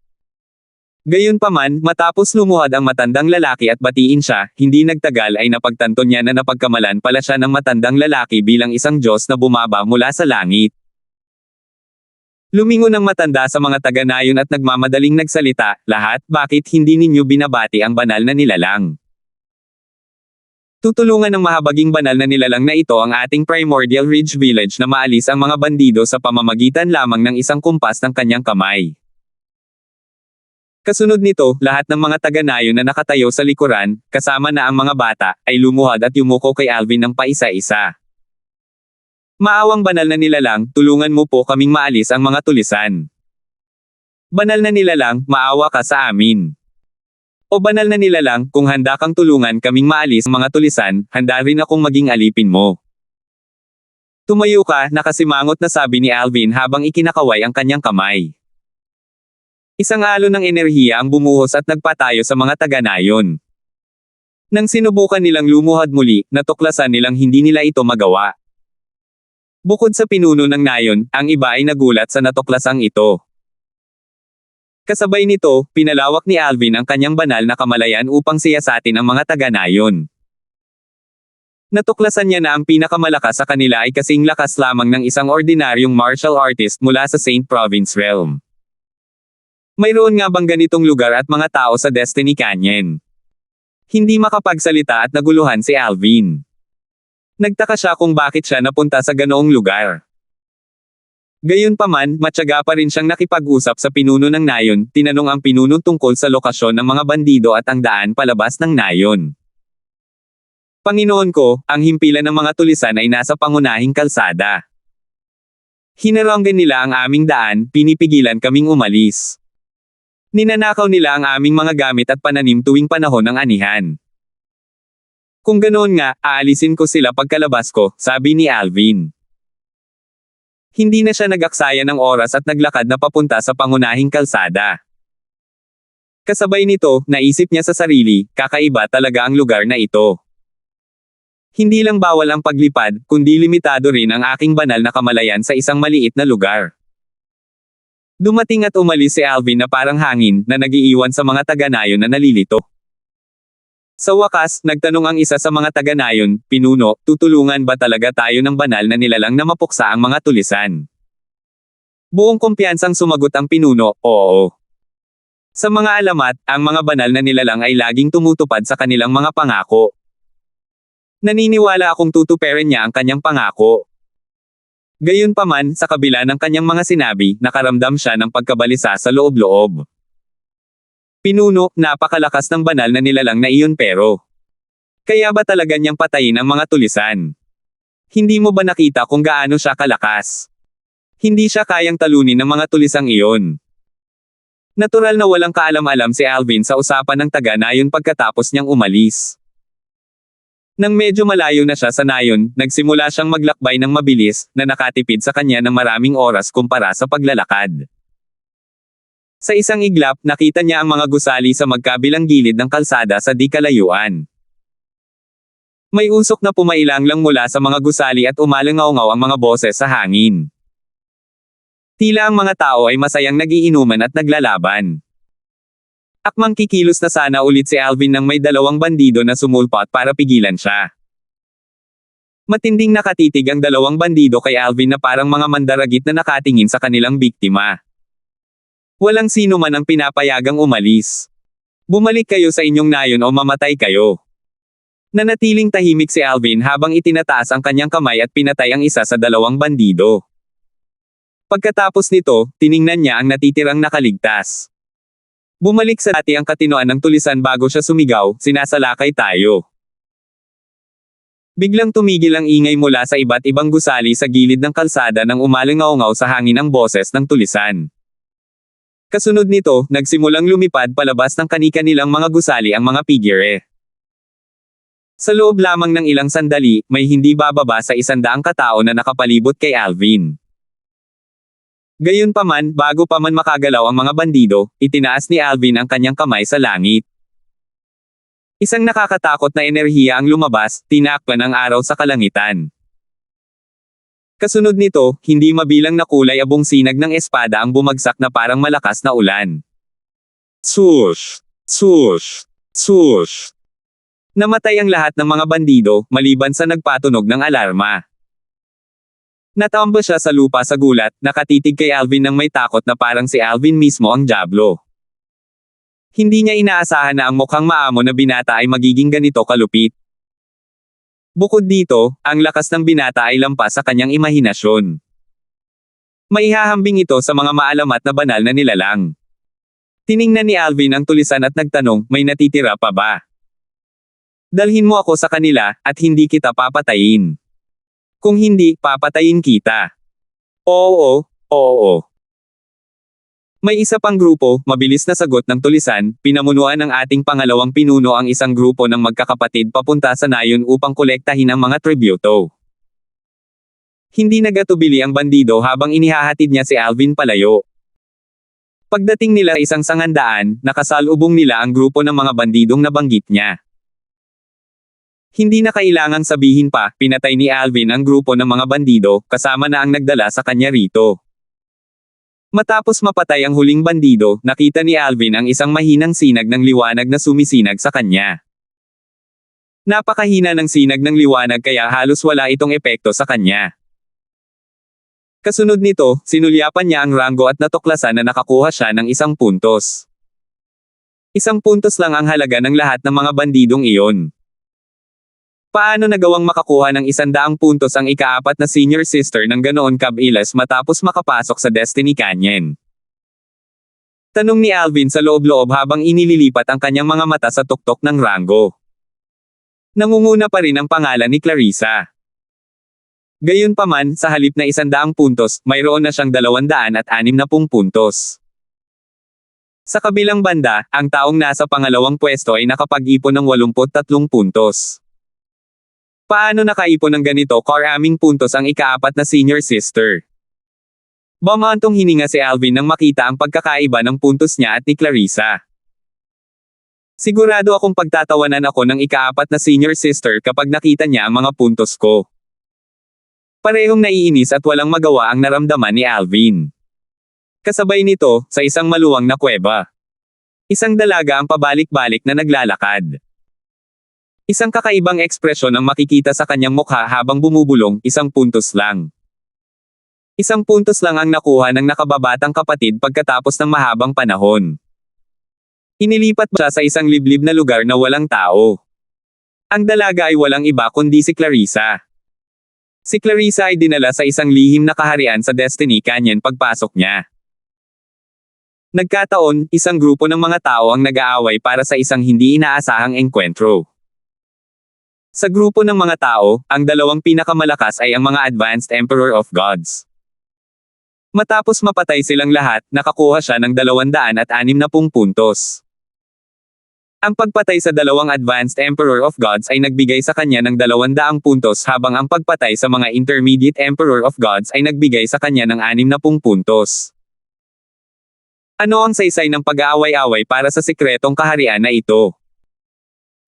Gayunpaman, matapos lumuhad ang matandang lalaki at batiin siya, hindi nagtagal ay napagtanto niya na napagkamalan pala siya ng matandang lalaki bilang isang Diyos na bumaba mula sa langit. Lumingon ang matanda sa mga taga-nayon at nagmamadaling nagsalita, "Lahat, bakit hindi ninyo binabati ang banal na nilalang? Tutulungan ng mahabaging banal na nilalang na ito ang ating Primordial Ridge Village na maalis ang mga bandido sa pamamagitan lamang ng isang kumpas ng kanyang kamay." Kasunod nito, lahat ng mga taga-nayon na nakatayo sa likuran, kasama na ang mga bata, ay lumuhad at yumuko kay Alvin ng paisa-isa. "Maawang banal na nilalang, tulungan mo po kaming maalis ang mga tulisan. Banal na nilalang, maawa ka sa amin. O banal na nilalang, kung handa kang tulungan kaming maalis ang mga tulisan, handa rin akong maging alipin mo." "Tumayo ka," nakasimangot na sabi ni Alvin habang ikinakaway ang kanyang kamay. Isang alon ng enerhiya ang bumuhos at nagpatayo sa mga taga-nayon. Nang sinubukan nilang lumuhad muli, natuklasan nilang hindi nila ito magawa. Bukod sa pinuno ng nayon, ang iba ay nagulat sa natuklasang ito. Kasabay nito, pinalawak ni Alvin ang kanyang banal na kamalayan upang siyasatin ang mga taga-nayon. Natuklasan niya na ang pinakamalakas sa kanila ay kasing lakas lamang ng isang ordinaryong martial artist mula sa Saint Province Realm. Mayroon nga bang ganitong lugar at mga tao sa Destiny Canyon? Hindi makapagsalita at naguluhan si Alvin. Nagtaka siya kung bakit siya napunta sa ganoong lugar. Gayunpaman, matyaga pa rin siyang nakipag-usap sa pinuno ng nayon, tinanong ang pinuno tungkol sa lokasyon ng mga bandido at ang daan palabas ng nayon. "Panginoon ko, ang himpilan ng mga tulisan ay nasa pangunahing kalsada. Hinaranggan nila ang aming daan, pinipigilan kaming umalis. Ninanakaw nila ang aming mga gamit at pananim tuwing panahon ng anihan. Kung ganoon nga, aalisin ko sila pagkalabas ko," sabi ni Alvin. Hindi na siya nag-aksaya ng oras at naglakad na papunta sa pangunahing kalsada. Kasabay nito, naisip niya sa sarili, kakaiba talaga ang lugar na ito. Hindi lang bawal ang paglipad, kundi limitado rin ang aking banal na kamalayan sa isang maliit na lugar. Dumating at umalis si Alvin na parang hangin, na nagiiwan sa mga taga-nayon na nalilito. Sa wakas, nagtanong ang isa sa mga taga-nayon, "Pinuno, tutulungan ba talaga tayo ng banal na nilalang na mapuksa ang mga tulisan?" Buong kumpiyansang sumagot ang pinuno, "Oo." Sa mga alamat, ang mga banal na nilalang ay laging tumutupad sa kanilang mga pangako. Naniniwala akong tutuparin niya ang kanyang pangako. Gayunpaman, sa kabila ng kanyang mga sinabi, nakaramdam siya ng pagkabalisa sa loob-loob. "Pinuno, napakalakas ng banal na nilalang na iyon pero kaya ba talaga niyang patayin ang mga tulisan? Hindi mo ba nakita kung gaano siya kalakas? Hindi siya kayang talunin ng mga tulisang iyon. Natural na walang kaalam-alam si Alvin sa usapan ng taga-nayon pagkatapos niyang umalis. Nang medyo malayo na siya sa nayon, nagsimula siyang maglakbay ng mabilis, na nakatipid sa kanya ng maraming oras kumpara sa paglalakad. Sa isang iglap, nakita niya ang mga gusali sa magkabilang gilid ng kalsada sa di kalayuan. May usok na pumailang lang mula sa mga gusali at umalangaw-ngaw ang mga boses sa hangin. Tila ang mga tao ay masayang nagiinuman at naglalaban. Akmang kikilos na sana ulit si Alvin nang may dalawang bandido na sumulpot para pigilan siya. Matinding nakatitig ang dalawang bandido kay Alvin na parang mga mandaragit na nakatingin sa kanilang biktima. Walang sino man ang pinapayagang umalis. Bumalik kayo sa inyong nayon o mamatay kayo. Nanatiling tahimik si Alvin habang itinataas ang kanyang kamay at pinatay ang isa sa dalawang bandido. Pagkatapos nito, tiningnan niya ang natitirang nakaligtas. Bumalik sa dati ang katinoan ng tulisan bago siya sumigaw, "Sinasalakay tayo." Biglang tumigil ang ingay mula sa iba't ibang gusali sa gilid ng kalsada nang umalangaw-ngaw sa hangin ang boses ng tulisan. Kasunod nito, nagsimulang lumipad palabas ng kani-kanilang mga gusali ang mga pigire. Sa loob lamang ng ilang sandali, may hindi bababa sa 100 katao na nakapalibot kay Alvin. Gayunpaman, bago pa man makagalaw ang mga bandido, itinaas ni Alvin ang kanyang kamay sa langit. Isang nakakatakot na enerhiya ang lumabas, tinakpan ang araw sa kalangitan. Kasunod nito, hindi mabilang na kulay abong sinag ng espada ang bumagsak na parang malakas na ulan. Swoosh! Swoosh! Swoosh! Namatay ang lahat ng mga bandido, maliban sa nagpatunog ng alarma. Natambo siya sa lupa sa gulat, nakatitig kay Alvin nang may takot na parang si Alvin mismo ang dyablo. Hindi niya inaasahan na ang mukhang maamo na binata ay magiging ganito kalupit. Bukod dito, ang lakas ng binata ay lampas sa kanyang imahinasyon. Maihahambing ito sa mga maalamat na banal na nilalang. Tiningnan ni Alvin ang tulisan at nagtanong, "May natitira pa ba? Dalhin mo ako sa kanila, at hindi kita papatayin. Kung hindi, papatayin kita." "Oo, oo." May isa pang grupo, mabilis na sagot ng tulisan, "Pinamunuan ng ating pangalawang pinuno ang isang grupo ng magkakapatid papunta sa nayon upang kolektahin ang mga tributo." Hindi nagatubili ang bandido habang inihahatid niya si Alvin palayo. Pagdating nila sa isang sangandaan, nakasalubong nila ang grupo ng mga bandidong nabanggit niya. Hindi na kailangang sabihin pa, pinatay ni Alvin ang grupo ng mga bandido, kasama na ang nagdala sa kanya rito. Matapos mapatay ang huling bandido, nakita ni Alvin ang isang mahinang sinag ng liwanag na sumisinag sa kanya. Napakahina ng sinag ng liwanag kaya halos wala itong epekto sa kanya. Kasunod nito, sinulyapan niya ang ranggo at natuklasan na nakakuha siya ng 1 puntos. 1 puntos lang ang halaga ng lahat ng mga bandidong iyon. Paano nagawang makakuha ng 100 puntos ang ika-4 na senior sister ng ganoon kabilis matapos makapasok sa Destiny Canyon? Tanong ni Alvin sa loob-loob habang inililipat ang kanyang mga mata sa tuktok ng ranggo. Nangunguna pa rin ang pangalan ni Clarissa. Gayunpaman, sa halip na 100 puntos, mayroon na siyang 260 puntos. Sa kabilang banda, ang taong nasa pangalawang pwesto ay nakapag-ipon ng 83 puntos. Paano nakaipon ng ganito karaming puntos ang ika-4 na senior sister? Bumantong hininga si Alvin nang makita ang pagkakaiba ng puntos niya at ni Clarissa. Sigurado akong pagtatawanan ako ng ika-4 na senior sister kapag nakita niya ang mga puntos ko. Parehong naiinis at walang magawa ang naramdaman ni Alvin. Kasabay nito, sa isang maluwang na kuweba. Isang dalaga ang pabalik-balik na naglalakad. Isang kakaibang ekspresyon ang makikita sa kanyang mukha habang bumubulong, 1 puntos lang. 1 puntos lang ang nakuha ng nakababatang kapatid pagkatapos ng mahabang panahon. Inilipat siya sa isang liblib na lugar na walang tao. Ang dalaga ay walang iba kundi si Clarissa. Si Clarissa ay dinala sa isang lihim na kaharian sa Destiny Canyon pagpasok niya. Nagkataon, isang grupo ng mga tao ang nag-aaway para sa isang hindi inaasahang engkwentro. Sa grupo ng mga tao, ang 2 pinakamalakas ay ang mga Advanced Emperor of Gods. Matapos mapatay silang lahat, nakakuha siya ng 260 puntos. Ang pagpatay sa dalawang Advanced Emperor of Gods ay nagbigay sa kanya ng 200 puntos habang ang pagpatay sa mga Intermediate Emperor of Gods ay nagbigay sa kanya ng 60 puntos. Ano ang saysay ng pag-aaway-away para sa sikretong kaharian na ito?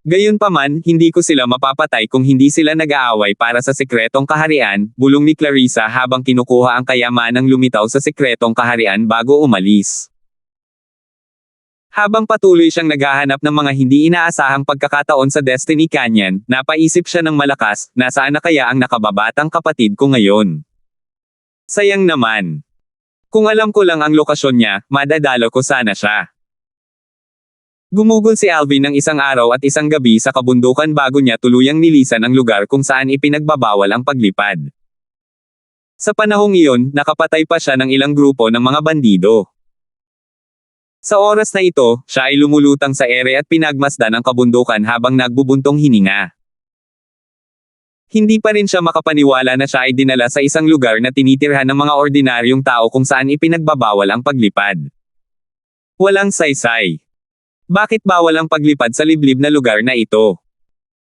Gayunpaman, hindi ko sila mapapatay kung hindi sila nag-aaway para sa sikretong kaharian, bulong ni Clarissa habang kinukuha ang kayamanang lumitaw sa sikretong kaharian bago umalis. Habang patuloy siyang naghahanap ng mga hindi inaasahang pagkakataon sa Destiny Canyon, napaisip siya ng malakas, nasaan na kaya ang nakababatang kapatid ko ngayon? Sayang naman. Kung alam ko lang ang lokasyon niya, madadalo ko sana siya. Gumugol si Alvin ng isang araw at isang gabi sa kabundukan bago niya tuluyang nilisan ang lugar kung saan ipinagbabawal ang paglipad. Sa panahong iyon, nakapatay pa siya ng ilang grupo ng mga bandido. Sa oras na ito, siya ay lumulutang sa ere at pinagmasdan ang kabundukan habang nagbubuntong hininga. Hindi pa rin siya makapaniwala na siya ay dinala sa isang lugar na tinitirhan ng mga ordinaryong tao kung saan ipinagbabawal ang paglipad. Walang saysay. Bakit bawal ang paglipad sa liblib na lugar na ito?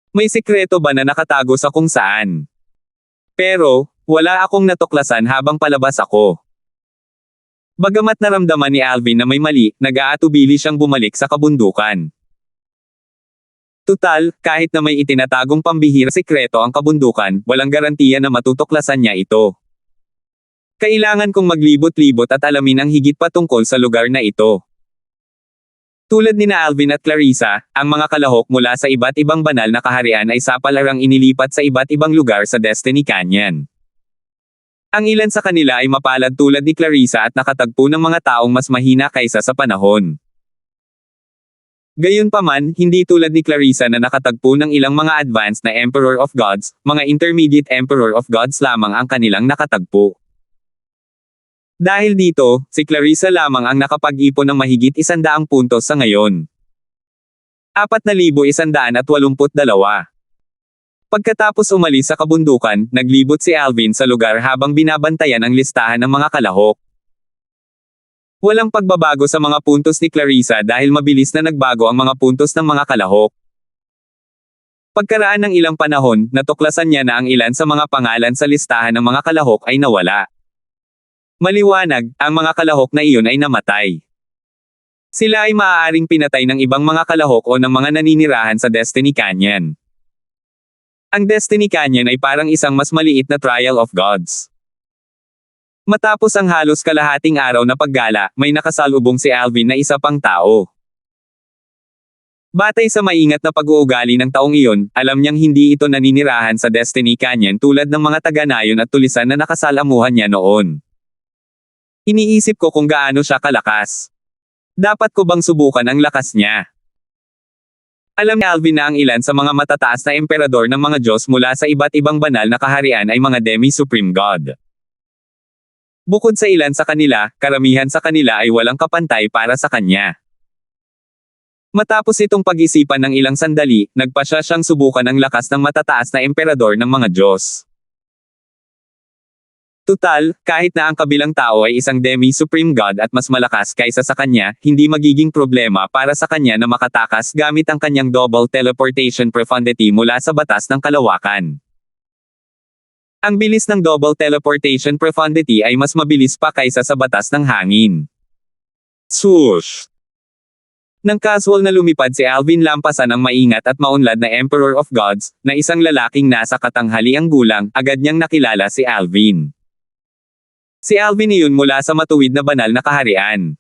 May sikreto ba na nakatago sa kung saan? Pero, wala akong natuklasan habang palabas ako. Bagamat naramdaman ni Alvin na may mali, nag-aatubili siyang bumalik sa kabundukan. Tutal, kahit na may itinatagong pambihirang sikreto ang kabundukan, walang garantiya na matutuklasan niya ito. Kailangan kong maglibot-libot at alamin ang higit pa tungkol sa lugar na ito. Tulad ni Alvin at Clarissa, ang mga kalahok mula sa iba't ibang banal na kaharian ay sapalarang inilipat sa iba't ibang lugar sa Destiny Canyon. Ang ilan sa kanila ay mapalad tulad ni Clarissa at nakatagpo ng mga taong mas mahina kaysa sa panahon. Gayunpaman, hindi tulad ni Clarissa na nakatagpo ng ilang mga advanced na Emperor of Gods, mga Intermediate Emperor of Gods lamang ang kanilang nakatagpo. Dahil dito, si Clarissa lamang ang nakapag-ipon ng mahigit 100 puntos sa ngayon. 4,182. Pagkatapos umalis sa kabundukan, naglibot si Alvin sa lugar habang binabantayan ang listahan ng mga kalahok. Walang pagbabago sa mga puntos ni Clarissa dahil mabilis na nagbago ang mga puntos ng mga kalahok. Pagkaraan ng ilang panahon, natuklasan niya na ang ilan sa mga pangalan sa listahan ng mga kalahok ay nawala. Maliwanag, ang mga kalahok na iyon ay namatay. Sila ay maaaring pinatay ng ibang mga kalahok o ng mga naninirahan sa Destiny Canyon. Ang Destiny Canyon ay parang isang mas maliit na trial of gods. Matapos ang halos kalahating araw na paggala, may nakasalubong si Alvin na isa pang tao. Batay sa maingat na pag-uugali ng taong iyon, alam niyang hindi ito naninirahan sa Destiny Canyon tulad ng mga taga-nayon at tulisan na nakasalamuhan niya noon. Iniisip ko kung gaano siya kalakas. Dapat ko bang subukan ang lakas niya? Alam ni Alvin na ang ilan sa mga matataas na emperador ng mga Diyos mula sa iba't ibang banal na kaharian ay mga Demi-Supreme God. Bukod sa ilan sa kanila, karamihan sa kanila ay walang kapantay para sa kanya. Matapos itong pag-isipan ng ilang sandali, nagpasya siyang subukan ang lakas ng matataas na emperador ng mga Diyos. Tutal, kahit na ang kabilang tao ay isang Demi-Supreme God at mas malakas kaysa sa kanya, hindi magiging problema para sa kanya na makatakas gamit ang kanyang double teleportation profundity mula sa batas ng kalawakan. Ang bilis ng double teleportation profundity ay mas mabilis pa kaysa sa batas ng hangin. Swoosh! Nang casual na lumipad si Alvin lampasan ang maingat at maunlad na Emperor of Gods, na isang lalaking nasa katanghaliang gulang, agad niyang nakilala si Alvin. Si Alvin iyon mula sa matuwid na banal na kaharian.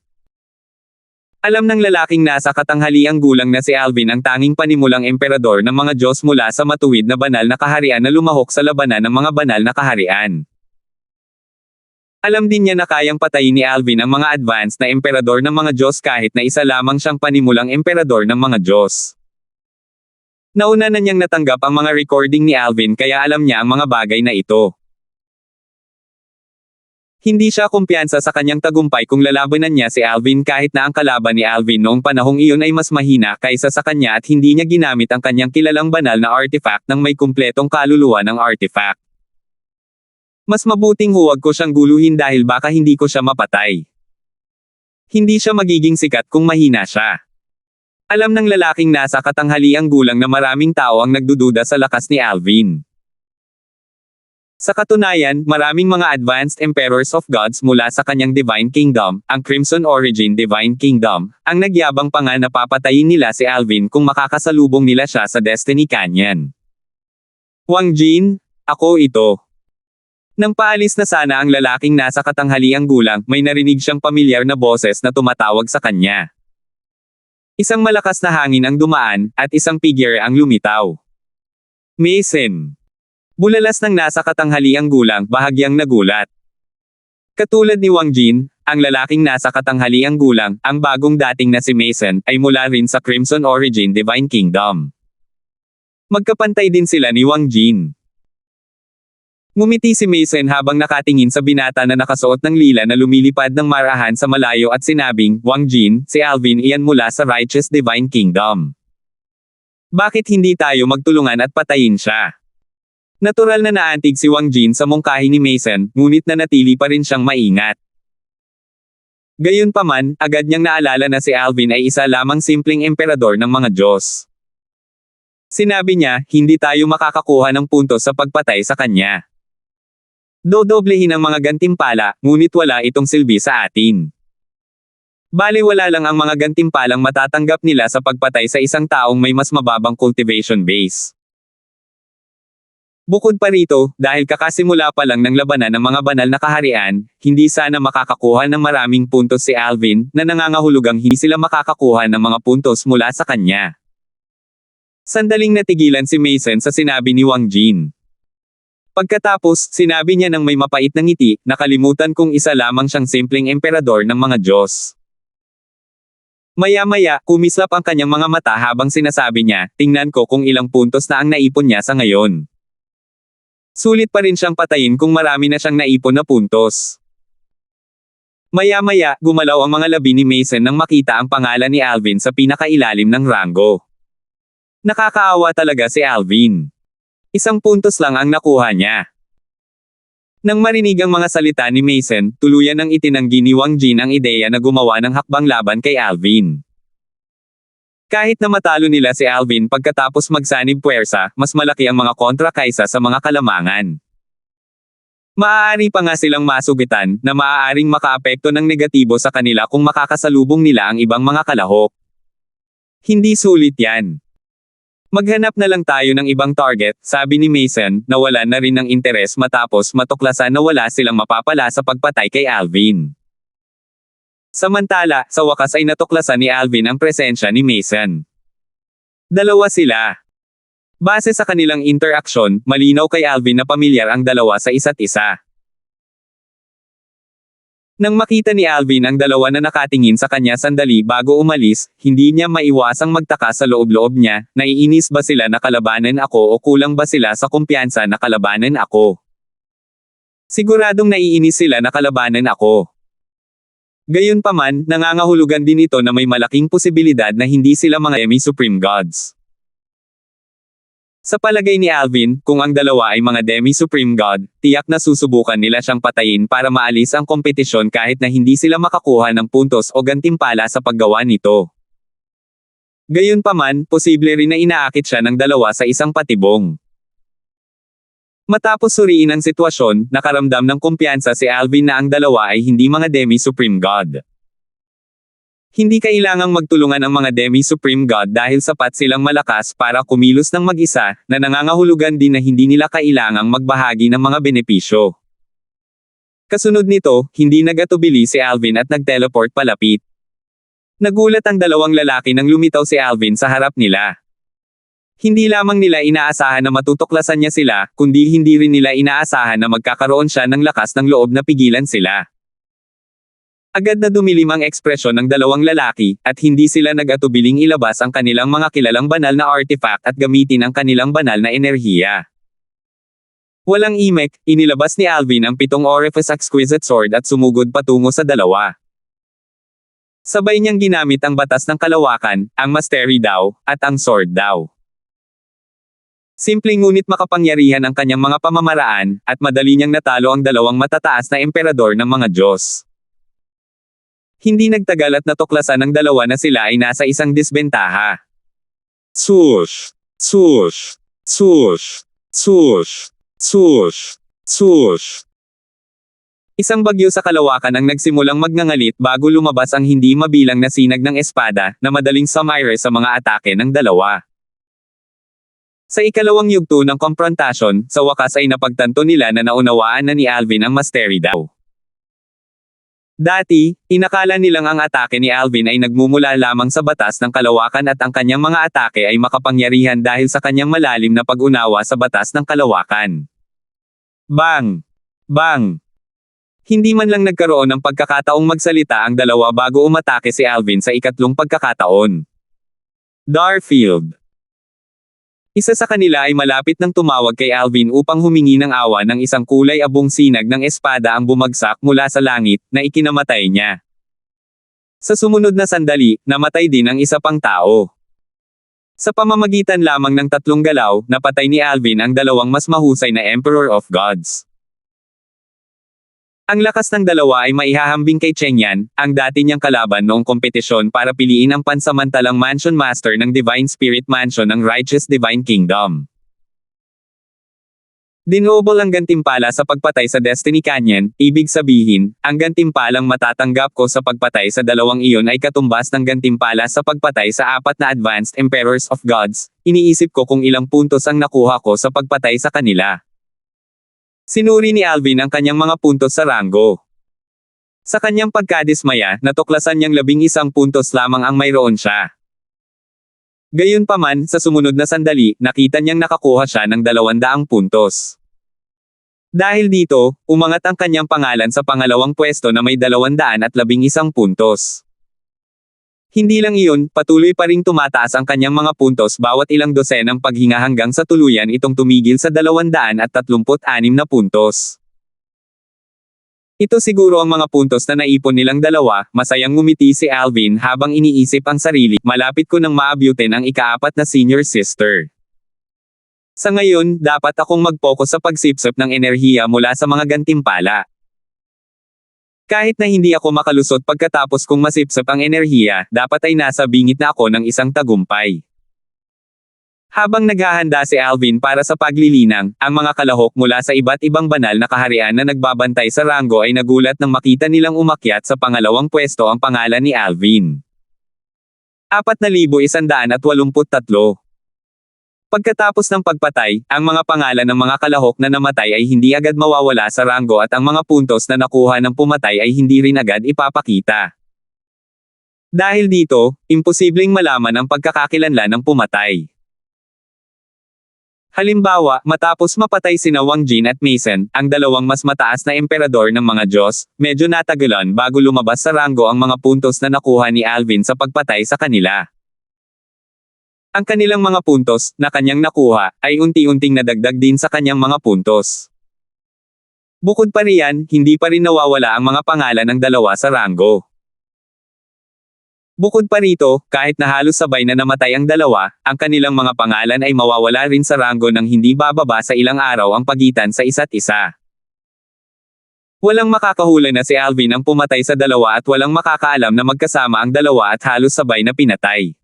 Alam ng lalaking nasa katanghaliang gulang na si Alvin ang tanging panimulang emperador ng mga Diyos mula sa matuwid na banal na kaharian na lumahok sa labanan ng mga banal na kaharian. Alam din niya na kayang patayin ni Alvin ang mga advanced na emperador ng mga Diyos kahit na isa lamang siyang panimulang emperador ng mga Diyos. Nauna na niyang natanggap ang mga recording ni Alvin kaya alam niya ang mga bagay na ito. Hindi siya kumpiyansa sa kanyang tagumpay kung lalabanan niya si Alvin kahit na ang kalaban ni Alvin noong panahong iyon ay mas mahina kaysa sa kanya at hindi niya ginamit ang kanyang kilalang banal na artifact ng may kumpletong kaluluwa ng artifact. Mas mabuting huwag ko siyang guluhin dahil baka hindi ko siya mapatay. Hindi siya magiging sikat kung mahina siya. Alam ng lalaking nasa katanghaliang gulang na maraming tao ang nagdududa sa lakas ni Alvin. Sa katunayan, maraming mga advanced emperors of gods mula sa kanyang divine kingdom, ang Crimson Origin Divine Kingdom, ang nagyabang pa nga na papatayin nila si Alvin kung makakasalubong nila siya sa Destiny Canyon. Wang Jin, ako ito. Nang paalis na sana ang lalaking nasa katanghaliang gulang, may narinig siyang pamilyar na boses na tumatawag sa kanya. Isang malakas na hangin ang dumaan, at isang figure ang lumitaw. Mason. Bulalas ng nasa katanghaliang gulang, bahagyang nagulat. Katulad ni Wang Jin, ang lalaking nasa katanghaliang gulang, ang bagong dating na si Mason, ay mula rin sa Crimson Origin Divine Kingdom. Magkapantay din sila ni Wang Jin. Ngumiti si Mason habang nakatingin sa binata na nakasuot ng lila na lumilipad ng marahan sa malayo at sinabing, Wang Jin, si Alvin iyan mula sa Righteous Divine Kingdom. Bakit hindi tayo magtulungan at patayin siya? Natural na naantig si Wang Jin sa mungkahi ni Mason, ngunit nanatili pa rin siyang maingat. Gayunpaman, agad niyang naalala na si Alvin ay isa lamang simpleng emperador ng mga Diyos. Sinabi niya, hindi tayo makakakuha ng puntos sa pagpatay sa kanya. Dodoblehin ang mga gantimpala, ngunit wala itong silbi sa atin. Baliwala lang ang mga gantimpalang matatanggap nila sa pagpatay sa isang taong may mas mababang cultivation base. Bukod pa rito, dahil kakasimula pa lang ng labanan ng mga banal na kaharian, hindi sana makakakuha ng maraming puntos si Alvin, na nangangahulugang hindi sila makakakuha ng mga puntos mula sa kanya. Sandaling natigilan si Mason sa sinabi ni Wang Jin. Pagkatapos, sinabi niya ng may mapait na ngiti, nakalimutan kung isa lamang siyang simpleng emperador ng mga Diyos. Maya-maya, kumislap ang kanyang mga mata habang sinasabi niya, tingnan ko kung ilang puntos na ang naipon niya sa ngayon. Sulit pa rin siyang patayin kung marami na siyang naipon na puntos. Maya-maya, gumalaw ang mga labi ni Mason nang makita ang pangalan ni Alvin sa pinakailalim ng rango. Nakakaawa talaga si Alvin. Isang puntos lang ang nakuha niya. Nang marinig ang mga salita ni Mason, tuluyan nang itinanggi ni Wang Jin ang ideya na gumawa ng hakbang laban kay Alvin. Kahit na matalo nila si Alvin pagkatapos magsanib puwersa, mas malaki ang mga kontra kaysa sa mga kalamangan. Maaari pa nga silang masugitan, na maaaring makaapekto ng negatibo sa kanila kung makakasalubong nila ang ibang mga kalahok. Hindi sulit yan. Maghanap na lang tayo ng ibang target, sabi ni Mason, na wala na rin ng interes matapos matuklasan na wala silang mapapala sa pagpatay kay Alvin. Samantala, sa wakas ay natuklasan ni Alvin ang presensya ni Mason. Dalawa sila. Base sa kanilang interaksyon, malinaw kay Alvin na pamilyar ang dalawa sa isa't isa. Nang makita ni Alvin ang dalawa na nakatingin sa kanya sandali bago umalis, hindi niya maiwasang magtaka sa loob-loob niya, naiinis ba sila na kalabanan ako o kulang ba sila sa kumpiyansa na kalabanan ako? Siguradong naiinis sila na kalabanan ako. Gayunpaman, nangangahulugan din ito na may malaking posibilidad na hindi sila mga Demi-Supreme Gods. Sa palagay ni Alvin, kung ang dalawa ay mga Demi-Supreme God, tiyak na susubukan nila siyang patayin para maalis ang kompetisyon kahit na hindi sila makakuha ng puntos o gantimpala sa paggawa nito. Gayunpaman, posible rin na inaakit siya ng dalawa sa isang patibong. Matapos suriin ang sitwasyon, nakaramdam ng kumpiyansa si Alvin na ang dalawa ay hindi mga Demi-Supreme God. Hindi kailangang magtulungan ang mga Demi-Supreme God dahil sapat silang malakas para kumilos ng mag-isa, na nangangahulugan din na hindi nila kailangang magbahagi ng mga benepisyo. Kasunod nito, hindi nagatubili si Alvin at nag-teleport palapit. Nagulat ang dalawang lalaki nang lumitaw si Alvin sa harap nila. Hindi lamang nila inaasahan na matutuklasan niya sila, kundi hindi rin nila inaasahan na magkakaroon siya ng lakas ng loob na pigilan sila. Agad na dumilim ang ekspresyon ng dalawang lalaki, at hindi sila nag-atubiling ilabas ang kanilang mga kilalang banal na artifact at gamitin ang kanilang banal na enerhiya. Walang imek, inilabas ni Alvin ang 7 Orifice Exquisite Sword at sumugod patungo sa dalawa. Sabay niyang ginamit ang batas ng kalawakan, ang Mastery Dao, at ang Sword Dao. Simpleng ngunit makapangyarihan ang kanyang mga pamamaraan, at madali niyang natalo ang dalawang matataas na emperador ng mga Diyos. Hindi nagtagal at natuklasan ng dalawa na sila ay nasa isang disbentaha. Swoosh! Swoosh! Swoosh! Swoosh! Swoosh! Swoosh! Isang bagyo sa kalawakan ang nagsimulang magngangalit bago lumabas ang hindi mabilang na sinag ng espada, na madaling sumire sa mga atake ng dalawa. Sa ikalawang yugto ng komprontasyon, sa wakas ay napagtanto nila na naunawaan na ni Alvin ang mastery daw. Dati, inakala nilang ang atake ni Alvin ay nagmumula lamang sa batas ng kalawakan at ang kanyang mga atake ay makapangyarihan dahil sa kanyang malalim na pag-unawa sa batas ng kalawakan. Bang! Bang! Hindi man lang nagkaroon ng pagkakataong magsalita ang dalawa bago umatake si Alvin sa ikatlong pagkakataon. Darfield. Isa sa kanila ay malapit nang tumawag kay Alvin upang humingi ng awa ng isang kulay abong sinag ng espada ang bumagsak mula sa langit, na ikinamatay niya. Sa sumunod na sandali, namatay din ang isa pang tao. Sa pamamagitan lamang ng 3 galaw, napatay ni Alvin ang dalawang mas mahusay na Emperor of Gods. Ang lakas ng dalawa ay maihahambing kay Cheng Yan, ang dati niyang kalaban noong kompetisyon para piliin ang pansamantalang Mansion Master ng Divine Spirit Mansion ng Righteous Divine Kingdom. Dinobol ang gantimpala sa pagpatay sa Destiny Canyon, ibig sabihin, ang gantimpalang matatanggap ko sa pagpatay sa dalawang iyon ay katumbas ng gantimpala sa pagpatay sa 4 na Advanced Emperors of Gods. Iniisip ko kung ilang puntos ang nakuha ko sa pagpatay sa kanila. Sinuri ni Alvin ang kanyang mga puntos sa ranggo. Sa kanyang pagkadismaya, natuklasan niyang 11 puntos lamang ang mayroon siya. Gayunpaman, sa sumunod na sandali, nakita niyang nakakuha siya ng 200 puntos. Dahil dito, umangat ang kanyang pangalan sa pangalawang pwesto na may 211 puntos. Hindi lang iyon, patuloy pa ring tumataas ang kanyang mga puntos bawat ilang dosenang paghinga hanggang sa tuluyan itong tumigil sa 236 na puntos. Ito siguro ang mga puntos na naipon nilang dalawa. Masayang ngumiti si Alvin habang iniisip ang sarili, malapit ko nang maabyutin ang ika-4 na senior sister. Sa ngayon, dapat akong mag-focus sa pagsipsip ng enerhiya mula sa mga gantimpala. Kahit na hindi ako makalusot pagkatapos kong masipsip ang enerhiya, dapat ay nasa bingit na ako ng isang tagumpay. Habang naghahanda si Alvin para sa paglilinang, ang mga kalahok mula sa iba't ibang banal na kaharian na nagbabantay sa ranggo ay nagulat nang makita nilang umakyat sa pangalawang pwesto ang pangalan ni Alvin. 4,183. Pagkatapos ng pagpatay, ang mga pangalan ng mga kalahok na namatay ay hindi agad mawawala sa ranggo at ang mga puntos na nakuha ng pumatay ay hindi rin agad ipapakita. Dahil dito, imposibleng malaman ang pagkakakilanlan ng pumatay. Halimbawa, matapos mapatay sina Wang Jin at Mason, ang dalawang mas mataas na emperador ng mga Diyos, medyo natagalan bago lumabas sa ranggo ang mga puntos na nakuha ni Alvin sa pagpatay sa kanila. Ang kanilang mga puntos, na kanyang nakuha, ay unti-unting nadagdag din sa kanyang mga puntos. Bukod pa riyan, hindi pa rin nawawala ang mga pangalan ng dalawa sa ranggo. Bukod pa rito, kahit na halos sabay na namatay ang dalawa, ang kanilang mga pangalan ay mawawala rin sa ranggo nang hindi bababa sa ilang araw ang pagitan sa isa't isa. Walang makakahula na si Alvin ang pumatay sa dalawa at walang makakaalam na magkasama ang dalawa at halos sabay na pinatay.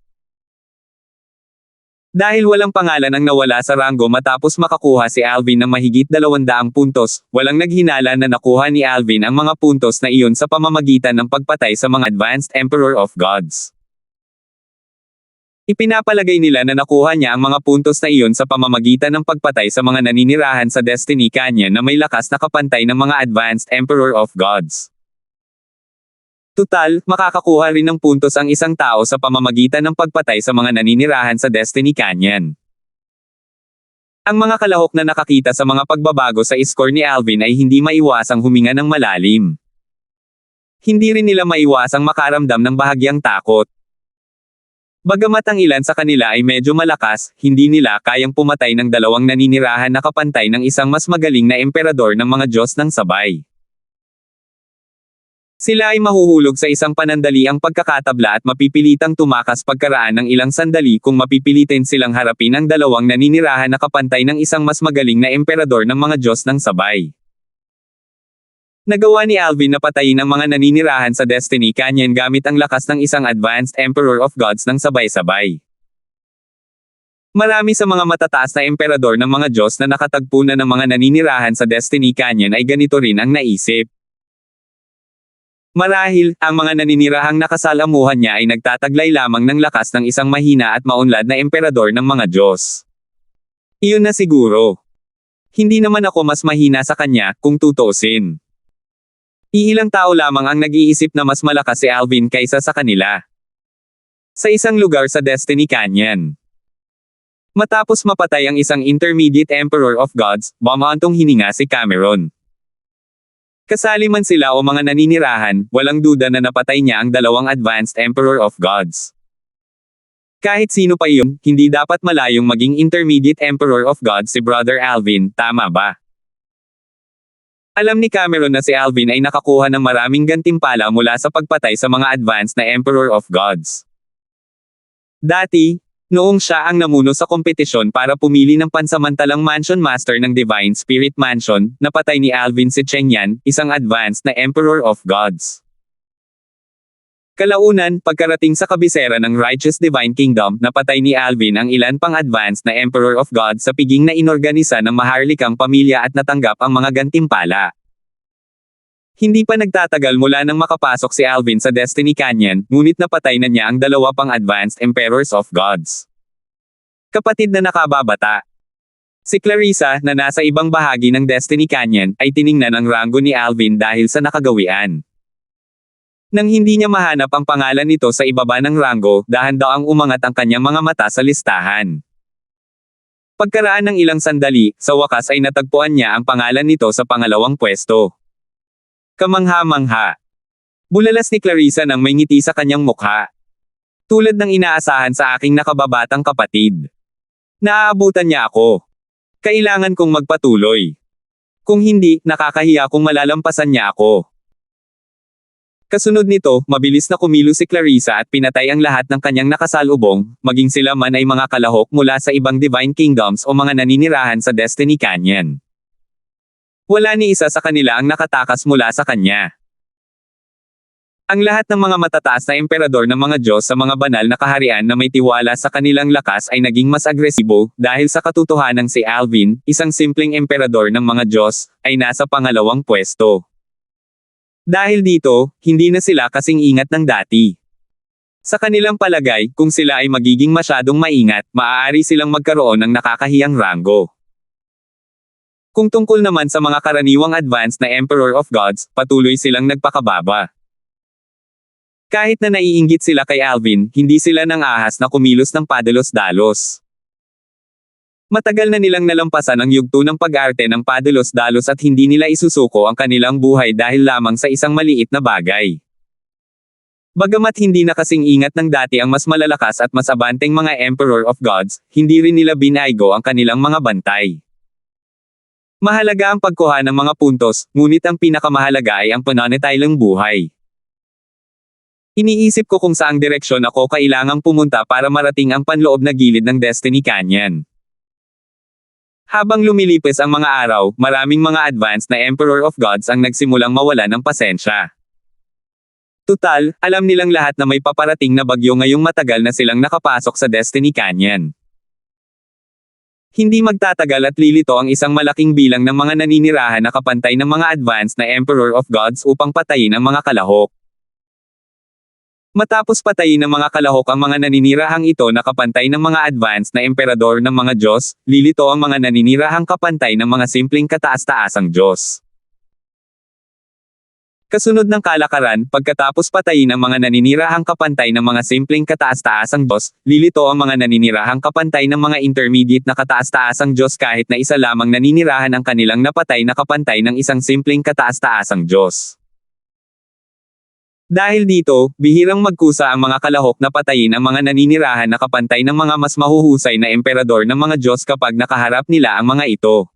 Dahil walang pangalan ang nawala sa ranggo matapos makakuha si Alvin ng mahigit 200 puntos, walang naghinala na nakuha ni Alvin ang mga puntos na iyon sa pamamagitan ng pagpatay sa mga Advanced Emperor of Gods. Ipinapalagay nila na nakuha niya ang mga puntos na iyon sa pamamagitan ng pagpatay sa mga naninirahan sa Destiny Canyon na may lakas na kapantay ng mga Advanced Emperor of Gods. Tutal, makakakuha rin ng puntos ang isang tao sa pamamagitan ng pagpatay sa mga naninirahan sa Destiny Canyon. Ang mga kalahok na nakakita sa mga pagbabago sa score ni Alvin ay hindi maiwasang huminga ng malalim. Hindi rin nila maiwasang makaramdam ng bahagyang takot. Bagamat ang ilan sa kanila ay medyo malakas, hindi nila kayang pumatay ng dalawang naninirahan na kapantay ng isang mas magaling na emperador ng mga Diyos ng sabay. Sila ay mahuhulog sa isang panandaliang pagkakatabla at mapipilitang tumakas pagkaraan ng ilang sandali kung mapipilitin silang harapin ang dalawang naninirahan na kapantay ng isang mas magaling na emperador ng mga Diyos ng sabay. Nagawa ni Alvin na patayin ang mga naninirahan sa Destiny Canyon gamit ang lakas ng isang advanced Emperor of Gods ng sabay-sabay. Marami sa mga matataas na emperador ng mga Diyos na nakatagpo na ng mga naninirahan sa Destiny Canyon ay ganito rin ang naisip. Marahil, ang mga naninirahang nakasalamuhan niya ay nagtataglay lamang ng lakas ng isang mahina at maunlad na emperador ng mga Diyos. Iyon na siguro. Hindi naman ako mas mahina sa kanya, kung tutuusin. Iilang tao lamang ang nag-iisip na mas malakas si Alvin kaysa sa kanila. Sa isang lugar sa Destiny Canyon. Matapos mapatay ang isang intermediate Emperor of Gods, bumantong hininga si Cameron. Kasali man sila o mga naninirahan, walang duda na napatay niya ang dalawang advanced Emperor of Gods. Kahit sino pa iyon, hindi dapat malayong maging intermediate Emperor of Gods si Brother Alvin, tama ba? Alam ni Cameron na si Alvin ay nakakuha ng maraming gantimpala mula sa pagpatay sa mga advanced na Emperor of Gods. Dati, noong siya ang namuno sa kompetisyon para pumili ng pansamantalang Mansion Master ng Divine Spirit Mansion, napatay ni Alvin si Cheng Yan, isang advanced na Emperor of Gods. Kalaunan, pagkarating sa kabisera ng Righteous Divine Kingdom, napatay ni Alvin ang ilan pang advanced na Emperor of Gods sa piging na inorganisa ng maharlikang pamilya at natanggap ang mga gantimpala. Hindi pa nagtatagal mula nang makapasok si Alvin sa Destiny Canyon, ngunit napatay na niya ang dalawa pang advanced Emperors of Gods. Kapatid na nakababata. Si Clarissa, na nasa ibang bahagi ng Destiny Canyon, ay tiningnan ang ranggo ni Alvin dahil sa nakagawian. Nang hindi niya mahanap ang pangalan nito sa ibaba ng ranggo, dahan-daang umangat ang kanyang mga mata sa listahan. Pagkaraan ng ilang sandali, sa wakas ay natagpuan niya ang pangalan nito sa pangalawang pwesto. Kamangha-mangha. Bulalas ni Clarissa nang may ngiti sa kanyang mukha. Tulad ng inaasahan sa aking nakababatang kapatid. Naaabutan niya ako. Kailangan kong magpatuloy. Kung hindi, nakakahiya kung malalampasan niya ako. Kasunod nito, mabilis na kumilos si Clarissa at pinatay ang lahat ng kanyang nakasalubong, maging sila man ay mga kalahok mula sa ibang Divine Kingdoms o mga naninirahan sa Destiny Canyon. Wala ni isa sa kanila ang nakatakas mula sa kanya. Ang lahat ng mga matataas na emperador ng mga Diyos sa mga banal na kaharian na may tiwala sa kanilang lakas ay naging mas agresibo, dahil sa katotohanan si Alvin, isang simpleng emperador ng mga Diyos, ay nasa pangalawang pwesto. Dahil dito, hindi na sila kasing ingat ng dati. Sa kanilang palagay, kung sila ay magiging masyadong maingat, maaari silang magkaroon ng nakakahiyang ranggo. Kung tungkol naman sa mga karaniwang advanced na Emperor of Gods, patuloy silang nagpakababa. Kahit na naiinggit sila kay Alvin, hindi sila nang ahas na kumilos ng padalos-dalos. Matagal na nilang nalampasan ang yugto ng pag-arte ng padalos-dalos at hindi nila isusuko ang kanilang buhay dahil lamang sa isang maliit na bagay. Bagamat hindi na kasing ingat ng dati ang mas malalakas at mas abanteng mga Emperor of Gods, hindi rin nila binaygo ang kanilang mga bantay. Mahalaga ang pagkuha ng mga puntos, ngunit ang pinakamahalaga ay ang pananatiling buhay. Iniisip ko kung saang direksyon ako kailangang pumunta para marating ang panloob na gilid ng Destiny Canyon. Habang lumilipas ang mga araw, maraming mga advanced na Emperor of Gods ang nagsimulang mawala ng pasensya. Tutal, alam nilang lahat na may paparating na bagyo ngayong matagal na silang nakapasok sa Destiny Canyon. Hindi magtatagal at lilito ang isang malaking bilang ng mga naninirahan na kapantay ng mga advanced na Emperor of Gods upang patayin ang mga kalahok. Matapos patayin ng mga kalahok ang mga naninirahang ito na kapantay ng mga advanced na emperador ng mga Diyos, lilito ang mga naninirahang kapantay ng mga simpleng kataas-taasang Diyos. Kasunod ng kalakaran, pagkatapos patayin ang mga naninirahang kapantay ng mga simpleng kataas-taasang Diyos, lilito ang mga naninirahang kapantay ng mga intermediate na kataas-taasang Diyos kahit na isa lamang naninirahan ang kanilang napatay na kapantay ng isang simpleng kataas-taasang Diyos. Dahil dito, bihirang magkusa ang mga kalahok na patayin ang mga naninirahan na kapantay ng mga mas mahuhusay na emperador ng mga Diyos kapag nakaharap nila ang mga ito.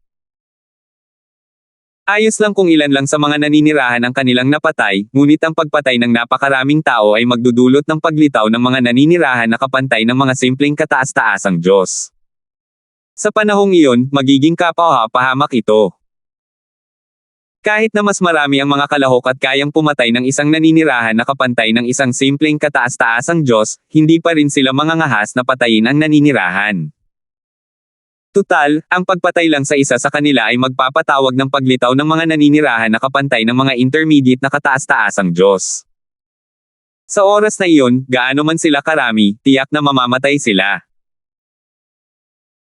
Ayos lang kung ilan lang sa mga naninirahan ang kanilang napatay, ngunit ang pagpatay ng napakaraming tao ay magdudulot ng paglitaw ng mga naninirahan na kapantay ng mga simpleng kataas-taasang Diyos. Sa panahong iyon, magiging kapahamak ito. Kahit na mas marami ang mga kalahok at kayang pumatay ng isang naninirahan na kapantay ng isang simpleng kataas-taasang Diyos, hindi pa rin sila mangangahas na patayin ang naninirahan. Tutal, ang pagpatay lang sa isa sa kanila ay magpapatawag ng paglitaw ng mga naninirahan na kapantay ng mga intermediate na kataas-taasang Diyos. Sa oras na iyon, gaano man sila karami, tiyak na mamamatay sila.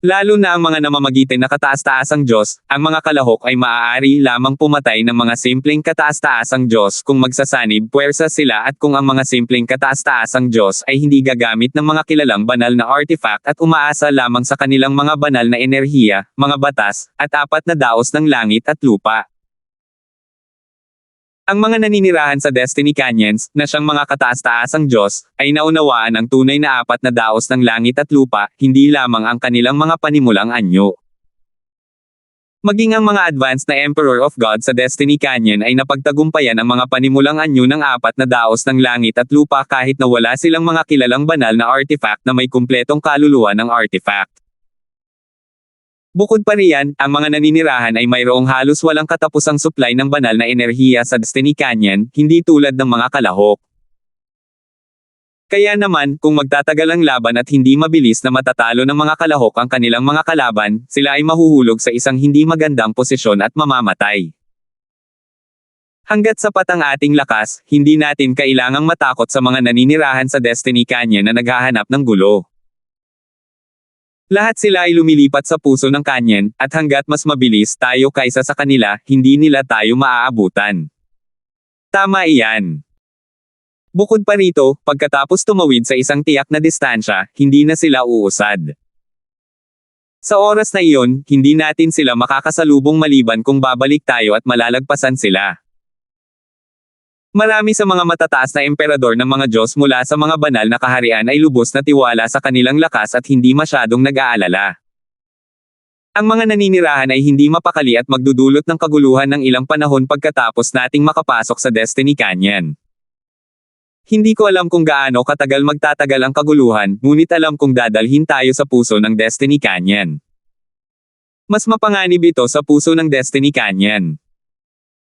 Lalo na ang mga namamagitan na kataas-taasang Diyos, ang mga kalahok ay maaari lamang pumatay ng mga simpleng kataas-taasang Diyos kung magsasanib puwersa sila at kung ang mga simpleng kataas-taasang Diyos ay hindi gagamit ng mga kilalang banal na artifact at umaasa lamang sa kanilang mga banal na enerhiya, mga batas, at apat na daos ng langit at lupa. Ang mga naninirahan sa Destiny Canyons, na siyang mga kataas-taasang Diyos, ay naunawaan ang tunay na apat na daos ng langit at lupa, hindi lamang ang kanilang mga panimulang anyo. Maging ang mga advanced na Emperor of God sa Destiny Canyon ay napagtagumpayan ang mga panimulang anyo ng apat na daos ng langit at lupa kahit na wala silang mga kilalang banal na artifact na may kumpletong kaluluwa ng artifact. Bukod pa riyan, ang mga naninirahan ay mayroong halos walang katapusang supply ng banal na enerhiya sa Destiny Canyon, hindi tulad ng mga kalahok. Kaya naman, kung magtatagal ang laban at hindi mabilis na matatalo ng mga kalahok ang kanilang mga kalaban, sila ay mahuhulog sa isang hindi magandang posisyon at mamamatay. Hanggat sapat ang ating lakas, hindi natin kailangang matakot sa mga naninirahan sa Destiny Canyon na naghahanap ng gulo. Lahat sila ay lumilipat sa puso ng canyon, at hanggat mas mabilis tayo kaysa sa kanila, hindi nila tayo maaabutan. Tama iyan. Bukod pa rito, pagkatapos tumawid sa isang tiyak na distansya, hindi na sila uusad. Sa oras na iyon, hindi natin sila makakasalubong maliban kung babalik tayo at malalagpasan sila. Marami sa mga matataas na emperador ng mga Diyos mula sa mga banal na kaharian ay lubos na tiwala sa kanilang lakas at hindi masyadong nag-aalala. Ang mga naninirahan ay hindi mapakali at magdudulot ng kaguluhan ng ilang panahon pagkatapos nating makapasok sa Destiny Canyon. Hindi ko alam kung gaano katagal magtatagal ang kaguluhan, ngunit alam kong dadalhin tayo sa puso ng Destiny Canyon. Mas mapanganib ito sa puso ng Destiny Canyon.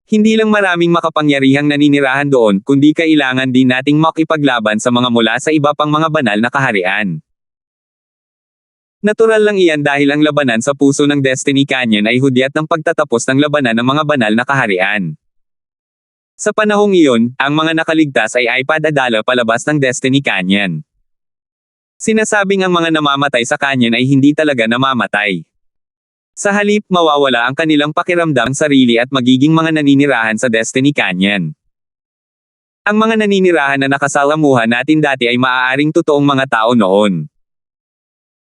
Hindi lang maraming makapangyarihang naninirahan doon, kundi kailangan din nating makipaglaban sa mga mula sa iba pang mga banal na kaharian. Natural lang iyan dahil ang labanan sa puso ng Destiny Canyon ay hudyat ng pagtatapos ng labanan ng mga banal na kaharian. Sa panahong iyon, ang mga nakaligtas ay ipadadala palabas ng Destiny Canyon. Sinasabing ang mga namamatay sa canyon ay hindi talaga namamatay. Sa halip, mawawala ang kanilang pakiramdam sarili at magiging mga naninirahan sa Destiny Canyon. Ang mga naninirahan na nakasalamuhan natin dati ay maaaring totoong mga tao noon.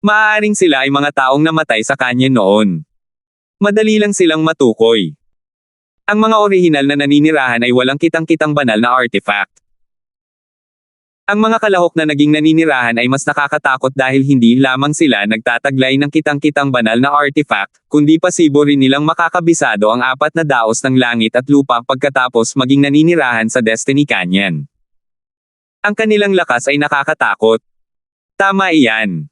Maaaring sila ay mga taong namatay sa canyon noon. Madali lang silang matukoy. Ang mga orihinal na naninirahan ay walang kitang-kitang banal na artifact. Ang mga kalahok na naging naninirahan ay mas nakakatakot dahil hindi lamang sila nagtataglay ng kitang-kitang banal na artifact, kundi pasibo rin nilang makakabisado ang apat na daos ng langit at lupa pagkatapos maging naninirahan sa Destiny Canyon. Ang kanilang lakas ay nakakatakot. Tama iyan.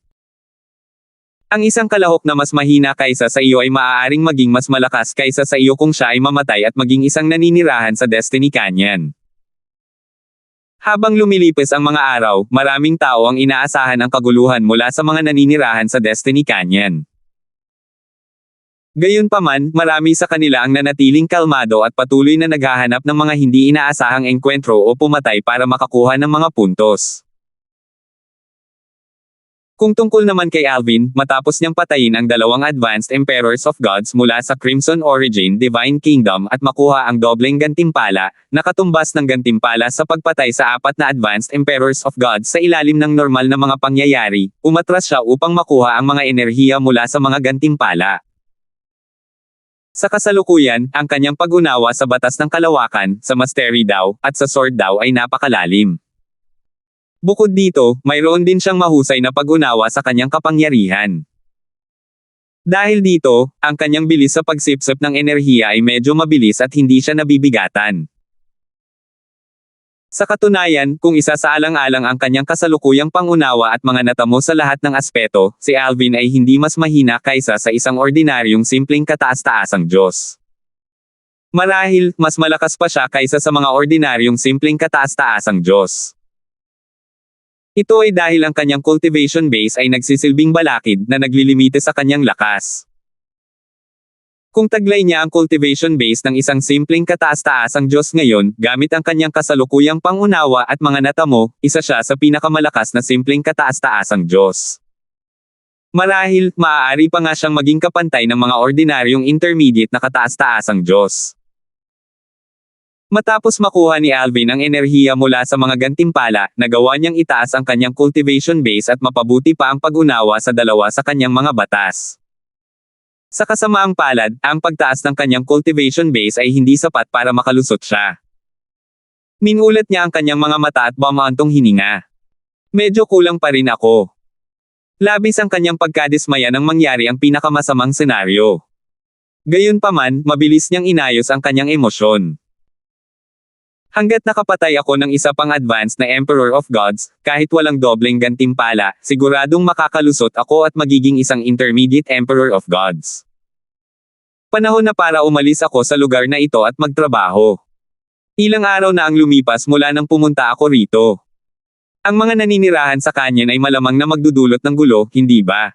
Ang isang kalahok na mas mahina kaysa sa iyo ay maaaring maging mas malakas kaysa sa iyo kung siya ay mamatay at maging isang naninirahan sa Destiny Canyon. Habang lumilipas ang mga araw, maraming tao ang inaasahan ang kaguluhan mula sa mga naninirahan sa Destiny Canyon. Gayunpaman, marami sa kanila ang nanatiling kalmado at patuloy na naghahanap ng mga hindi inaasahang engkwentro o pumatay para makakuha ng mga puntos. Kung tungkol naman kay Alvin, matapos niyang patayin ang dalawang advanced Emperors of Gods mula sa Crimson Origin Divine Kingdom at makuha ang dobleng gantimpala, nakatumbas ng gantimpala sa pagpatay sa apat na advanced Emperors of Gods sa ilalim ng normal na mga pangyayari, umatras siya upang makuha ang mga enerhiya mula sa mga gantimpala. Sa kasalukuyan, ang kanyang pag-unawa sa batas ng kalawakan, sa Mastery Dao, at sa Sword Dao ay napakalalim. Bukod dito, mayroon din siyang mahusay na pag-unawa sa kanyang kapangyarihan. Dahil dito, ang kanyang bilis sa pagsipsip ng enerhiya ay medyo mabilis at hindi siya nabibigatan. Sa katunayan, kung isasaalang-alang ang kanyang kasalukuyang pangunawa at mga natamo sa lahat ng aspeto, si Alvin ay hindi mas mahina kaysa sa isang ordinaryong simpleng kataas-taasang Diyos. Marahil, mas malakas pa siya kaysa sa mga ordinaryong simpleng kataas-taasang Diyos. Ito ay dahil ang kanyang cultivation base ay nagsisilbing balakid na naglilimite sa kanyang lakas. Kung taglay niya ang cultivation base ng isang simpleng kataas-taasang Diyos ngayon, gamit ang kanyang kasalukuyang pangunawa at mga natamo, isa siya sa pinakamalakas na simpleng kataas-taasang Diyos. Marahil, maaari pa nga siyang maging kapantay ng mga ordinaryong intermediate na kataas-taasang Diyos. Matapos makuha ni Alvin ang enerhiya mula sa mga gantimpala, nagawa niyang itaas ang kanyang cultivation base at mapabuti pa ang pag-unawa sa dalawa sa kanyang mga batas. Sa kasamaang palad, ang pagtaas ng kanyang cultivation base ay hindi sapat para makalusot siya. Minulat niya ang kanyang mga mata at bumaantong hininga. Medyo kulang pa rin ako. Labis ang kanyang pagkadismaya nang mangyari ang pinakamasamang senaryo. Gayunpaman, mabilis niyang inayos ang kanyang emosyon. Hanggat nakapatay ako ng isa pang advanced na Emperor of Gods, kahit walang dobleng gantimpala, siguradong makakalusot ako at magiging isang intermediate Emperor of Gods. Panahon na para umalis ako sa lugar na ito at magtrabaho. Ilang araw na ang lumipas mula nang pumunta ako rito. Ang mga naninirahan sa kanyon ay malamang na magdudulot ng gulo, hindi ba?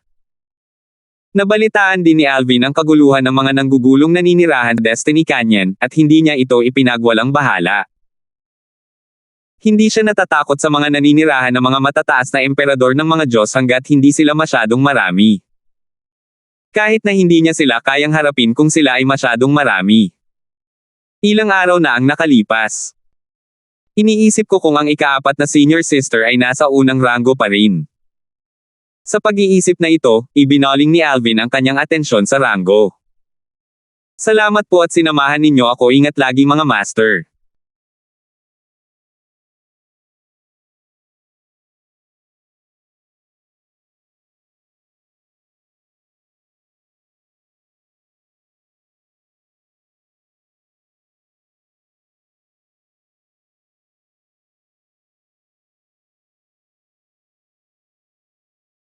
Nabalitaan din ni Alvin ang kaguluhan ng mga nanggugulong naninirahan Destiny Canyon, at hindi niya ito ipinagwalang bahala. Hindi siya natatakot sa mga naninirahan ng mga matataas na emperador ng mga Diyos hanggat hindi sila masyadong marami. Kahit na hindi niya sila kayang harapin kung sila ay masyadong marami. Ilang araw na ang nakalipas. Iniisip ko kung ang ikaapat na senior sister ay nasa unang ranggo pa rin. Sa pag-iisip na ito, ibinaling ni Alvin ang kanyang atensyon sa ranggo. Salamat po at sinamahan ninyo ako, ingat lagi mga master.